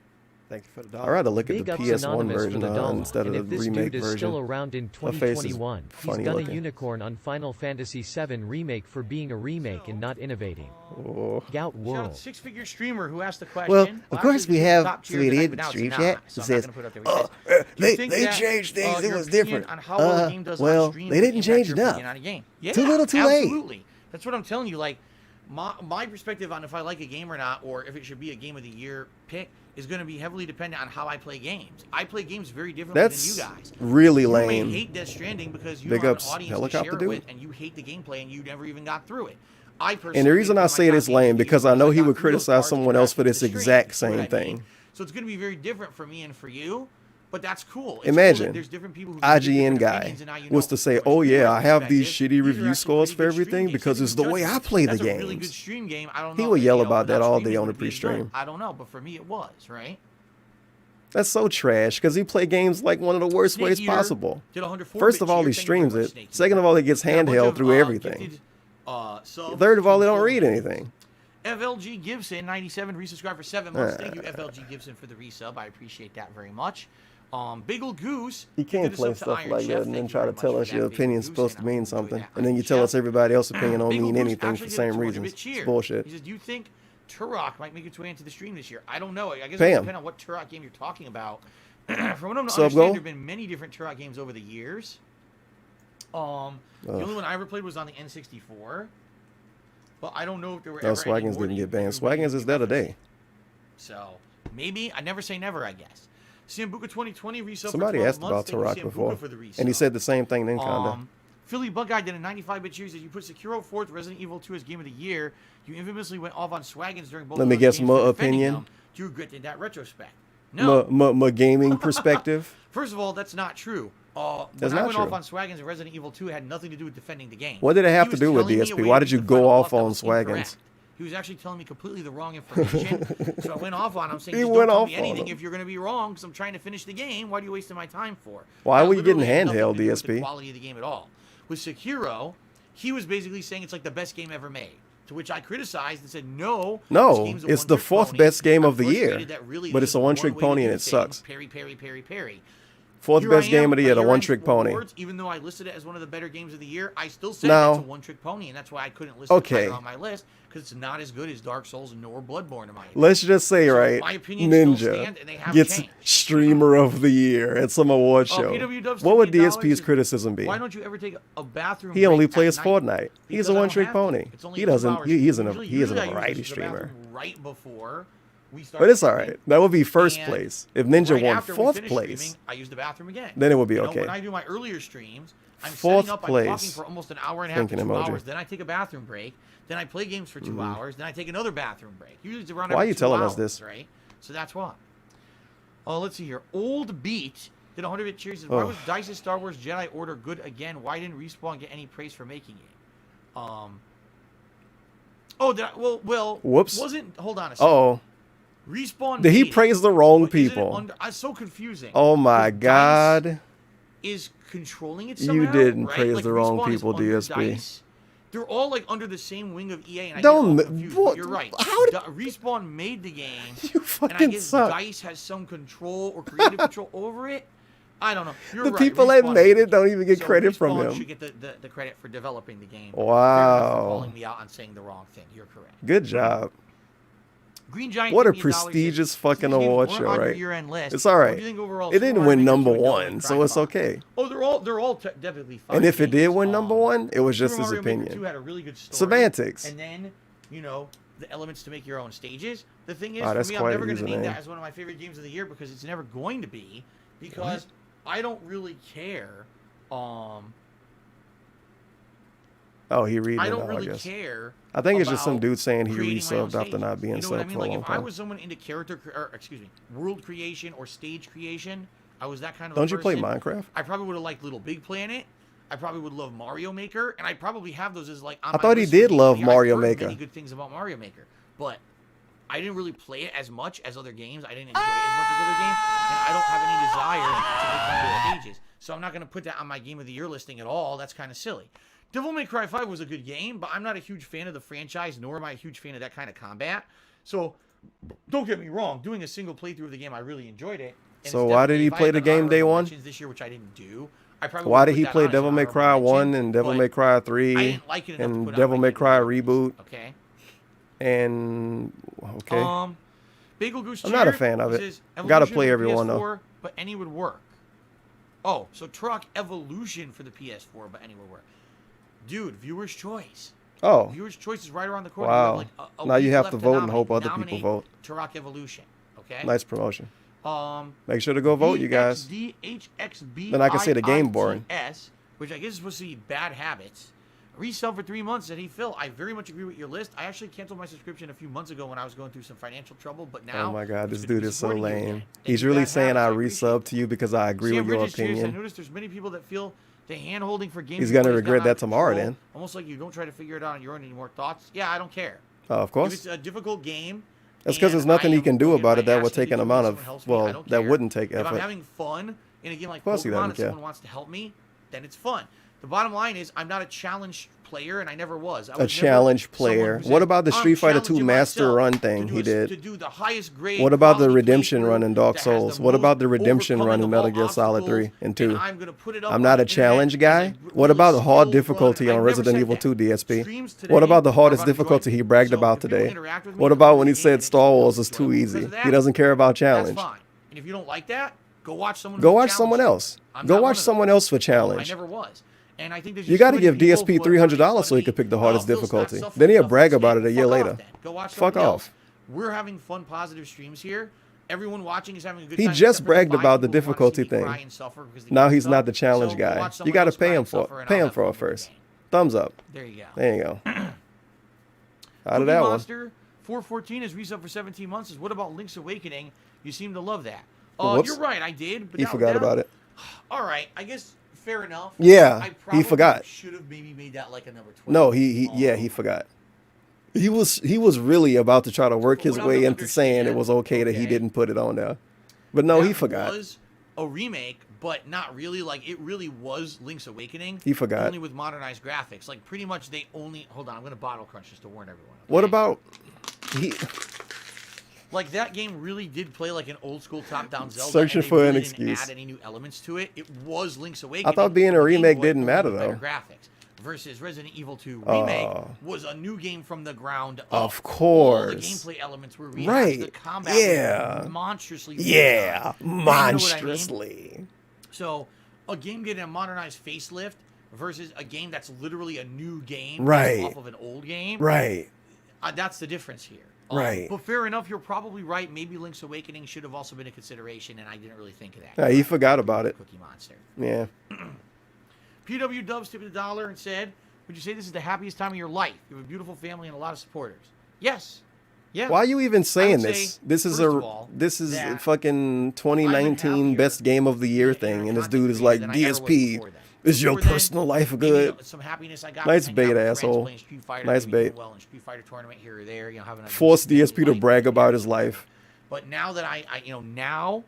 Thank you for the I'd dollar. rather look at Big the ups PS1 Anonymous for version the dollar. instead of And the if this remake dude is version. still around in Her face is 2021, he's funny got a looking. unicorn on Final Fantasy VII Remake for being a remake and not innovating. Oh. Gout Shout out World. to Six-Figure Streamer who asked the question. Well, of course actually, we this is have top tier Sweet tonight, Ed but now it's stream not, chat. so It I'm not says, gonna put it up there. He says, "Do you think they that, changed things. It your was opinion different. on how well the game does on Well, stream they can didn't impact change your enough. opinion on a game." Yeah, Too little, too late. absolutely. That's what I'm telling you. Like, my perspective on if I like a game or not, or if it should be a game of the year pick, is going to be heavily dependent on how I play games. I play games very differently That's than you guys. really you lame. may hate Death Stranding because you Big don't have ups, an audience Helicopter to share it Dude. with, and you hate the gameplay, and you never even got through it. I personally, And the reason I say it is lame because I know he would criticize someone else for this exact You know what same I mean? thing. So it's going to be very different for me and for you, but that's cool. It's Imagine cool that there's different people who have IGN different guy opinions, and now you was know to say, from "Oh a yeah, I have these perspective, shitty these are review actually scores for pretty good stream everything games. because So it's the you way judge I it. play the That's a really good games." stream game. I don't He know. would yell You know, about that not all streaming day on would the be pre-stream. good. I don't know, but for me it was, right? That's so trash because he play games like one of the worst Snake ways Eater possible. did 104 First of bits all, here. he Thank you very streams much, it. Snake Eater. Second of all, he gets Got a bunch handheld of, through everything. gifted, subs Third of all, they to don't read Phil. anything. FLG Gibson, 97, resubscribed for 7 months. Thank you, FLG Gibson, for the resub. I appreciate that very much. Big ol' Goose. You can't did this play up to stuff Iron like Chef. that and then Thank you try to very much tell for us that, your Big Ol' opinion's Goose, supposed to and I mean enjoy something. that. And then you Iron tell Chef. us everybody else's opinion don't Big Ol' mean Goose anything actually for the did same 200 reasons. bit cheer. It's bullshit. He says, do you think Turok might make its way into the stream this year? I don't know. I guess Pay it him. depends on what Turok game you're talking about. From what I'm Sub understand, goal? there have been many different Turok games over the years. The only one I ever played was on the N64. But I don't know if there were No, ever any Swaggins more didn't that get banned. everybody Swaggins is there today. So maybe I never say never. I guess. Sambuca 2020 resub. Somebody for 12 asked about months. Thank you, Turok Sambuca, before, for the resub. and he said the same thing then, kinda. Philly Bug Guy did a 95-bit series that you put Sekiro 4th, Resident Evil 2 as Game of the Year. You infamously went off on Swaggins during both. Let of me those guess games my for defending opinion. them. Do you regret that retrospect? No. My gaming perspective. First of all, that's not true. That's when I not went true. off on Swaggins and Resident Evil 2, it had nothing to do with defending the game. What did it have He to was do with telling me a DSP? way Why to did you defend go a off bluff that on was Swaggins? incorrect. He was actually telling me completely the wrong information. So I went off on him saying, He just went don't tell off me on anything him. if you're going to be wrong because I'm trying to finish the game. What are you wasting my time for? Why That were you getting literally had nothing handheld, to do with the DSP? quality of the game at all. With Sekiro, he was basically saying it's like the best game ever made. To which I criticized and said, no. No, this game's a it's the one-trick fourth pony. best game I'm of the year, frustrated that really but there's it's a just one-trick way to pony do and it things. sucks. Parry. Fourth Here best I game am, of the year, a the year one-trick in pony. awards, even though I listed it as one of the better games of the year, I still said No. it's a one-trick pony, and that's why I couldn't list Okay. it higher on my list, because it's not as good as Dark Souls nor Bloodborne in my opinion. Let's just say, So right, my opinions still Ninja stand, and they have gets changed. Streamer of the Year at some award show. PW Dubs What would $58 DSP's criticism be? Why don't you ever take a bathroom He only break at plays night? Fortnite. He's Because a I don't one-trick have to. pony. It's only He 2 doesn't. hours. He isn't a. Usually He isn't I a usually variety use the bathroom streamer. right before we start. But it's all streaming. right. That would be first And place. If Ninja right won after we fourth finish place, streaming, I use the bathroom again. then it would be You know, okay. when I do my earlier streams, I'm Fourth setting up, place. I'm talking for almost an hour and a half to Thinking 2 emoji. hours. Then I take a bathroom break. Then I play games for 2 hours. Then I take another bathroom break. Usually it's around Why are every you 2 telling us hours, this? right? So that's why. Oh, let's see here. Old Beat did 100-bit cheers. Why was Dice's Star Wars Jedi Order good again? Why didn't Respawn get any praise for making it? Oh, did I, well. Whoops. Hold on a second. Uh-oh. Respawn. Did he made it, praise the wrong but isn't it people? it's so confusing. Oh my 'Cause God. DICE is controlling it You somehow, didn't right? praise Like, the wrong Respawn is people, under DSP. DICE. They're all like under the same wing of EA, and I Don't get all ma- confused. what- But you're right. how did- Respawn made the game, You and I fucking guess suck. DICE has some control or creative control over it. I don't know. You're The right. people that Respawn made it the don't game. even get So credit from Respawn him. should get the credit for developing the game. Wow. Fair enough for calling me out on saying the wrong thing. You're correct. Good job. Green Giant. What a gave me $1. prestigious Says, fucking "These games award weren't show, on your right? year-end list. It's all What right. do you think overall It didn't score win and number Devil May Cry one, so it's 5? okay. Oh, they're all definitely fine. And if it did games. win number one, it was just Super his Mario Maker opinion. 2 had a really good story. Semantics. And then, you know, the elements to make your own stages. The thing is, Oh, for that's me, I'm quite never a going to name username. that as one of my favorite games of the year because it's never going to be. Because I don't really care. Oh, he reading I it don't now, really I guess. care. I think it's just some about dude saying he creating my own resubbed after stages. not being You know what I subbed mean? for a Like long if I time. was someone into world creation or stage creation, I was that kind of. Don't a you play person, Minecraft? I probably would have liked Little Big Planet. I probably would love Mario Maker, and I probably have those as like. On I my thought he list did of games love of the year. I've Mario heard Maker. Many good things about Mario Maker, but I didn't really play it as much as other games. I didn't enjoy it as much as other games, and I don't have any desire to play my stages. So I'm not going to put that on my Game of the Year listing at all. That's kind of silly. Devil May Cry 5 was a good game, but I'm not a huge fan of the franchise, nor am I a huge fan of that kind of combat. So don't get me wrong. Doing a single playthrough of the game, I really enjoyed it. And So why did he play the game day one? This year, which I didn't do. I probably Why would did put he that play on as Devil an May honorable Cry mention, 1 and Devil but May Cry I 3 didn't like it enough to and put it on Devil my May Game of Cry the Year list. Reboot? Okay. And okay. Bagel Goose I'm not a Cheer fan of it. says, Gotta Evolution play for the everyone, though. PS4, but any would work. Oh, so Truck Evolution for the PS4, but any would work. Dude, viewer's choice. Oh. Viewer's choice is right around the corner. Wow. You have like a Now you week have left to vote and hope nominate- other people nominate vote. Turok Evolution. Okay. Nice promotion. Um. Make sure to go vote, you guys. DHXB. Then I can say the game boring. Which I guess is supposed to be bad habits. Resell for 3 months. Said, hey Phil, I very much agree with your list. I actually canceled my subscription a few months ago when I was going through some financial trouble, but now. Oh my God, this it's good to dude be is so supporting you lame. again. He's Any really bad saying habits, I appreciate resub to you because I agree Sam with your Bridges cheers. I opinion. noticed there's many people that feel the hand-holding for games. He's gonna has regret gotten that out of tomorrow control. then. Almost like you don't try to figure it out on your own. Any more thoughts? Yeah, I don't care. Oh, of course. If it's a difficult game. That's because there's and nothing I he am can do working about my it that ass would to take do an it, amount someone of, helps me, I well, don't that care. wouldn't take If I'm effort. having fun in a game like course he Pokemon doesn't and care. someone wants to help me, then it's fun. The bottom line is I'm not a challenge player, and I never was. I was A never challenge someone player. who said, What about the "I'm Street Fighter 2 challenging Master myself Run to thing do he a- did? To do the highest grade What about the quality redemption playthrough run in Dark that has Souls? the What about most the redemption run in overcoming Metal of Gear all Solid 3 obstacles, and 2? and I'm gonna put it up I'm on not the a challenge internet guy. as a What about the hard skill difficulty run. on I never Resident said Evil that. 2 DSP? Streams What today about the hardest are about difficulty he enjoyment. bragged So about if people today? interact with me, What if about people when he engage said and Star it's Wars is too enjoyable easy? because of that, He doesn't care about That's challenge. fine. And if you don't like that, go watch someone. Go who's watch someone challenged. else. I'm Go not one watch of someone those. else for I challenge. never was. And I think there's You just got to too give many people DSP who are $300 so he funny. could pick the hardest Phil's not difficulty. suffering Then he'll enough brag from about it a Fuck year off later. then. Go watch Fuck somebody else. off. We're having fun, positive streams here. Everyone watching is having a good He time. just except for bragged five about the people who wanna see difficulty me thing. cry and suffer because the Now game he's sucks. not the challenge So go guy. watch You someone got to else cry pay him and for suffer, it. and Pay I'll him have for fun it with the first. game. Thumbs up. There you go. There you go. Out Cookie of that one. Monster 414 is resub for 17 months. Is what about Link's Awakening? You seem to love that. Whoops. You're right, I did. But He forgot about it. All right, I guess fair enough. Yeah, I he probably forgot. Should have maybe made that like a number 12. No, he forgot. He was really about to try to work his way into saying it was okay that he didn't put it on there. But no, he forgot. It was a remake, but not really. Like, it really was Link's Awakening. He forgot. Only with modernized graphics. Like, pretty much they only... Hold on, I'm going to bottle crunch just to warn everyone. Okay? What about... Like, that game really did play like an old-school top-down Zelda. Searching and they for an really excuse. didn't add any new elements to it. It was Link's Awakening. I thought being a The Game remake Boy didn't only matter, with better though. graphics. Versus Resident Evil 2 Remake was a new game from the ground up. Of course. All the gameplay elements were rehashed. Right. The combat was monstrously Yeah. done. You know what I mean? Monstrously. So, a game getting a modernized facelift versus a game that's literally a new game Right. off of an old game. Right. That's the difference here. Right. But fair enough, you're probably right. Maybe Link's Awakening should have also been a consideration, and I didn't really think of that. Yeah, he forgot about it. Cookie Monster. Yeah. PW Dubs tipped $1 and said, would you say this is the happiest time of your life? You have a beautiful family and a lot of supporters. Yes. Yeah. Why are you even saying would this? say, This is first of all, this is that a fucking 2019 best game of the year thing, and this dude is like, DSP, is your personal life good? Some happiness I got Nice from hanging bait, out with friends, asshole. playing Street Fighter, Nice maybe doing bait. well in Street Fighter tournament here or there, you know, having a Force decent DSP to life. brag about his life. But now that now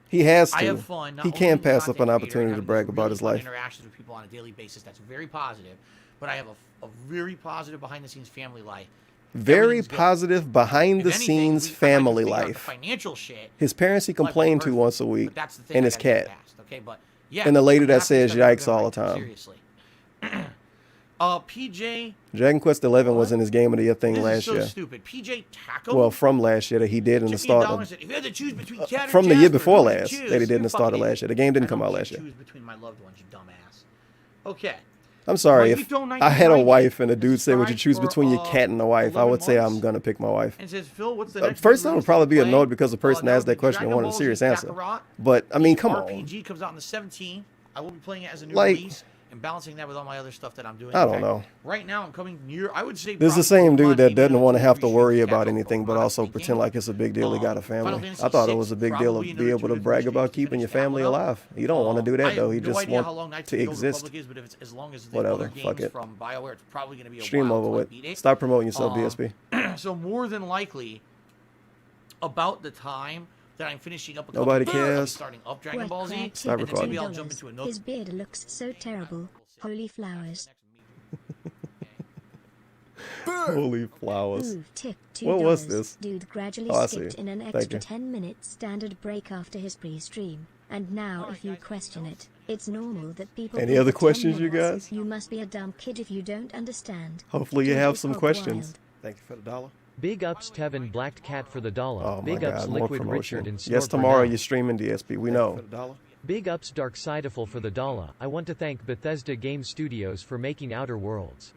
He has to. I have fun. Not He only can't as a pass up an content opportunity creator, to having brag these about really his fun life. interactions with people on a daily basis. That's very positive. But I have a very positive behind-the-scenes family life. Very Everything's good. positive behind the If anything, scenes we- I family figure out the life. financial shit. His parents he life was complained to perfect. once a week, But that's the thing and I his gotta get cat. past, okay? But yeah, And the lady I'm that happy says stuff I've yikes done all right the now, time. Seriously. PJ. Dragon Quest 11 was in his Game of the Year thing last year. This is so stupid. PJ Taco. Well, from last year that he did in the start of. If you had to choose between Cat or From the year Jasper, before who would you last choose? that he did in the start of Fucking last year. The game didn't come out last year. Choose between my loved ones, you dumbass. Okay. I'm sorry, if I had a wife and a dude said, would you choose between your cat and a wife, I would say I'm going to pick my wife. And says, Phil, what's the next First, I would probably be annoyed because the person asked that question and wanted a serious answer. But, I mean, come on. RPG comes out on the 17th. I will be playing it as a new Like, release and balancing that with all my other stuff that I'm doing. I don't know. Right now, I'm coming near, I would say... This is the same dude that doesn't want to have to worry about anything, but also pretend like it's a big deal he got a family. I thought it was a big deal to be able to brag about keeping your family alive. You don't want to do that, though. He just wants to exist. Whatever, fuck it. Stream over with. Stop promoting yourself, DSP. So more than likely, about the time that I'm finishing up a Nobody cares. starting up Dragon Ball Z, Stop and then maybe recording. I'll jump into another... His beard looks so terrible. Holy flowers. Holy flowers. Ooh, tip $2. What was this? Dude gradually Oh, I skipped see. in an Thank extra you. 10 minutes standard break after his pre-stream. And now if you question it, it's normal that people... Any think other for 10 questions, you minutes. guys? You must be a dumb kid if you don't understand. Hopefully you Dude have is some hog questions. wild. Thank you for the dollar. Big ups Tevin Blacked Cat for the dollar. Oh my Big ups God, more Liquid promotion. Richard and Yes, Snort tomorrow Bernal. you're streaming DSP. We know. Big ups Dark Sideful for the dollar. I want to thank Bethesda Game Studios for making Outer Worlds.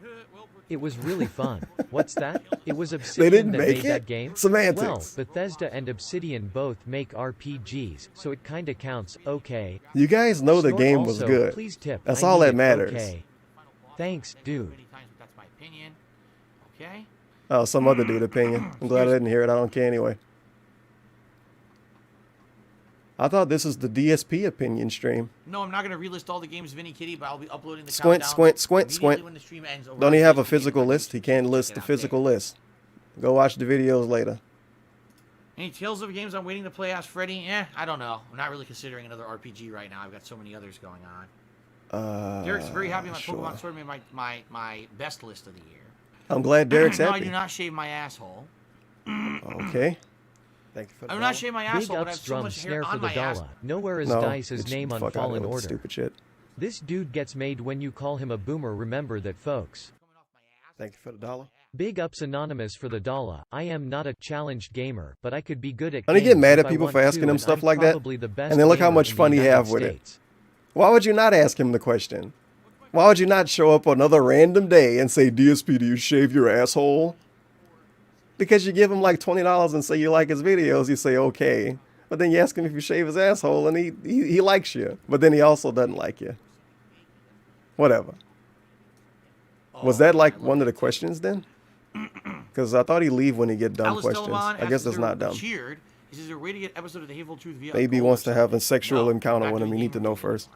It was really fun. What's that? It was Obsidian didn't that make made it? that game? Semantics. Well, Bethesda and Obsidian both make RPGs, so it kinda counts, okay. You guys know the Snort game was also, good. Please tip. That's I all need that it, matters. Okay. Thanks, dude. That's my opinion. Okay? Oh, some other dude opinion. I'm glad I didn't hear it. I don't care anyway. I thought this is the DSP opinion stream. No, I'm not going to relist all the games Vinny Kitty, but I'll be uploading the Squint, countdown squint, squint, immediately squint. when the stream ends. Don't he have a physical list? He can't list the physical list. Go watch the videos later. Any Tales of games I'm waiting to play as Freddy? I don't know. I'm not really considering another RPG right now. I've got so many others going on. Derek's very happy my Pokemon Sword made my best list of the year. I'm glad Derek's No, happy. I do not shave my asshole. Okay. Thank you for the I do not shave my Big asshole, but I ups have so Drum much hair Snare for on the my ass. dollar. Nowhere is No, Dice's get name the on fuck out of Fallen here with Order. stupid shit. This dude gets made when you call him a boomer. Remember that, folks. Thank you for the dollar. Big ups Anonymous for the dollar. I am not a challenged gamer, but I could be good at Don't he games get mad if at I people want for asking to, him and stuff I'm like that? probably the best And then look how gamer much in fun the he United have with it. States. Why would you not ask him the question? Why would you not show up another random day and say, DSP, do you shave your asshole? Because you give him like $20 and say you like his videos, you say okay. But then you ask him if you shave his asshole and he likes you. But then he also doesn't like you. Whatever. Was that like one of the questions then? Because I thought he'd leave when he get dumb Alice questions. Delamont I guess asks, that's "Is there not dumb. Cheered? Is there a way to get episode of the Hateful Truth via Maybe he Gold wants or to have a something?" sexual No, encounter we're with not him. You doing need to know Game first.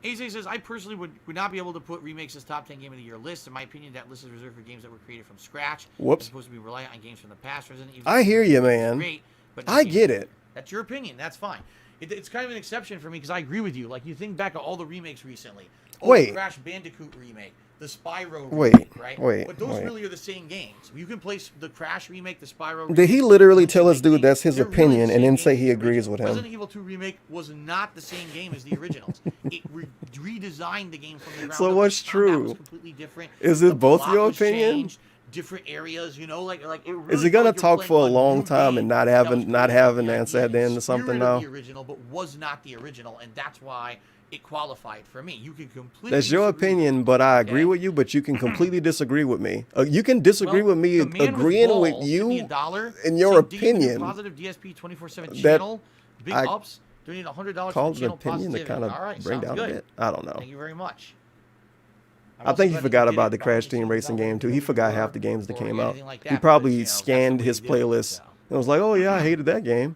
AZ says, I personally would not be able to put remakes as top 10 game of the year list. In my opinion, that list is reserved for games that were created from scratch. Whoops. As opposed to be reliant on games from the past. Resident Evil I hear you, is man. Great, but I get it. That's your opinion. That's fine. It's kind of an exception for me because I agree with you. Like, you think back to all the remakes recently. Wait. The Crash Bandicoot remake. The Spyro Wait, remake, right? wait, But those wait. really are the same games. You can place the Crash remake, the Spyro remake. Did he literally tell us, dude, that's his They're really opinion the and same then say game he as the agrees with originals. him? Resident Evil 2 remake was not the same game as the originals. It redesigned the game from the ground So up. what's The combat was true? completely different. Is The it both plot your was opinion? changed, different areas, you know, like it really Is he felt gonna like you're talk playing for a a long new time game and not that was having created an with the answer at the end of something spirit of now? the original, but was not the original, and that's why it qualified for me. You can completely. That's your disagree. opinion, but I agree with you, but you can completely disagree with me. You can disagree with me the man agreeing with balls sent me you $1, in your said, "DSP opinion. Positive DSP 24/7 that channel. Big I ups. Donate $100 called for an channel opinion to positivity. kind of All right, bring sounds down good. a bit. I don't know. Thank you very much. I think he forgot about the Crash Team Racing game too. He forgot half the games that came out. He probably scanned his playlist and was like, "Oh yeah, I hated that game,"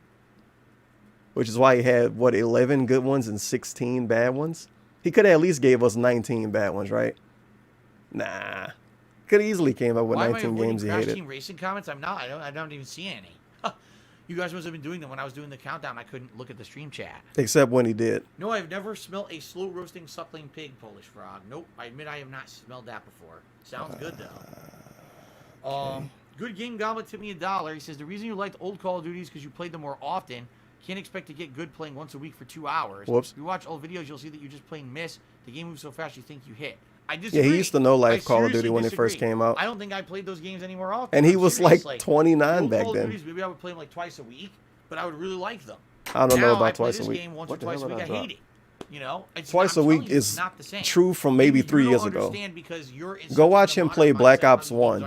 which is why he had 11 good ones and 16 bad ones. He could have at least gave us 19 bad ones, right? Nah, could have easily came up with Why 19 am I games he Crash hated. Team Racing comments? I'm not. I don't even see any. You guys must have been doing them when I was doing the countdown. I couldn't look at the stream chat. Except when he did. No, I've never smelled a slow roasting suckling pig Polish frog. Nope, I admit I have not smelled that before. Sounds good though. Good Game Goblet tipped me $1. He says the reason you liked old Call of Duty is because you played them more often. Can't expect to get good playing once a week for 2 hours. Whoops. If you watch old videos, you'll see that you just plain miss. The game moves so fast you think you hit. I disagree. Yeah, he used to know Life Call of Duty when it first came out. I don't think I played those games anymore often. And he was serious. like 29 back Call of then. Duties, maybe I would play them like twice a week, but I would really like them. I don't know Now, about twice a week. Game once or twice a week, I hate it. You know, twice a week is not the same. true from maybe 3 years ago. Because you're in Go watch him play Black Ops 1.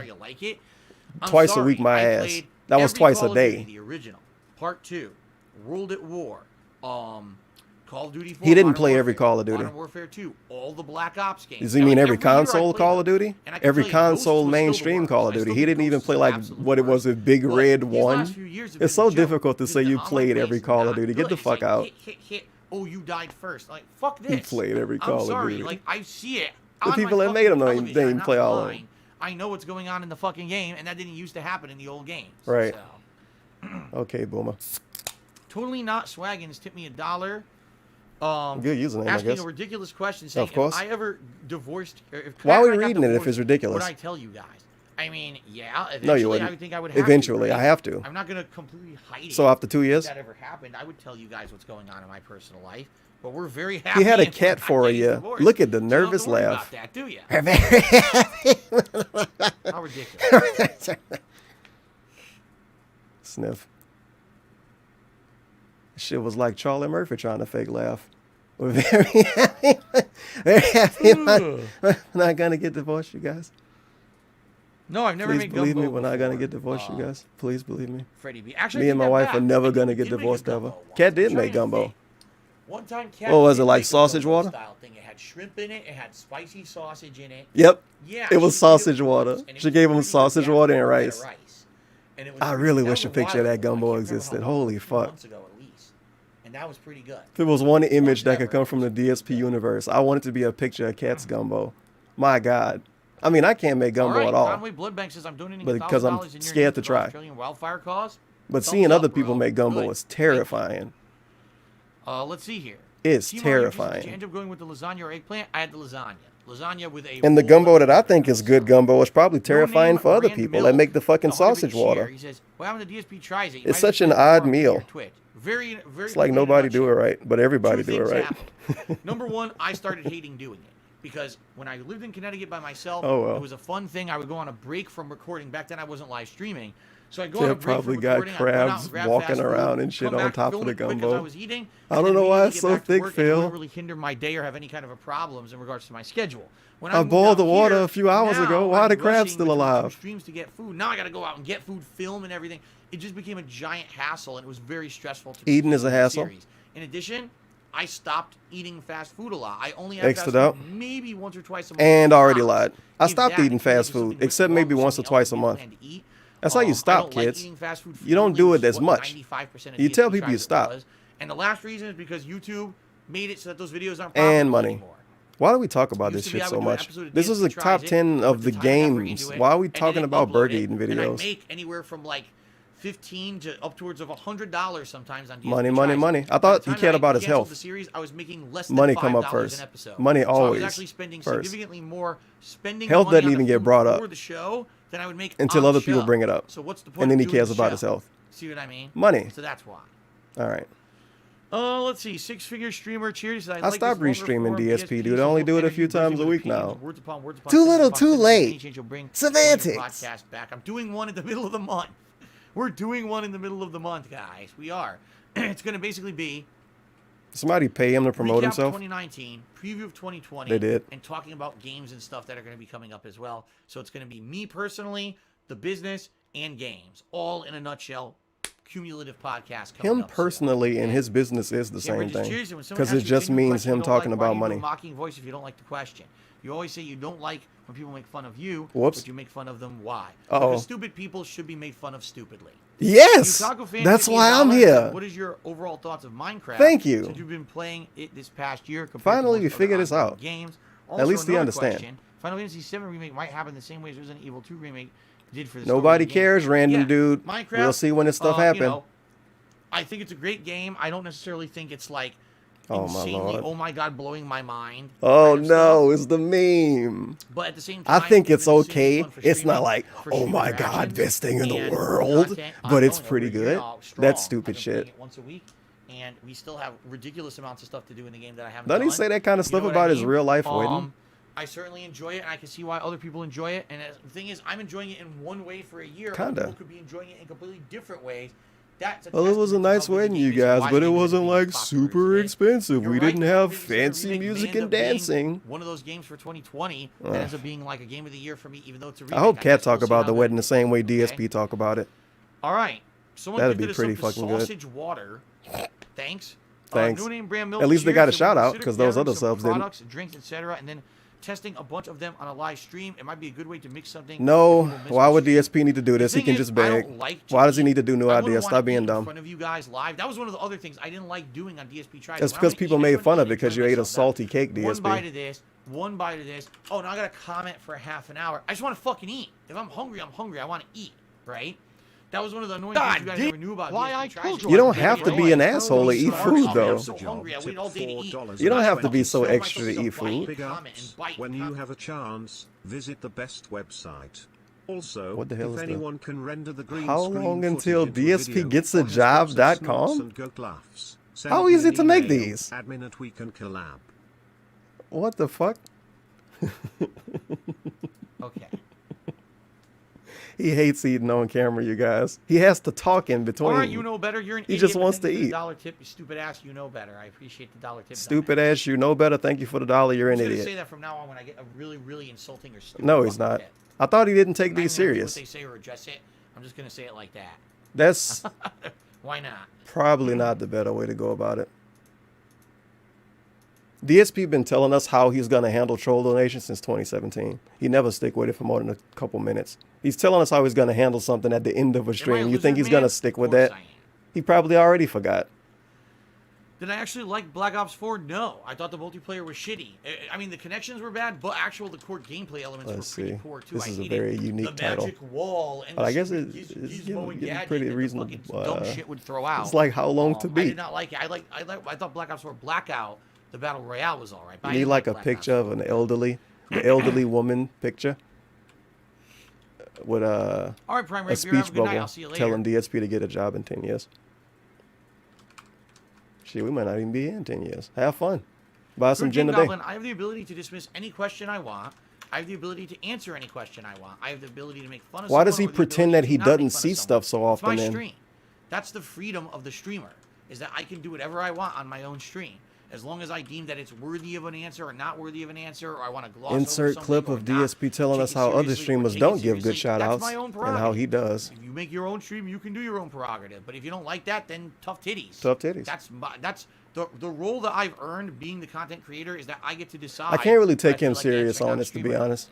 Twice a week, my ass. That was twice a day. The original, Part 2, World at War, Call of Duty 4. He didn't play every Call of Duty. Modern Warfare 2, all the Black Ops games. Does he mean every console Call of Duty? Every console mainstream Call of Duty. He didn't even play like what it was with Big Red 1. It's so difficult to say you played every Call of Duty. Get the fuck out. Hit. Oh, you died first. Like, fuck this. He played every Call of Duty. Like, I see it. The people that made them don't even play all of them. I know what's going on in the fucking game, and that didn't used to happen in the old games. Right. So. Okay, Boomer. Totally not swagging has tipped me $1. Good username, I asking guess. A ridiculous question saying, of course. if I ever divorced... Why are we reading it if it's ridiculous? Would I tell you guys? I mean, yeah, eventually no, you wouldn't. I would think I would have eventually, to, right? I have to. I'm not going to completely hide it. So after 2 years? If that ever happened, I would tell you guys what's going on in my personal life. But we're very happy. He had a cat for a year. Look at the nervous laugh. About that, do you? How ridiculous. Sniff. Shit was like Charlie Murphy trying to fake laugh. We're very happy. Very happy. Not gonna get divorced, you guys. No, I've never Please made believe gumbo me, we're not before. gonna get divorced, you guys. Please believe me. Freddie B. Actually, Me and my wife are never gonna get divorced ever. Cat did make gumbo. One time, Cat What was it, did like make a sausage gumbo water? style thing. It had shrimp in it. It had spicy sausage in it. Yep. Yeah. It was she sausage did it water. and it She was gave him pretty sausage good. water and Yeah, rice. And it was I pretty- really that wish a was a picture of while that ago. I gumbo can't remember existed. how Holy long, a few fuck. months ago at least. And that was pretty good. If it was one image that could come from the DSP universe, I want it to be a picture of Cat's gumbo. My God. I mean, I can't make gumbo at all. Conway Bloodbank says I'm donating But because I'm $1,000 in your scared name to for try. Australian wildfire cause. But Thumbs seeing up, other people bro. make gumbo Good. is terrifying. Let's see here. It's Timo, terrifying. Did you end up going with the lasagna or eggplant? I had the lasagna. Lasagna with a And the roll gumbo of- that I think is good gumbo is probably terrifying for other brand people milk, that make the fucking 100 sausage cheer. water. He says, "What happened to DSP tries it? You It's might such have an to odd on meal. your Twitch." Very, very. It's like in a nobody do it nutshell. right, but everybody Two do it things right. happened. Number one, I started hating doing it because when I lived in Connecticut by myself, Oh, well. it was a fun thing. I would go on a break from recording. Back then, I wasn't live streaming, so I'd go They on a break probably from got recording. I'd run out crabs and grab walking fast food, around and shit come on back, top film of the it quick as gumbo. I was eating, I and don't then know why immediately it's get so back to thick, work, and it Phil. wouldn't really hinder my day or have any kind of a problems in regards to my schedule. When I moved boiled down the water here, a few hours now ago. Why are I'm the crabs rushing still between two alive? streams to get food. Now I got to go out and get food, film, and everything. It just became a giant hassle, and it was very stressful. To Eating is a produce the hassle. series. In addition, I stopped eating fast food a lot. I only had X'd fast it out. food maybe once or twice a month. And already lied. I If stopped that, eating if there's fast food, something except wrong maybe with once or something twice a else month. we plan to eat, That's how you I stop, don't like kids. eating fast food You don't frequently, do which it is as what much. 95% of You tell DSP people you tribes stop. was. And the last reason is because YouTube made it so that those videos aren't And profitable money. anymore. Why do we talk about Used this to be shit I so would do an much? episode of This is the DSP top tries it, 10 of put the time and effort games. into it, Why are we and talking then about upload burger it. eating And I videos? make anywhere from like $15 to upwards of $100 sometimes on DSP Money, tries money, it. money. I By thought the he time cared I about his canceled health. The series, I was making less than Money come $5 up first. an episode. Money So I was always actually spending first. significantly more spending Health money doesn't on even the get food brought up for the show than I would make until on other the people show. bring it up. So what's the point And then of he doing cares the about show? his health. See what I mean? Money. So that's why. All right. Let's see. Six-figure streamer. Cheers. I stopped restreaming DSP, dude. I so only do it a energy few times a busy with week opinions, now. Words upon words upon Too sentence little, upon too sentence. late. Any change will bring Semantics. Podcast back. I'm doing one in the middle of the month. We're doing one in the middle of the month, guys. We are. It's going to basically be Somebody pay him to promote recap himself. 2019, preview of 2020. They did. And talking about games and stuff that are going to be coming up as well. So it's going to be me personally, the business, and games. All in a nutshell. Cumulative podcast coming Him up soon. personally and his business is the Yeah, same Regis, thing. seriously, when someone Because asks it you a just genuine means question you him don't talking like, why about do you do a money. mocking voice if you don't like the question. You always say you don't like when people make fun of you, Whoops. but you make fun of them. Why? Uh-oh. Because stupid people should be made fun of stupidly. Yes! Otaku fan, That's give me why I'm $1. here. What is your overall thoughts of Minecraft? Thank you. Since you've been playing it this past year. compared to Finally, most we other figured this ongoing out. Games. At least they another understand. question, Final Fantasy VII Remake might happen the same way as Resident Evil 2 Remake did for the Nobody story of the game. cares, random Yeah, dude. Minecraft, We'll see when this stuff you happen. know, I think it's a great game. I don't necessarily think it's like Oh my insanely, lord. oh my god, blowing my mind. Oh kind of no, stuff. it's the meme. But at the same I time, think it's even assuming okay. fun for It's not streaming, like, for oh stream my god, interactions best thing in the and world. content, But it's I'm pretty telling you, good. strong. That's I've stupid been playing shit. it once a week. and we still have ridiculous amounts of stuff to do in the game that I haven't Doesn't done. he say that kind of stuff what about I his mean? real life wedding? I certainly enjoy it, and I can see why other people enjoy it. And the thing is, I'm enjoying it in one way for a year. Kinda. Other people could be enjoying it in completely different ways. That's Well, it was a nice wedding, you guys, but it wasn't like super expensive. We didn't have fancy music and dancing. One of those games for 2020 that ends up being like a game of the year for me, even though it's a remake. I hope Cat talk we'll see about how the good wedding it the same way DSP talk about it. All right. Someone That'd be gifted us pretty some fucking good. sausage water. Thanks. Thanks. No name brand milk. At least they Cheers. got a So shout we'll out consider because those gathering other some subs didn't. products, drinks, etc., and then testing a bunch of them on a live stream. It might be a good way to mix something. No, why would DSP need to do this? He can just beg. Why does he need to do new ideas? Stop being In dumb. front of you guys live. That was one of the other things I didn't like doing on DSP Tries. That's because people made fun of it because you ate a salty cake, One bite DSP. of this, one bite of this. Oh, now I got to comment for half an hour. I just want to fucking eat. If I'm hungry, I'm hungry. I want to eat, right? That was one of the annoying things you guys never knew about DSP Tries. You don't have to be an asshole to eat food, though. I'm so hungry. I wait all day to eat. You don't have to be so extra to eat food. Big ups. When you have a chance, visit the best website. Also, What the hell if is that? anyone can render the green How screen long footage until into DSP video gets a or has lots of snorts job.com? and goat laughs, send How me easy an to make email, these? admin at we can collab. What the fuck? Okay. He hates eating on camera, you guys. He has to talk in between. All right, you know better. You're an He idiot. just but wants thank to you for the eat. dollar tip, you stupid ass. You know better. I appreciate the dollar tip. Stupid ass, you know better. Thank you for the $1. You're I'm an just gonna idiot. say that from now on when I get a really, really insulting or stupid. No, he's fucking not. tip. I thought he didn't take I'm these not gonna do serious. What they say or address it. I'm just gonna say it like that. That's Why not? probably not the better way to go about it. DSP been telling us how he's going to handle troll donations since 2017. He never stick with it for more than a couple minutes. He's telling us how he's going to handle something at the end of a stream. You think he's going to stick with that? He probably already forgot. Did I actually like Black Ops 4? No. I thought the multiplayer was shitty. I mean, the connections were bad, but the core gameplay elements Let's were pretty see. poor, too. This I is a hated very unique the title. magic wall and But I the guess stupid it's gizmo and getting gadget pretty that the reasonable. fucking dumb shit would throw out. It's like how long to I beat. did not like it. I thought Black Ops 4 Blackout, the Battle Royale, was all right. but I You need didn't like a Black picture of the elderly woman picture with All right, Prime a Rate, beer, have a speech good night. bubble I'll see you later. telling DSP to get a job in 10 years. Shit, we might not even be here in 10 years. Have fun. Buy some Good gin Game today. Goblin, I have the ability to dismiss any question I want. I have the ability to answer any question I want. I have the ability to make fun of Why someone. does he or the pretend that ability he to not make doesn't fun of see someone. stuff so It's my often then? stream. That's the freedom of the streamer, is that I can do whatever I want on my own stream. As long as I deem that it's worthy of an answer or not worthy of an answer, or I want to gloss over Insert something clip or of not DSP telling take us it how other seriously or streamers take it don't give good seriously, shout that's outs my own and how prerogative. he does. If you make your own stream, you can do your own prerogative. But if you don't like that, then tough titties. Tough titties. That's the role that I've earned being the content creator is that I get to decide. I can't really what I take feel him like serious answering on this, to be streamer. honest.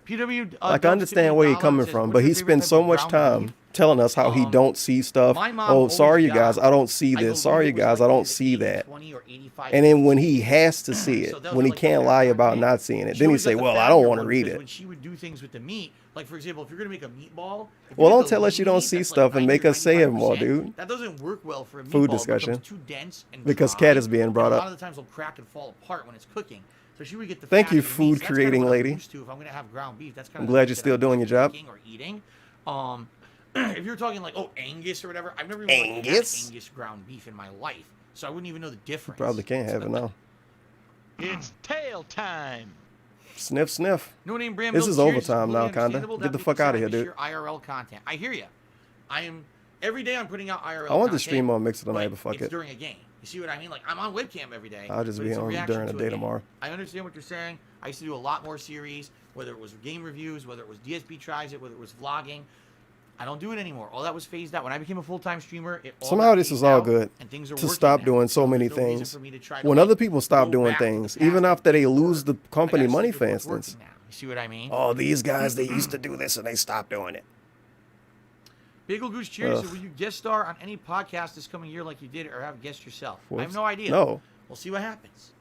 PW, Like, I understand where he's coming from, but he spends so much time telling us how he don't see stuff. my mom Oh, always sorry, you got- guys, I don't see I this. believe Sorry, it you was guys, like I don't either see that. 20 or 85 And then when he has to see So it, those when are he like can't the lie bad about thing. not seeing it, She then he always say, got the well, I fattier don't want to one, read because it. When she would do things with the meat, like for example, if you're gonna make a meatball, if you Well, make don't the tell us you lean don't meat see that's stuff like and make 90 or us say it more, 95%, dude. That doesn't work well for a meatball. Food It discussion. becomes too dense and Because dry, Cat is being brought and up. A lot of the times they'll crack and fall apart when it's cooking. So she would get the Thank you, fattier meats. food That's kinda creating what I'm lady. used to if I'm gonna have ground beef. That's kind I'm of glad you're still doing your job. Or eating. If you're talking like Angus or whatever, I've never even like, had Angus? Angus ground beef in my life, so I wouldn't even know the difference. Probably can't have it now. It's tail time. Sniff, sniff. No name brand This milk, is cheers. overtime now, Completely kinda. understandable. Get the That fuck being out of said, here, I miss dude. your IRL content. I hear you. I am every day. I'm putting out IRL. I want to content, stream on Mixer tonight, but fuck it's it. during a game. You see what I mean? Like I'm on webcam every day. I'll just but be it's a on reaction during the to a day game. tomorrow. I understand what you're saying. I used to do a lot more series, whether it was game reviews, whether it was DSP tries it, whether it was vlogging. I don't do it anymore. All that was phased out. When I became a full-time streamer, it all Somehow got this phased is all out, good and things are to working stop now. doing so many There's no reason things. for me to try to, When like, other people stop go doing back to the things, past even and after they work. lose the I company gotta money, stick for with what's instance. working now. You see what I mean? Oh, these guys, they used to do this and they stopped doing it. Bagel Goose Cheers. Ugh. So will you guest star on any podcast this coming year like you did, or have guest yourself? I have Whoops. no idea. No. We'll see what happens.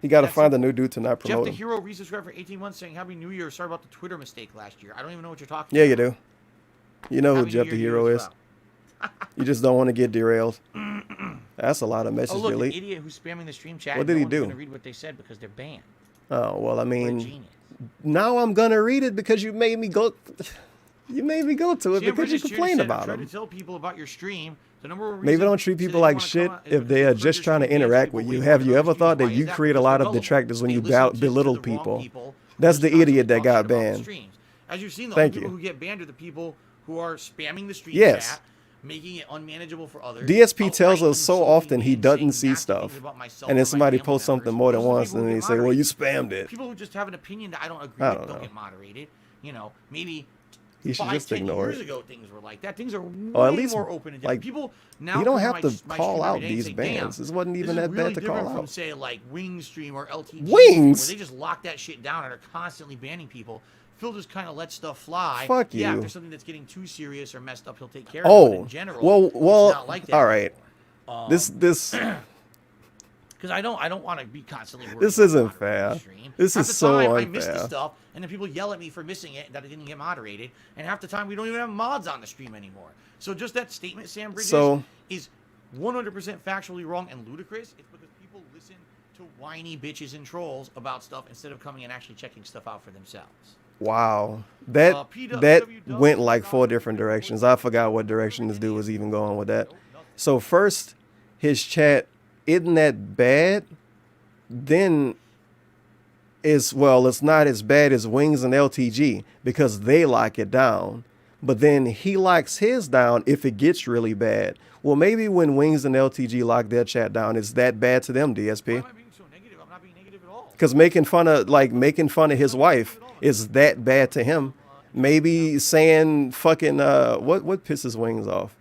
You got to That's find it. a new dude to not Jeff promote the him. Hero resubscribed for 18 months saying Happy New Year. Sorry about the Twitter mistake last year. I don't even know what you're talking Yeah, about. you do. You know who Happy Jeff New the Year to Hero you is. as You just don't want to get derailed. That's a lot of messages, Oh, look, delete. an idiot who's spamming the stream chat. What and did no he one's do? gonna read what they said because they're banned. Oh, well, I What a mean, genius. now I'm going to read it because you made me go. You made me go to it CM because you Bridges Cheer complained said, about I'm trying him. to tell people about your stream. Maybe don't treat people like shit if they are just trying to interact with you. Have you ever thought that you create a lot of detractors when you belittle people? That's the idiot that got banned. As you've seen, the Thank people you. who get banned are the people who are spamming the stream Yes. chat, making it unmanageable for others. DSP tells us so often he doesn't see stuff. And then somebody posts something more than once and they say, well, you spammed it. People who just have an opinion that I don't agree with don't get moderated. You know, maybe He should 5, just 10 ignore years it. ago things were like that. Things are way Or at least, more open and like, different. People now you don't come have my to stream call every out day and these say, bans. "Damn, This wasn't even this is that really bad to different call from, out. say, like Wing Stream or LTG, Wings? where they just lock that shit down and are constantly banning people. Phil just kind of lets stuff fly. Fuck Yeah, you. if there's something that's getting too serious or messed up, he'll take care of it. But in general, well, it's not like that all right. anymore. This because I don't want to be constantly worried This about isn't moderating fair. the stream. This Half is the so time, I miss the unfair. stuff, and then people yell at me for missing it that it didn't get moderated. And half the time, we don't even have mods on the stream anymore. So just that statement, Sam Bridges, is 100% factually wrong and ludicrous. It's because people listen to whiny bitches and trolls about stuff instead of coming and actually checking stuff out for themselves. Wow. That went like 4 different directions. I forgot what direction this dude was even going with that. So first, his chat isn't that bad. Then it's not as bad as Wings and LTG because they lock it down. But then he locks his down if it gets really bad. Well, maybe when Wings and LTG lock their chat down, it's that bad to them, DSP. Because making fun of his wife is that bad to him. Maybe saying fucking what pisses Wings off?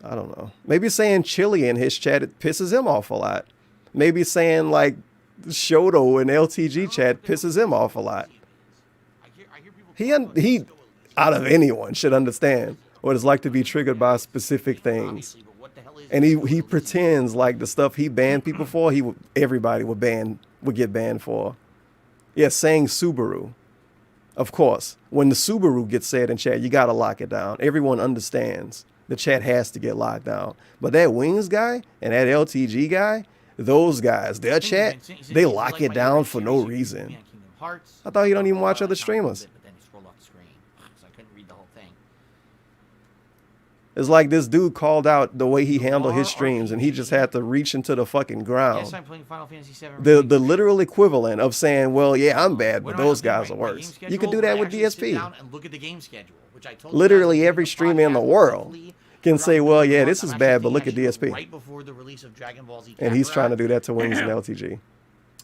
I don't know. Maybe saying chili in his chat, it pisses him off a lot. Maybe saying like Shoto in LTG chat pisses him off a lot. He out of anyone should understand what it's like to be triggered by specific things. And he pretends like the stuff he banned people for, everybody would get banned for. Yeah, saying Subaru. Of course, when the Subaru gets said in chat, you gotta lock it down. Everyone understands the chat has to get locked down. But that Wings guy and that LTG guy, those guys, their chat, they lock it down for no reason. I thought you don't even watch other streamers. It's like this dude called out the way he handled his streams, and he just had to reach into the fucking ground. Yes, I'm playing Final Fantasy VII. The literal equivalent of saying, well, yeah, I'm bad, but those guys are worse. You can do that with DSP. And look at the game schedule, which I told Literally every streamer in the world can say, well, yeah, this is bad, but look at DSP. Right before the release of Dragon Ball Z. And he's trying to do that to Wings and LTG.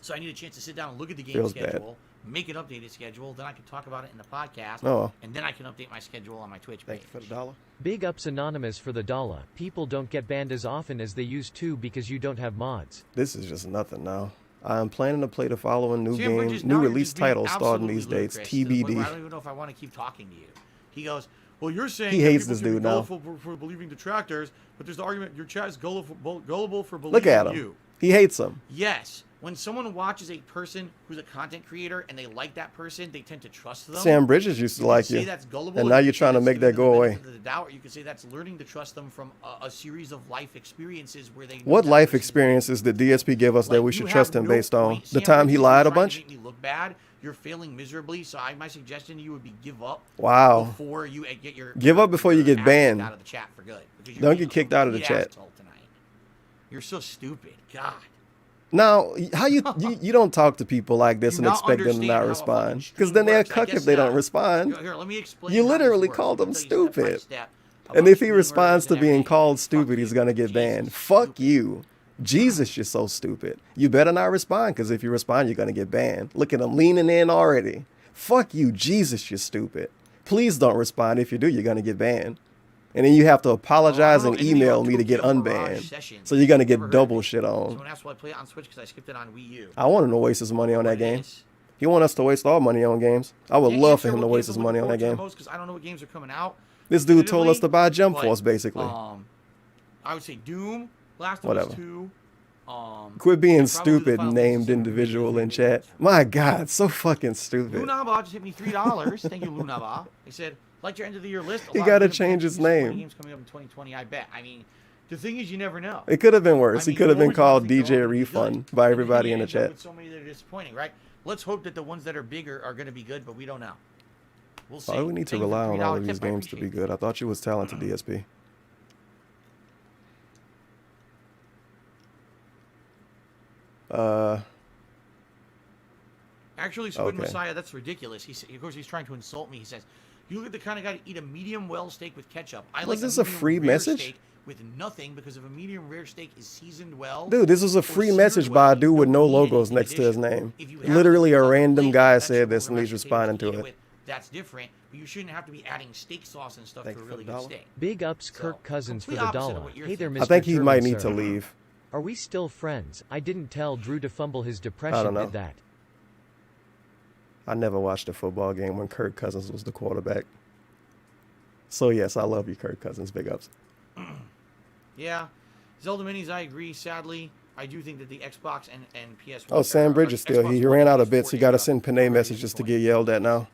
So I need a chance to sit down and look at the game schedule, make an updated schedule, then I can talk about it in the podcast, and then I can update my schedule on my Twitch page. Thank you for the dollar. Big ups Anonymous for the dollar. People don't get banned as often as they used to because you don't have mods. This is just nothing now. I'm planning to play the following new release title starting these dates, TBD. I don't even know if I want to keep talking to you. He goes, well, you're saying he hates this dude now. For believing detractors, but there's the argument your chat is gullible for believing Look at him. you. He hates him. Yes. When someone watches a person who's a content creator and they like that person, they tend to trust them. Sam Bridges used to like you, and now you're trying to make that go away. Or you could say that's learning to trust them from a series of life experiences where they. What life experiences did DSP give us that we should trust him based on? The time he lied a bunch? Make me look bad. You're failing miserably, so my suggestion to you would be give up. Wow. Before you get your give up before you get banned. Out of the chat for good. Don't get kicked out of the chat. You're so stupid. God. Now, how you don't talk to people like this and expect them to not respond? Because then they're cuck if they don't respond. Here, let me explain. You literally called them stupid. And if he responds to being called stupid, he's going to get banned. Fuck you. Jesus, you're so stupid. You better not respond, because if you respond, you're going to get banned. Look at him leaning in already. Fuck you. Jesus, you're stupid. Please don't respond. If you do, you're going to get banned. And then you have to apologize and email me to get unbanned. So you're going to get double shit on. Someone asked why I play it on Switch because I skipped it on Wii U. I want him to waste his money on that game. He want us to waste all money on games. I would love for him to waste his money on that game. Because I don't know what games are coming out. This dude told us to buy Jump Force, basically. I would say Doom, Last of Us 2. Quit being stupid, named individual in chat. My God, so fucking stupid. Lunaba just hit me $3. Thank you, Lunaba. He said, like your end of the year list. He got to change his name. Games coming up in 2020, I bet. I mean, the thing is, you never know. It could have been worse. He could have been called DJ Refund by everybody in the chat. So many that are disappointing, right? Let's hope that the ones that are bigger are going to be good, but we don't know. We'll see. Why do we need to rely on all of these games to be good? I thought you was talented, DSP. Actually, Squid Messiah, that's ridiculous. Of course, he's trying to insult me. He says, "You look at the kind of guy to eat a medium well steak with ketchup." I like this a free message? Steak with nothing, because if a medium rare steak is seasoned well, dude, this was a free message by a dude with no logos next to his name. Literally, a random guy said this, and he's responding to it. That's different, but you shouldn't have to be adding steak sauce and stuff to a really good steak. Big ups, Kirk Cousins, for the dollar. Hey there, Mr. I think he German, might need sir. to leave. Are we still friends? I didn't tell Drew to fumble his depression. I don't know. Did that? I never watched a football game when Kirk Cousins was the quarterback. So yes, I love you, Kirk Cousins. Big ups. Yeah, Zelda Minis, I agree. Sadly, I do think that the Xbox and PS1. Oh, Sam Bridges still. He ran out of bits. He got to send Panay messages to get yelled at now.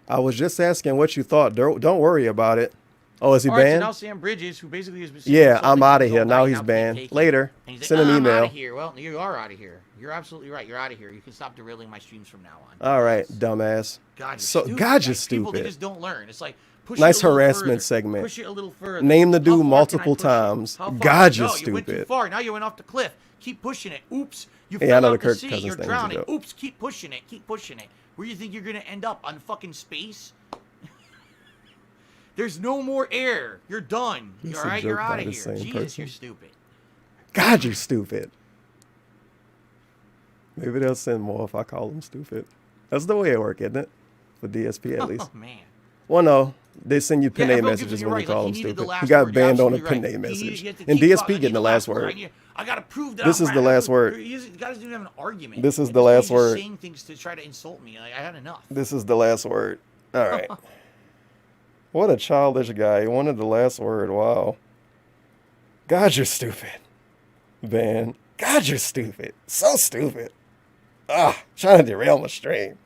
I was just asking what you thought. Don't worry about it. Oh, is he All right, banned? so now Sam Bridges, who basically has been I'm out of here. Now he's banned. Later. Send an I'm email. out of here. Well, you are out of here. You're absolutely right. You're out of here. You can stop derailing my streams from now on. All right, dumbass. God, you're stupid. People, they just don't learn. It's like, push nice it a little harassment further. segment. Push it a little further. Name the How dude far multiple can I push times. it? How far? God, you're no, stupid. You went too far. Now you went off the cliff. Keep pushing it. Oops. You Hey, fell I know out the the Kirk sea. Cousins You're thing was a drowning. joke. Oops. Keep pushing it. Keep pushing it. Where do you think you're going to end up? On fucking space? There's no more air. You're done. He's All a right? joke You're out by of the here. same Jesus, person. you're stupid. God, you're stupid. Maybe they'll send more if I call them stupid. That's the way it works, isn't it? For DSP at least. Oh, man. Well, no. They send you Panay Everyone messages gives you when right. you call Like, them he needed the stupid. last He got word. banned You're on a absolutely Panay right. message. He had to And keep DSP talking. getting the last word. I got to prove that This I'm is the right. last word. You guys didn't have an argument. This is And the last he's just word. saying things to try to insult me. Like, I had enough. This is the last word. All right. What a childish guy. He wanted the last word. Wow. God, you're stupid. Man. God, you're stupid. So stupid. Trying to derail my stream.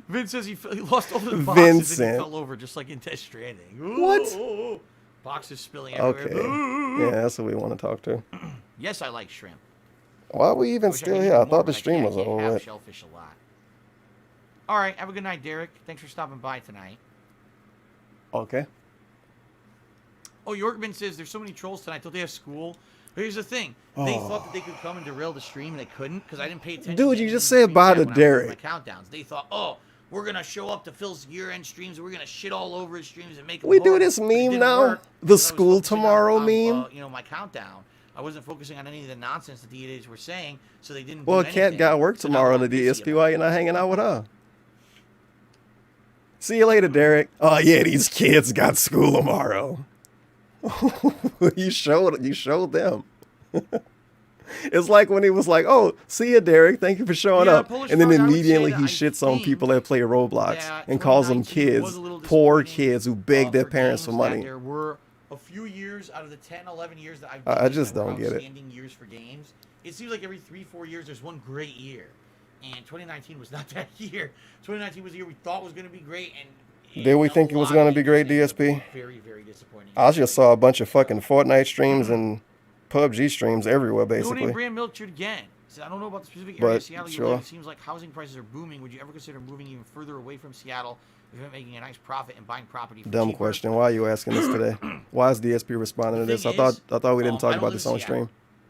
Vince says he lost all the boxes Vincent. and he fell over just like in Death Stranding. What? Boxes spilling everywhere. Okay. Yeah, that's what we want to talk to. Yes, I like shrimp. Why are we even Wish still could eat here? I more, thought the but stream can't. was I can't over have with. shellfish a lot. All right, have a good night, Derek. Thanks for stopping by tonight. Okay. Oh, Yorkman says there's so many trolls tonight. Don't they have school? But here's the thing. They Oh. thought that they could come and derail the stream, and they couldn't because I didn't pay attention. Dude, to you just anything in said the bye stream to chat when I was doing Derek. my countdowns. They thought, oh, we're going to show up to Phil's year-end streams, and we're going to shit all over his streams and make them We do horrible. this But it meme didn't now? work The because I was school focusing tomorrow on, meme? my countdown. I wasn't focusing on any of the nonsense that the idiots were saying, so they didn't Well, do Kat anything. got work So now tomorrow I'm on the busy DSP. Why you're not hanging out with her? See you later, Derek. Oh yeah, these kids got school tomorrow. you showed them. It's like when he was like, "Oh, see you, Derek. Thank you for showing Yeah, up," Polish and then Frog, I would immediately say he that shits I on people that play Roblox that and calls them 2019 was kids, a little poor disappointing, kids who beg their for parents for games money. that there were a few years out of the 10, 11 years that I've I been just that were don't get it. outstanding years for games. It seems like every 3-4 years there's one great year, and 2019 was not that year. 2019 was the year we thought was going to be great, and Did we think it was going to be great, DSP? very, very disappointing. I just saw a bunch of fucking Fortnite streams and PUBG streams everywhere, Donate basically. Brand Milchard again. Said, I don't know about the specific But, area of Seattle you sure. live. It seems like housing prices are booming. Would you ever consider moving even further away from Seattle if you're making a nice profit and buying property for Dumb cheaper? question. Why are you asking this today? Why is DSP responding to The this? I thing is, thought we didn't talk I don't about live this in on Seattle. stream.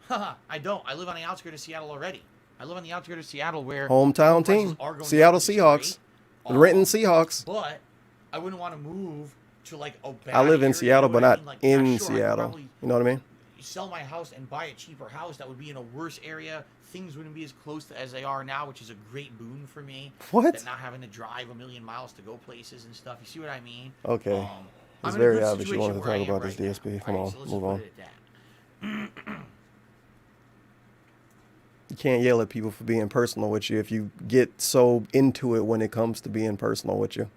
Haha, I don't. I live on the outskirts of Seattle already. I live on the outskirts of Seattle where Hometown prices team, are going Seattle up, which is Seahawks, great. Renton Seahawks. But I wouldn't want to move to like a bad I live in area, Seattle, you but know what I not mean? Like, in yeah, sure, I could Seattle. probably You know what I mean? sell my house and buy a cheaper house that would be in a worse area. Things wouldn't be as close to as they are now, which is a great boon for me. What? That not having to drive a million miles to go places and stuff. You see what I mean? Okay. I'm It's in a very good obvious you situation wanted to where I talk am about this right now. DSP. Come All on, right, so let's move just on. put it at that. You can't yell at people for being personal with you if you get so into it when it comes to being personal with you.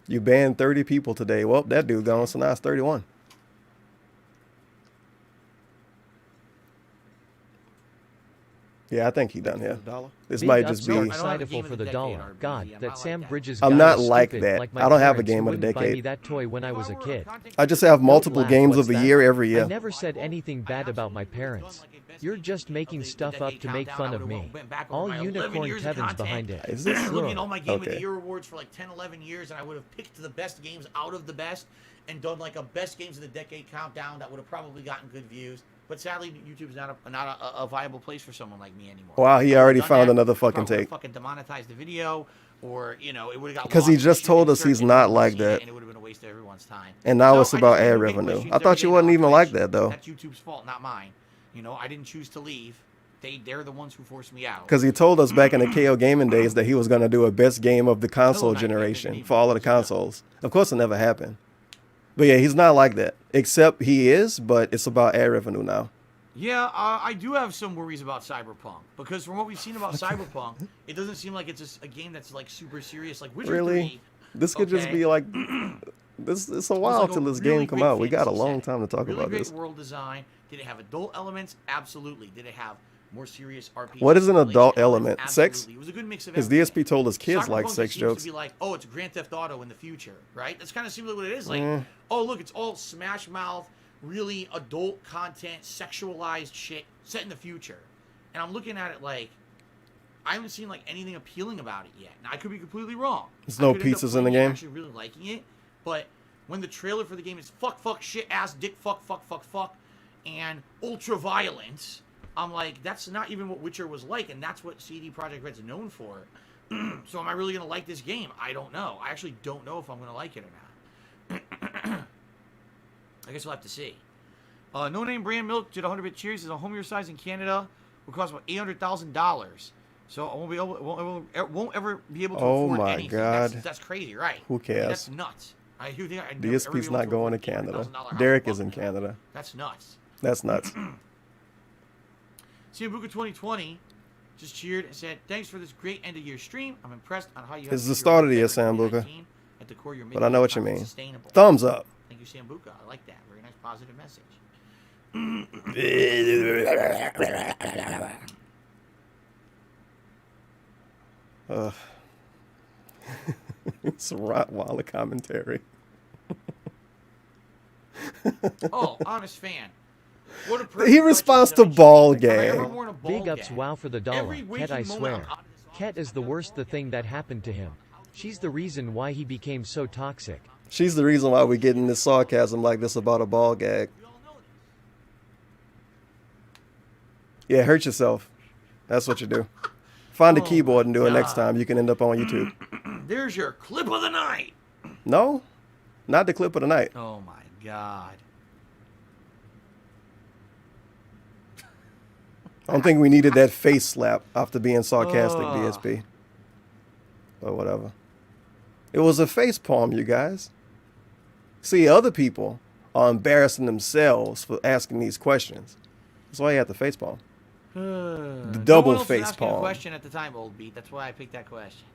You banned 30 people today. Well, that dude gone, so now it's 31. Yeah, I think he done here. This Big might ups just be. are excitable for the dollar. God, that Sam Bridges I'm guy not is like stupid, that. like my I don't have a parents who game of the wouldn't buy me decade. that toy when I was a kid. I just have multiple Don't laugh, games what's of the that? year every year. I never said anything bad about my parents. You're just making stuff up to make fun of me. All unicorn Kevin's behind it. Is this Looking at all my Game of the Okay. Year awards for like 10, 11 years, and I would have picked the best games out of the best and done like a best games of the decade countdown that would have probably gotten good views. But sadly, YouTube's not a viable place for someone like me anymore. Wow, he already found another fucking take. Fucking demonetized the video, or you know, it would have got. Because he just told us he's not like that. And it would have been a waste of everyone's time. And now it's about ad revenue. I thought you wasn't even like that though. That's YouTube's fault, not mine. You know, I didn't choose to leave. They're the ones who forced me out. Because he told us back in the KO gaming days that he was going to do a best game of the console generation for all of the consoles. Of course, it never happened. But yeah, he's not like that. Except he is, but it's about ad revenue now. Yeah, I do have some worries about Cyberpunk. Because from what we've seen about Cyberpunk, it doesn't seem like it's a game that's like super serious. Like Witcher 3. This could just be like... It's a while till this game come out. We got a long time to talk about this. Great world design. Did it have adult elements? Absolutely. Did it have more serious RPG? What is an adult element? Absolutely. Sex? It was a good mix of Because everything. DSP told us kids Cyberpunk like sex seems jokes. to be like, oh, it's Grand Theft Auto in the future, right? That's kind of seems like what it is. Like, oh, look, it's all smash mouth, really adult content, sexualized shit set in the future. And I'm looking at it like, I haven't seen like anything appealing about it yet. Now, I could be completely wrong. There's no pizzas in the game. Actually, really liking it, but when the trailer for the game is fuck, shit, ass, dick, fuck, and ultra violence, I'm like, that's not even what Witcher was like, and that's what CD Projekt Red's known for. So am I really going to like this game? I don't know. I actually don't know if I'm going to like it or not. I guess we'll have to see. No Name Brand Milk did 100-bit cheers. Is a home your size in Canada. Will cost about $800,000. So I won't be able, won't ever be able to afford anything. God. That's crazy, right? Who cares? I mean, that's nuts. DSP's not going to Canada. Derek is in Canada. That's nuts. That's nuts. Sambuca 2020 just cheered and said, "Thanks for this great end of year stream. I'm impressed on how you." It's the start of the year, Sambuca. But I know what you mean. Thumbs up. Thank you, Sambuca. I like that. Very nice, positive message. It's a Rottweiler commentary. Oh, honest fan. What He responds to ball gang. Big ups, wow for the dollar. Ket, I swear. Ket is the worst thing that happened to him. She's the reason why he became so toxic. She's the reason why we're getting this sarcasm like this about a ball gag. Yeah, hurt yourself. That's what you do. Find a keyboard and do it next time. You can end up on YouTube. There's your clip of the night. No, not the clip of the night. Oh my God. I don't think we needed that face slap after being sarcastic, DSP. But whatever. It was a face palm, you guys. See, other people are embarrassing themselves for asking these questions. That's why you have to face palm. The double no one face else was asking palm. a question at the time, Old Beat. That's why I picked that question.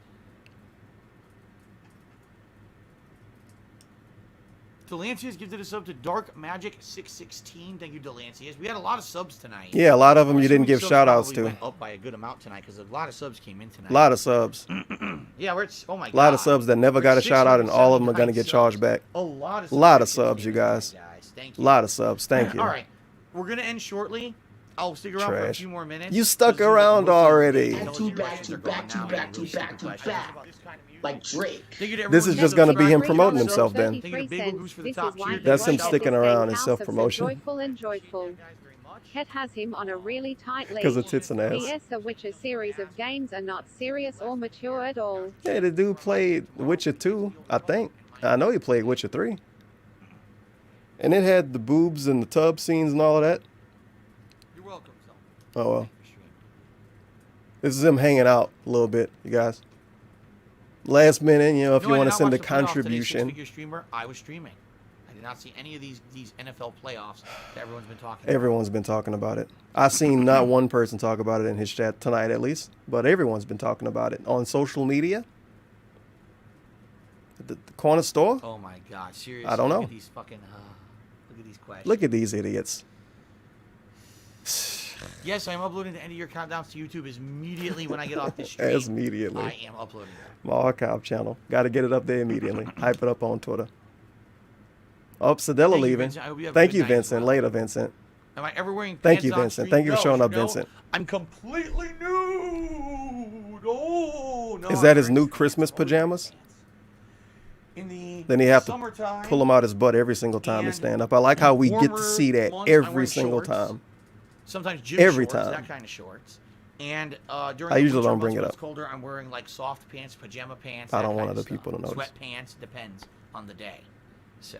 Delancius gifted a sub to Dark Magic 616. Thank you, Delancius. We had a lot of subs tonight. Yeah, a lot of them you didn't give shout outs to. Went up by a good amount tonight because a lot of subs came in tonight. A lot of subs. Yeah, we're at, oh my God. A lot of subs that never got a shout out, and all of them are going to get charged back. A lot of subs, you guys. Thank A you. lot of subs. Thank you. All right. We're going to end shortly. I'll stick around for a few more minutes. You stuck around already. Back to back. Like Drake. This is just going to be him promoting himself then. That's him sticking around and self-promotion. Joyful and joyful. Ket has him on a really tight leash. Because of tits and ass. PS, the Witcher series of games are not serious or mature at all. Yeah, the dude played Witcher 2, I think. I know he played Witcher 3. And it had the boobs and the tub scenes and all of that. You're welcome. Oh, well. This is him hanging out a little bit, you guys. Last minute, you know, if you want to send a contribution. Streamer, I was streaming. I did not see any of these NFL playoffs that everyone's been talking about. Everyone's been talking about it. I've seen not one person talk about it in his chat tonight, at least. But everyone's been talking about it on social media. The corner store. Oh my God! Seriously, I don't know. Look at these fucking. Look at these questions. Look at these idiots. Yes, I'm uploading the end of your countdowns to YouTube immediately when I get off this stream. As immediately. I am uploading that. My archive channel. Got to get it up there immediately. Hype it up on Twitter. Oh, Sadella leaving. Thank you, Vincent. Later, Vincent. Am I ever wearing pants? Thank you, Vincent. Thank you for showing up, Vincent. I'm completely nude. Oh, no. Is that his new Christmas pajamas? then he have to pull him out his butt every single time he stand up. I like how we get to see that every single time. Sometimes gym every shorts, time. that kind of shorts. And during I usually don't bring it when up. it's colder, I'm wearing like soft pants, pajama pants. I don't want other people to notice. Sweatpants, depends on the day. So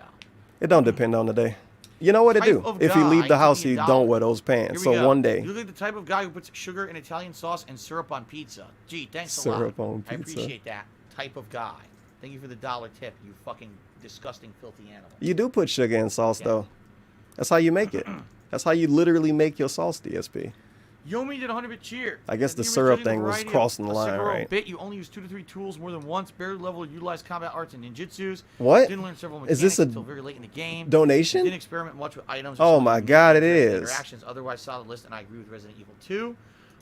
it don't depend on the day. You know what it do? If you leave the house, you don't wear those pants. So one day. You look like the type of guy who puts sugar and Italian sauce and syrup on pizza. Gee, thanks a lot. Syrup on pizza. I appreciate that type of guy. Thank you for the $1 tip, you fucking disgusting, filthy animal. You do put sugar in sauce, though. That's how you make it. That's how you literally make your sauce, DSP. Yomi did 100-bit cheer. I guess the syrup thing was crossing the line, right? Bit, you only use 2 to 3 tools more than once. Barely level utilize combat arts and ninjutsus. What? Didn't learn several Is this a until very late in the game. donation? Didn't experiment much with items. Oh my God, it is. Interactions, otherwise solid list, and I agree with Resident Evil 2.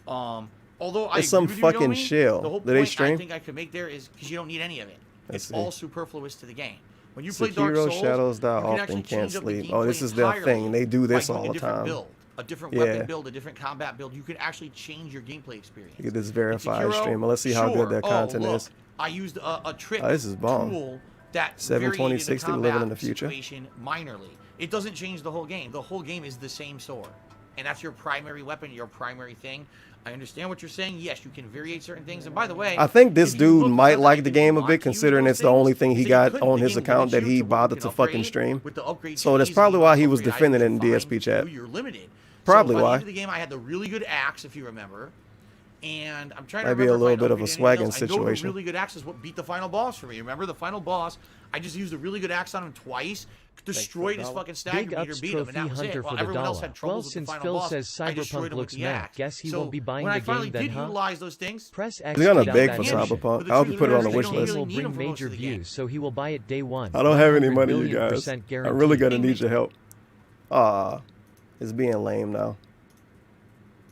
Although it's some fucking shill. The whole Did they point stream? I think I could make there is because you don't need any of it. It's all superfluous to the game. When you Sekiro, play Dark Souls, Shadows Die you can often can't sleep. The Oh, this is their thing. They do this by all doing the a different time. Build, a different weapon build, a different combat build. You can actually change your gameplay experience. Look at this verified Sekiro, streamer. Let's see how good their content is. I used a trick this is bomb. tool that 72060 living in the future. Minorly. It doesn't change the whole game. The whole game is the same sword. And that's your primary weapon, your primary thing. I understand what you're saying. Yes, you can variate certain things. And by the way, I think this dude might like the game a bit, considering it's the only thing he got on his account that he bothered to fucking stream. So that's probably why he was defending it in DSP chat. You're limited. Probably so by why. the end of the game, I had the really good axe, if you remember. And I'm trying to Might be a remember little bit of a swagging situation. situation. Really good axe is what beat the final boss for me. Remember the final boss? I just used a really good axe on him twice, destroyed his fucking stagger meter, beat him, and that was it. While everyone else had troubles with the final Phil boss, says I destroyed Cyberpunk him with looks the mad, axe. guess he So won't be buying when the I finally game then, did huh? utilize those things, Press X He's gonna to beg download for that shit. Cyberpunk. I'll be put it on the wish list. He will bring major views, so he will buy it day one. I don't have any money, you 100 guys. million% I'm really gonna guaranteed. need your help. It's being lame now.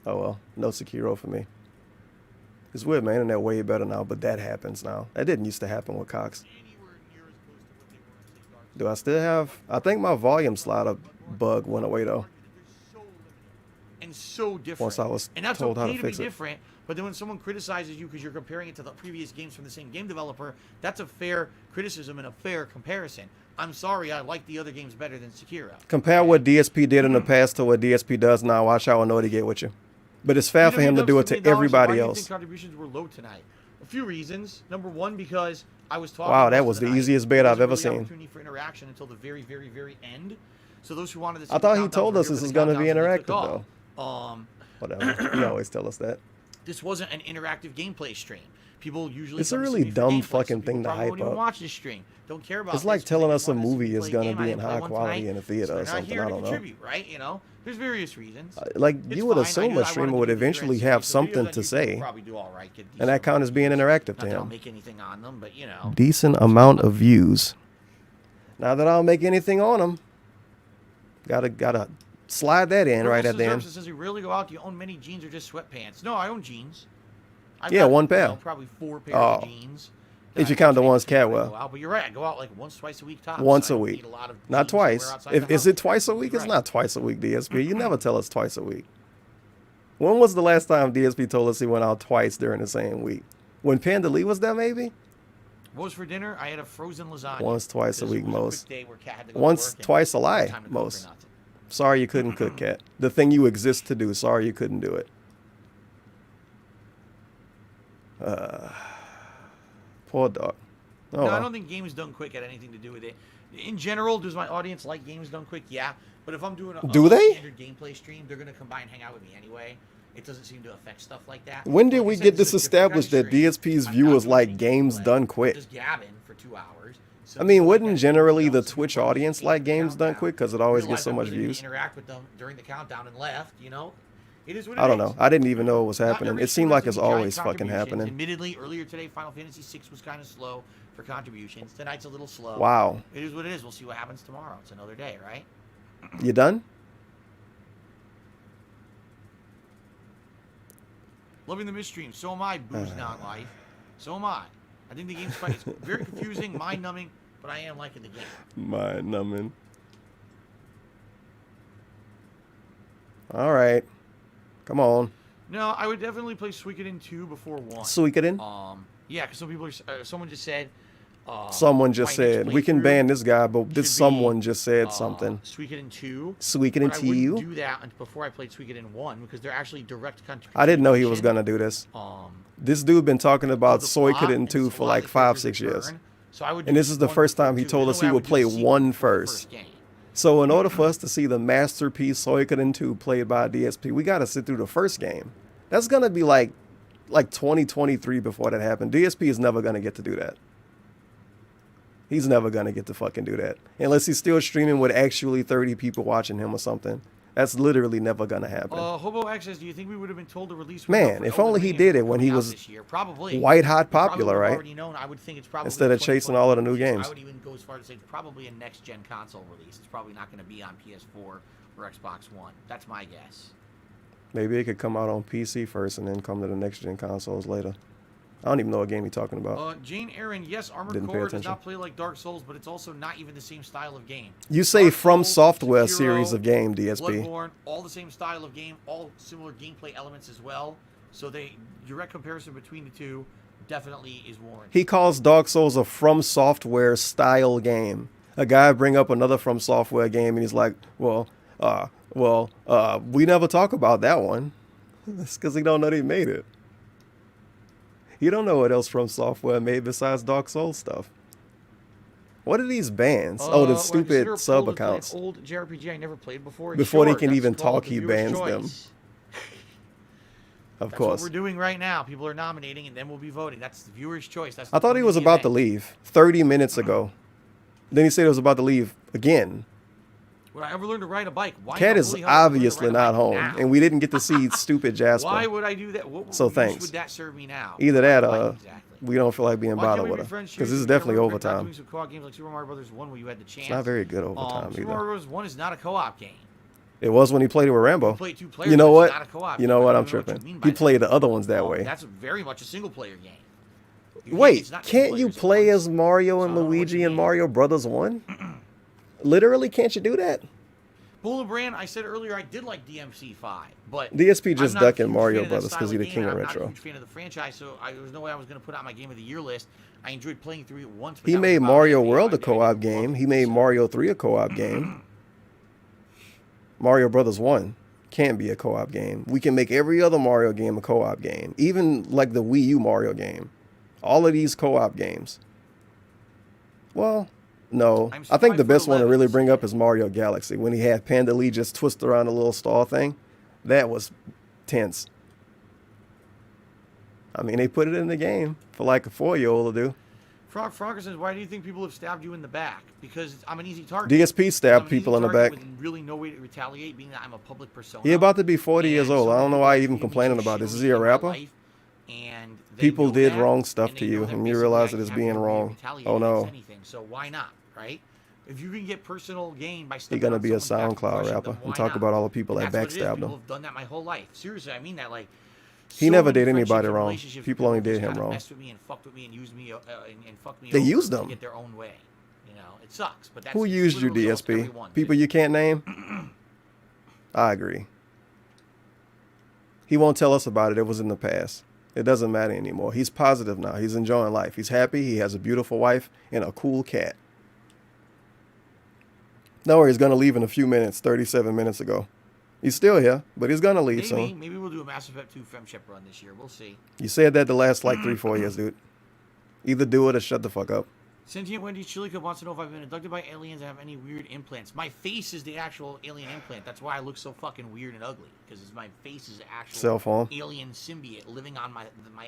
Oh well, no Sekiro for me. It's weird, my internet way better now, but that happens now. That didn't used to happen with Cox. Do I still have? I think my volume slider bug went away though. And so different. Once I was and that's told how okay to to be fix it. different, but then when someone criticizes you because you're comparing it to the previous games from the same game developer, that's a fair criticism and a fair comparison. I'm sorry, I like the other games better than Sekiro. Compare what DSP did in the past to what DSP does now. Watch how annoyed he get with you. But it's fair for him to do it to everybody Why do you else. think contributions were low tonight? A few reasons. Number one, because I was talking. Wow, that was the easiest bet I've ever seen. Opportunity for interaction until the very, very, very end. So those who wanted to see I thought he told us this was going to be interactive though. Whatever. Whatever. He always tell us that. This wasn't an interactive gameplay stream. People usually. It's a really dumb fucking thing to hype won't even up. watch this stream. Don't care about. It's like this, telling they us a want to movie is play going game. to I be in didn't play high one quality tonight, in a theater so or they're not something. here I to don't know. contribute, right? You know, there's various reasons. Like It's you would fine. assume I a wanted streamer to would do eventually videos have on something YouTube, to you'll say, probably do all right, get and that count as being interactive not to that I'll him. make anything on them, but you know. Decent amount of views. Now that I don't make anything on them, gotta slide that in right at the end. Says you rarely go out. Do you own many jeans or just sweatpants? No, I own jeans. I've Yeah, got, one pair. Probably 4 pairs of jeans. If you count the ones Cat wear. But you're right. I go out like once, twice a week tops. Once I a don't week. need a lot of Not jeans to wear twice. outside the Is house. it twice a week? It's Right. not twice a week, DSP. You never tell us twice a week. When was the last time DSP told us he went out twice during the same week? When Panda Lee was there, maybe? What was for dinner? I had a frozen lasagna. Once, twice a This week, was quick most. day where Kat had to go to Once, work and twice a no lie, time to cook or most. nothing. Sorry you couldn't cook, Cat. The thing you exist to do. Sorry you couldn't do it. Poor dog. Oh, No, I well. don't think games done quick had anything to do with it. In general, does my audience like games done quick? Yeah. But if I'm doing a Do they? standard gameplay stream, they're going to come by and hang out with me anyway. It doesn't seem to affect stuff like that. When did Like I we said, get this this is a different kind established of that stream. DSP's I'm viewers not like doing games gameplay. done I'm quick? just gabbing for 2 hours. So I mean, people wouldn't that generally count the down, Twitch people want to audience see like the games done countdown, quick because it always realize gets so I much wasn't gonna views? Interact with them during the countdown and left. You know, it is what it I don't is. know. I didn't even know it was Not happening. every It seemed stream like has it's to be giant always fucking contributions. happening. Admittedly, earlier today, Final Fantasy VI was kind of slow for contributions. Tonight's a little slow. Wow. It is what it is. We'll see what happens tomorrow. It's another day, right? You done? Loving the misstream. So am I, Booze Not Life. So am I. I think the game's fun. It's very confusing, mind-numbing, but I am liking the game. Mind numbing. All right. Come on. No, I would definitely play Suikoden 2 before 1. Suikoden? Yeah, because some people are, someone just said, Someone just said we can ban this guy, but this someone just said something. Suikoden 2. Suikoden 2. I wouldn't do that before I played Suikoden 1 because they're actually direct country. I didn't know he was gonna do this. This dude been talking about Suikoden 2 for like 5-6 years. So I would and this is the first time he told us he would play 1 first. So in order for us to see the masterpiece Suikoden 2 played by a DSP, we gotta sit through the first game. That's gonna be like 2023 before that happened. DSP is never gonna get to do that. He's never gonna get to fucking do that. Unless he's still streaming with actually 30 people watching him or something. That's literally never gonna happen. Hobo X says, do you think we would have been told to release? Man, if only he did it when he was white hot popular, right? Known. I would think it's probably instead of chasing all of the new games. I would even go as far as to say it's probably a next-gen console release. It's probably not going to be on PS4 or Xbox One. That's my guess. Maybe it could come out on PC first and then come to the next-gen consoles later. I don't even know what game you're talking about. Jane Aaron, yes, Armored Core does not play like Dark Souls, but it's also not even the same style of game. You say Dark From Software series of game, DSP. Bloodborne, all the same style of game, all similar gameplay elements as well. So direct comparison between the two definitely is warranted. He calls Dark Souls a From Software style game. A guy bring up another From Software game and he's like, we never talk about that one. That's because he don't know they made it. You don't know what else From Software made besides Dark Souls stuff. What are these bans? The stupid sub accounts. Old JRPG I never played before. Before they can even talk, he bans them. Of course. That's what we're doing right now. People are nominating, and then we'll be voting. That's the viewer's choice. I thought he was about to leave 30 minutes ago. Then he said he was about to leave again. Would I ever learn to ride a bike? Cat is obviously not home, and we didn't get to see stupid Jasper. Why would I do that? So thanks. Would that serve me now? Either that, we don't feel like being bothered with her, because this is definitely overtime. Games like Super Mario Brothers 1 where you had the chance. It's not very good overtime Super Mario Bros. 1 is not a co-op game. It was when he played it with Rambo. You know what? You know what? I'm tripping. He played the other ones that way. That's very much a single-player game. Wait, can't you play as Mario and Luigi in Mario Brothers 1? Literally, can't you do that? Bullet Brand, I said earlier I did like DMC5, but DSP just ducking Mario Brothers because he's the king of retro. I'm not a huge fan of the franchise, so there was no way I was going to put it on my Game of the Year list. I enjoyed playing through it once. He made Mario World a co-op game. He made Mario 3 a co-op game. Mario Brothers 1 can't be a co-op game. We can make every other Mario game a co-op game, even like the Wii U Mario game. All of these co-op games. Well, no. I think the best one to really bring up is Mario Galaxy. When he had Panda Lee just twist around the little star thing. That was tense. I mean, they put it in the game for like a 4-year-old to do. Frogger says, why do you think people have stabbed you in the back? Because I'm an easy target. DSP stabbed people in the back. With really no way to retaliate, being that I'm a public persona. He about to be 40 years old. I don't know why he even complaining about this. Is he a rapper? And people did wrong stuff to you, and you realize it is being wrong. Oh no. So why not, right? If you can get personal gain by he's gonna be a SoundCloud rapper and talk about all the people that backstabbed him. People have done that my whole life. Seriously, I mean that. Like, he never did anybody wrong. People only did him wrong. Messed with me and fucked with me and used me and fucked me. They used them to get their own way. You know, it sucks. But that's who used you, DSP? People you can't name. I agree. He won't tell us about it. It was in the past. It doesn't matter anymore. He's positive now. He's enjoying life. He's happy. He has a beautiful wife and a cool cat. No, he's going to leave in a few minutes, 37 minutes ago. He's still here, but he's going to leave soon. Maybe we'll do a Mass Effect 2 Femship run this year. We'll see. You said that the last like 3-4 years, dude. Either do it or shut the fuck up. Sentient Wendy's Chili Cup wants to know if I've been abducted by aliens and have any weird implants. My face is the actual alien implant. That's why I look so fucking weird and ugly. Because my face is the actual alien symbiote living on my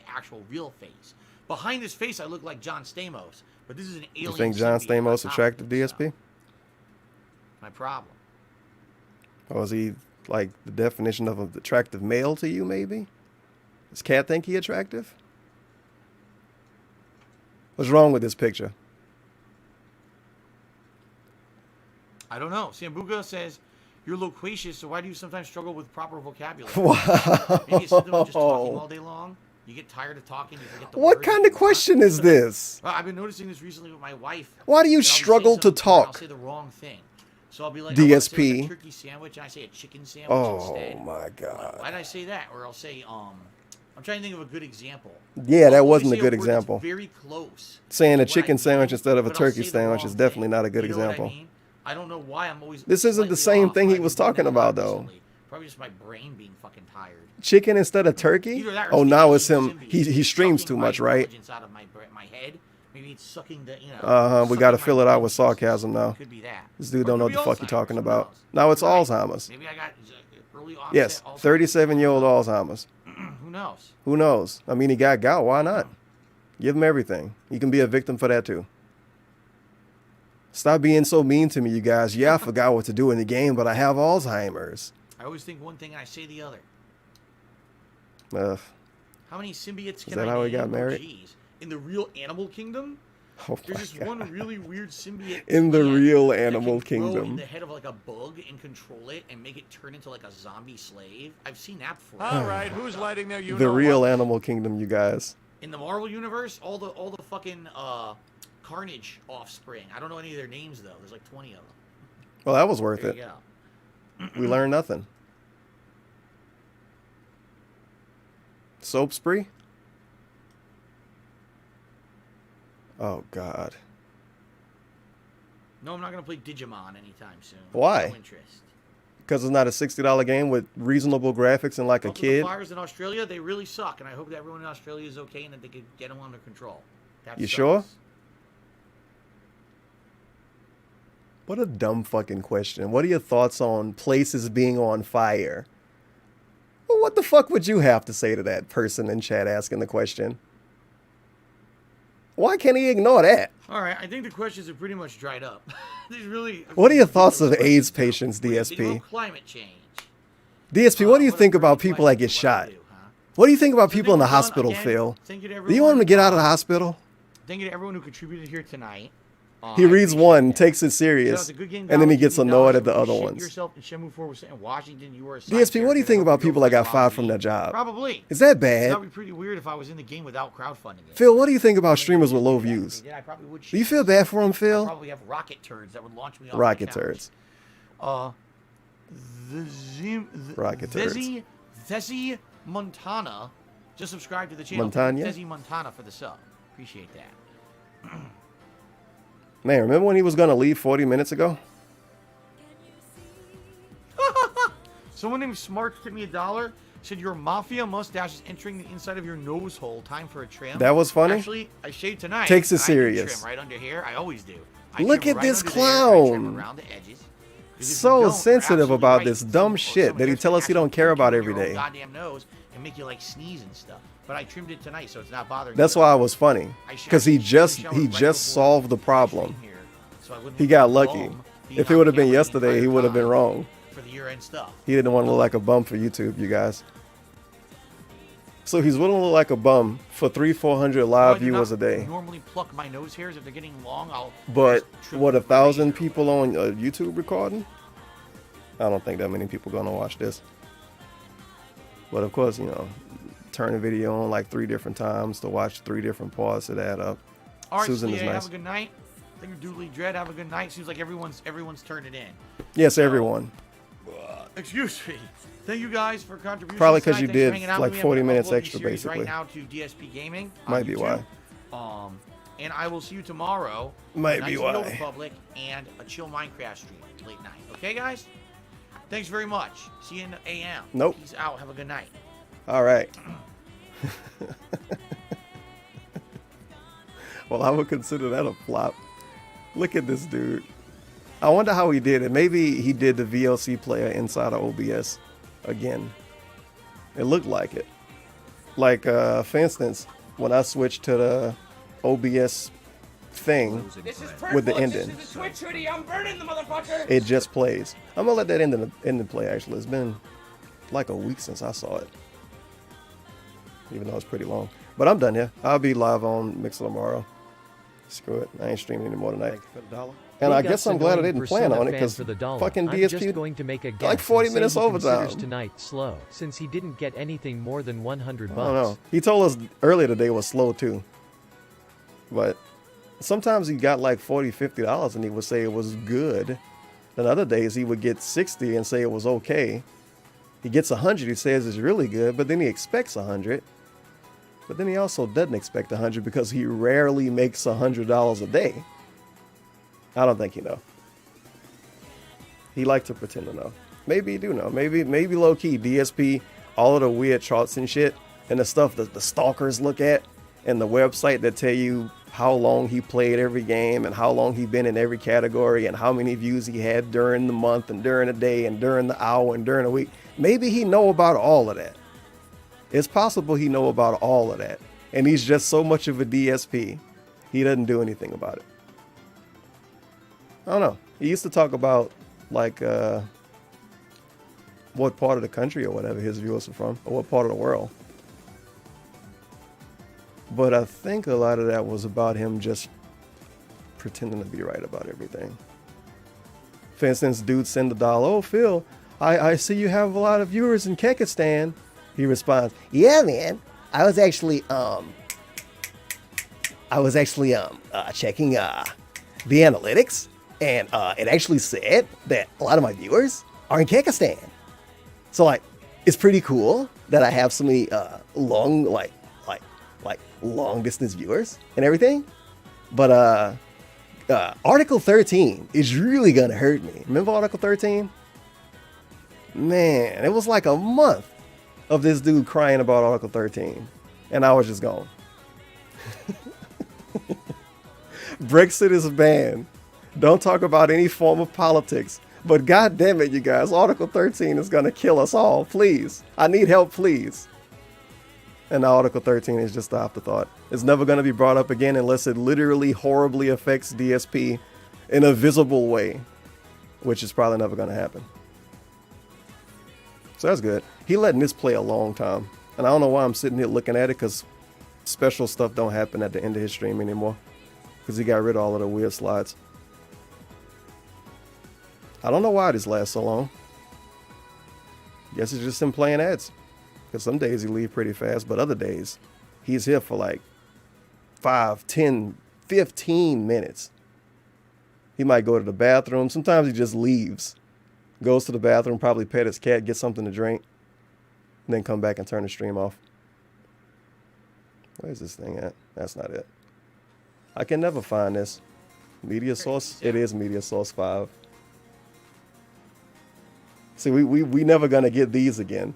actual real face. Behind this face, I look like John Stamos. But this is an alien. You think John Stamos attractive, DSP? My problem. Or is he like the definition of an attractive male to you, maybe? Does Cat think he attractive? What's wrong with this picture? I don't know. Sambuca says, you're loquacious, so why do you sometimes struggle with proper vocabulary? Wow. Maybe it's something with just talking all day long. You get tired of talking. You forget the what words kind of question is this? Well, I've been noticing this recently with my wife. Why do you struggle to talk? I'll say the wrong thing. So I'll be like, DSP. I a turkey sandwich, and I say a chicken sandwich instead. Oh, my God. Why did I say that? Or I'll say, I'm trying to think of a good example. Yeah, that wasn't a good example. Very close. Saying a chicken sandwich instead of a turkey sandwich is definitely not a good example. What I mean? I don't know why I'm always. This isn't the same thing he was talking about, though. Probably just my brain being fucking tired. Chicken instead of turkey? Oh, now it's him. He streams too much, right? Out of my head. Maybe it's sucking the, you know. We got to fill it out with sarcasm now. Could be that. This dude don't know what the fuck you're talking about. Now it's Alzheimer's. Maybe I got early onset. Yes, 37-year-old Alzheimer's. Who knows? Who knows? I mean, he got gout. Why not? Give him everything. You can be a victim for that too. Stop being so mean to me, you guys. Yeah, I forgot what to do in the game, but I have Alzheimer's. I always think one thing and I say the other. How many symbiotes can I name? Is that how he got married? Geez. In the real animal kingdom, there's just one really weird symbiote. In the real animal kingdom. In the head of like a bug and control it and make it turn into like a zombie slave. I've seen that before. All right, who's lighting their The real animal kingdom, you guys. In the Marvel universe, all the fucking Carnage offspring. I don't know any of their names though. There's like 20 of them. Well, that was worth there it. You go. We learned nothing. Soap spree? Oh, God. No, I'm not going to play Digimon anytime soon. Why? No interest. Because it's not a $60 game with reasonable graphics and like a kid? The fires in Australia, they really suck, and I hope that everyone in Australia is okay and that they can get them under control. You sure? What a dumb fucking question. What are your thoughts on places being on fire? Well, what the fuck would you have to say to that person in chat asking the question? Why can't he ignore that? All right, I think the questions are pretty much dried up. What are your thoughts of AIDS patients, DSP? Climate change. DSP, what do you think about people that get shot? What do you think about people in the hospital, Phil? Do you want them to get out of the hospital? Thank you to everyone who contributed here tonight. He reads one, takes it serious, and then he gets annoyed at the other ones. DSP, what do you think about people that got fired from their job? Probably. Is that bad? That would be pretty weird if I was in the game without crowdfunding it. Phil, what do you think about streamers with low views? Yeah, I probably would. Do you feel bad for them, Phil? I probably have rocket turds that would launch me off rocket turds. Rocket turds. Thesi Montana just subscribed to the channel. Thesi Montana for the sub. Appreciate that. Man, remember when he was going to leave 40 minutes ago? Someone named Smart tipped me $1. Said your mafia mustache is entering the inside of your nose hole. Time for a trim. That was funny. Actually, I shaved tonight. Takes it serious. Trim right under here. I always do. Look at this clown. Around the edges. So sensitive about this dumb shit that he tell us he don't care about every day. Goddamn nose and make you like sneeze and stuff. But I trimmed it tonight, so it's not bothering me. That's why it was funny, because he just solved the problem. He got lucky. If it would have been yesterday, he would have been wrong. For the year-end stuff. He didn't want to look like a bum for YouTube, you guys. So he's willing to look like a bum for 300-400 live viewers a day. I normally pluck my nose hairs if they're getting long. But what, 1,000 people on YouTube recording? I don't think that many people gonna watch this. But of course, you know, turn the video on like 3 different times to watch 3 different parts of that up. All right, Susan is nice. Have a good night. Thank you, Doodly Dread. Have a good night. Seems like everyone's turned it in. Yes, everyone. Excuse me. Thank you guys for contributions. Probably because you did like 40 minutes extra, basically. Right now to DSP Gaming. Might be why. And I will see you tomorrow. Might be why. Republic and a chill Minecraft stream late night. Okay, guys. Thanks very much. See you in the AM. Nope. Peace out. Have a good night. All right. Well, I would consider that a flop. Look at this dude. I wonder how he did it. Maybe he did the VLC player inside of OBS again. It looked like it. Like, for instance, when I switched to the OBS thing with the ending, it just plays. I'm gonna let that ending play. Actually, it's been like a week since I saw it, even though it's pretty long. But I'm done here. I'll be live on Mixer tomorrow. Screw it. I ain't streaming anymore tonight. And I guess I'm glad I didn't plan on it, because fucking DSP going to make a like 40 minutes overtime. Tonight slow, since he didn't get anything more than 100 bucks. I don't know. He told us earlier today was slow too. But sometimes he got like $40, $50 and he would say it was good. Then other days he would get 60 and say it was okay. He gets 100, he says it's really good, but then he expects 100. But then he also doesn't expect 100 because he rarely makes $100 a day. I don't think he know. He likes to pretend to know. Maybe he do know. Maybe low key DSP, all of the weird charts and shit, and the stuff that the stalkers look at, and the website that tell you how long he played every game and how long he been in every category and how many views he had during the month and during the day and during the hour and during the week. Maybe he know about all of that. It's possible he know about all of that. And he's just so much of a DSP, he doesn't do anything about it. I don't know. He used to talk about like what part of the country or whatever his viewers are from, or what part of the world. But I think a lot of that was about him just pretending to be right about everything. For instance, dudes send $1, "Oh, Phil, I see you have a lot of viewers in Kyrgyzstan." He responds, "Yeah, man, I was actually checking the analytics, and it actually said that a lot of my viewers are in Kyrgyzstan. So like, it's pretty cool that I have so many long distance viewers and everything. But Article 13 is really gonna hurt me." Remember Article 13? Man, it was like a month of this dude crying about Article 13, and I was just gone. Brexit is banned. Don't talk about any form of politics. But god damn it, you guys, Article 13 is gonna kill us all. Please. I need help, please. And now Article 13 is just the afterthought. It's never gonna be brought up again unless it literally horribly affects DSP in a visible way, which is probably never gonna happen. So that's good. He letting this play a long time. And I don't know why I'm sitting here looking at it, because special stuff don't happen at the end of his stream anymore. Because he got rid of all of the weird slides. I don't know why this lasts so long. Guess it's just him playing ads. Because some days he leave pretty fast, but other days he's here for like 5, 10, 15 minutes. He might go to the bathroom. Sometimes he just leaves. Goes to the bathroom, probably pet his cat, get something to drink, and then come back and turn the stream off. Where's this thing at? That's not it. I can never find this. Media source? It is media source 5. See, we never gonna get these again.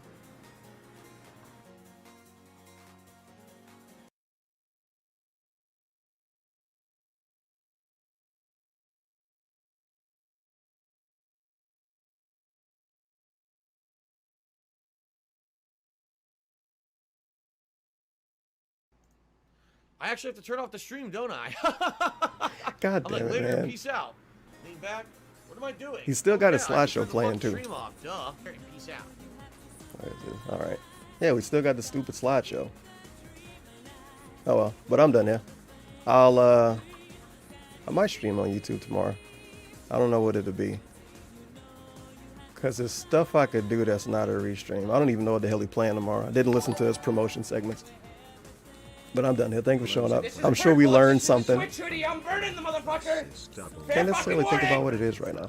I actually have to turn off the stream, don't I? God I'm damn like, it, later, man. peace out. Lean back. What am I doing? He's still got his Yeah, I slideshow turned the playing fucking too. Stream off. Duh. Peace out. Where is it? All right. Yeah, we still got the stupid slideshow. Oh well, but I'm done here. I might stream on YouTube tomorrow. I don't know what it'll be. Because there's stuff I could do that's not a restream. I don't even know what the hell he's playing tomorrow. I didn't listen to his promotion segments. But I'm done here. Thank you for showing up. I'm sure we learned something. I'm burning the motherfucker. Can't necessarily think about what it is right now.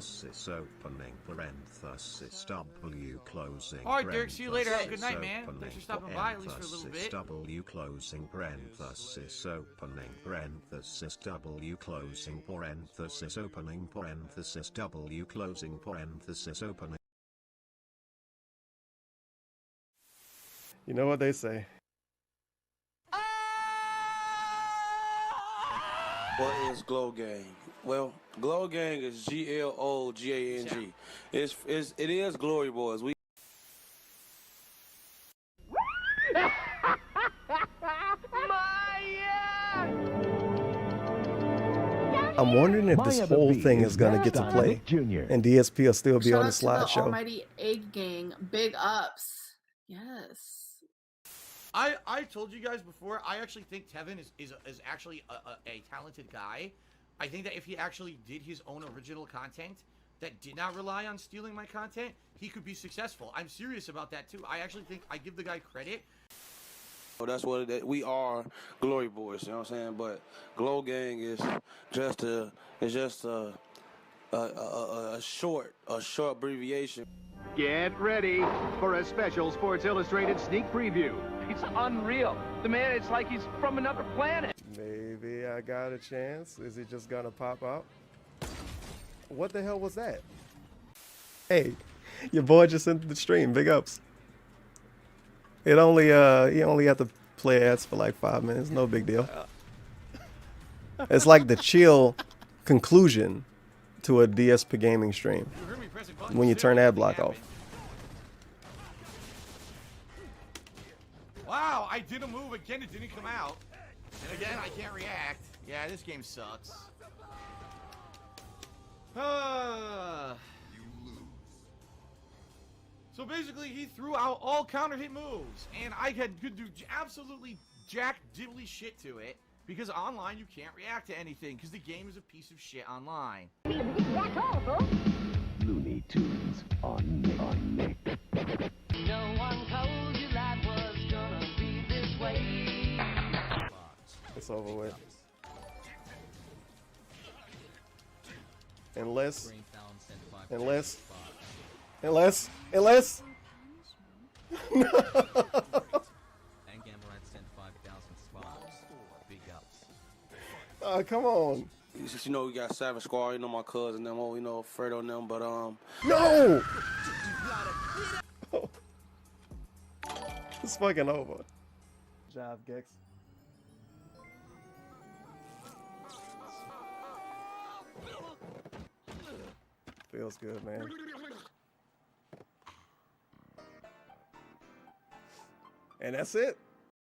Opening parenthesis W closing. All right, Derek. See you later. Have a good night, man. Thanks for stopping by at least for a little bit. W closing parenthesis opening parenthesis W closing parenthesis opening parenthesis W closing parenthesis opening. You know what they say. What is Glow Gang? Well, Glow Gang is GLOGANG. It is Glory Boys. I'm wondering if this whole thing is gonna get to play, and DSP will still be on the slideshow. Almighty Egg Gang, big ups. Yes. I told you guys before, I actually think Tevin is actually a talented guy. I think that if he actually did his own original content that did not rely on stealing my content, he could be successful. I'm serious about that too. I actually think I give the guy credit. Oh, that's what we are, Glory Boys. You know what I'm saying? But Glow Gang is just a short abbreviation. Get ready for a special Sports Illustrated sneak preview. It's unreal. The man, it's like he's from another planet. Maybe I got a chance. Is he just gonna pop out? What the hell was that? Hey, your boy just entered the stream. Big ups. It only you only have to play ads for like 5 minutes. No big deal. It's like the chill conclusion to a DSP gaming stream when you turn ad block off. Wow, I did a move again. It didn't come out. And again, I can't react. Yeah, this game sucks. So basically, he threw out all counter hit moves, and I could do absolutely jack diddly shit to it, because online you can't react to anything, because the game is a piece of shit online. Looney Tunes on Nick. No one told you life was gonna be this way. It's over with. Unless. No. Come on. You know, we got Savage Squad, you know, my cousin, them, you know, Fredo and them, but, No! It's fucking over. Good job, Gex. Feels good, man. And that's it.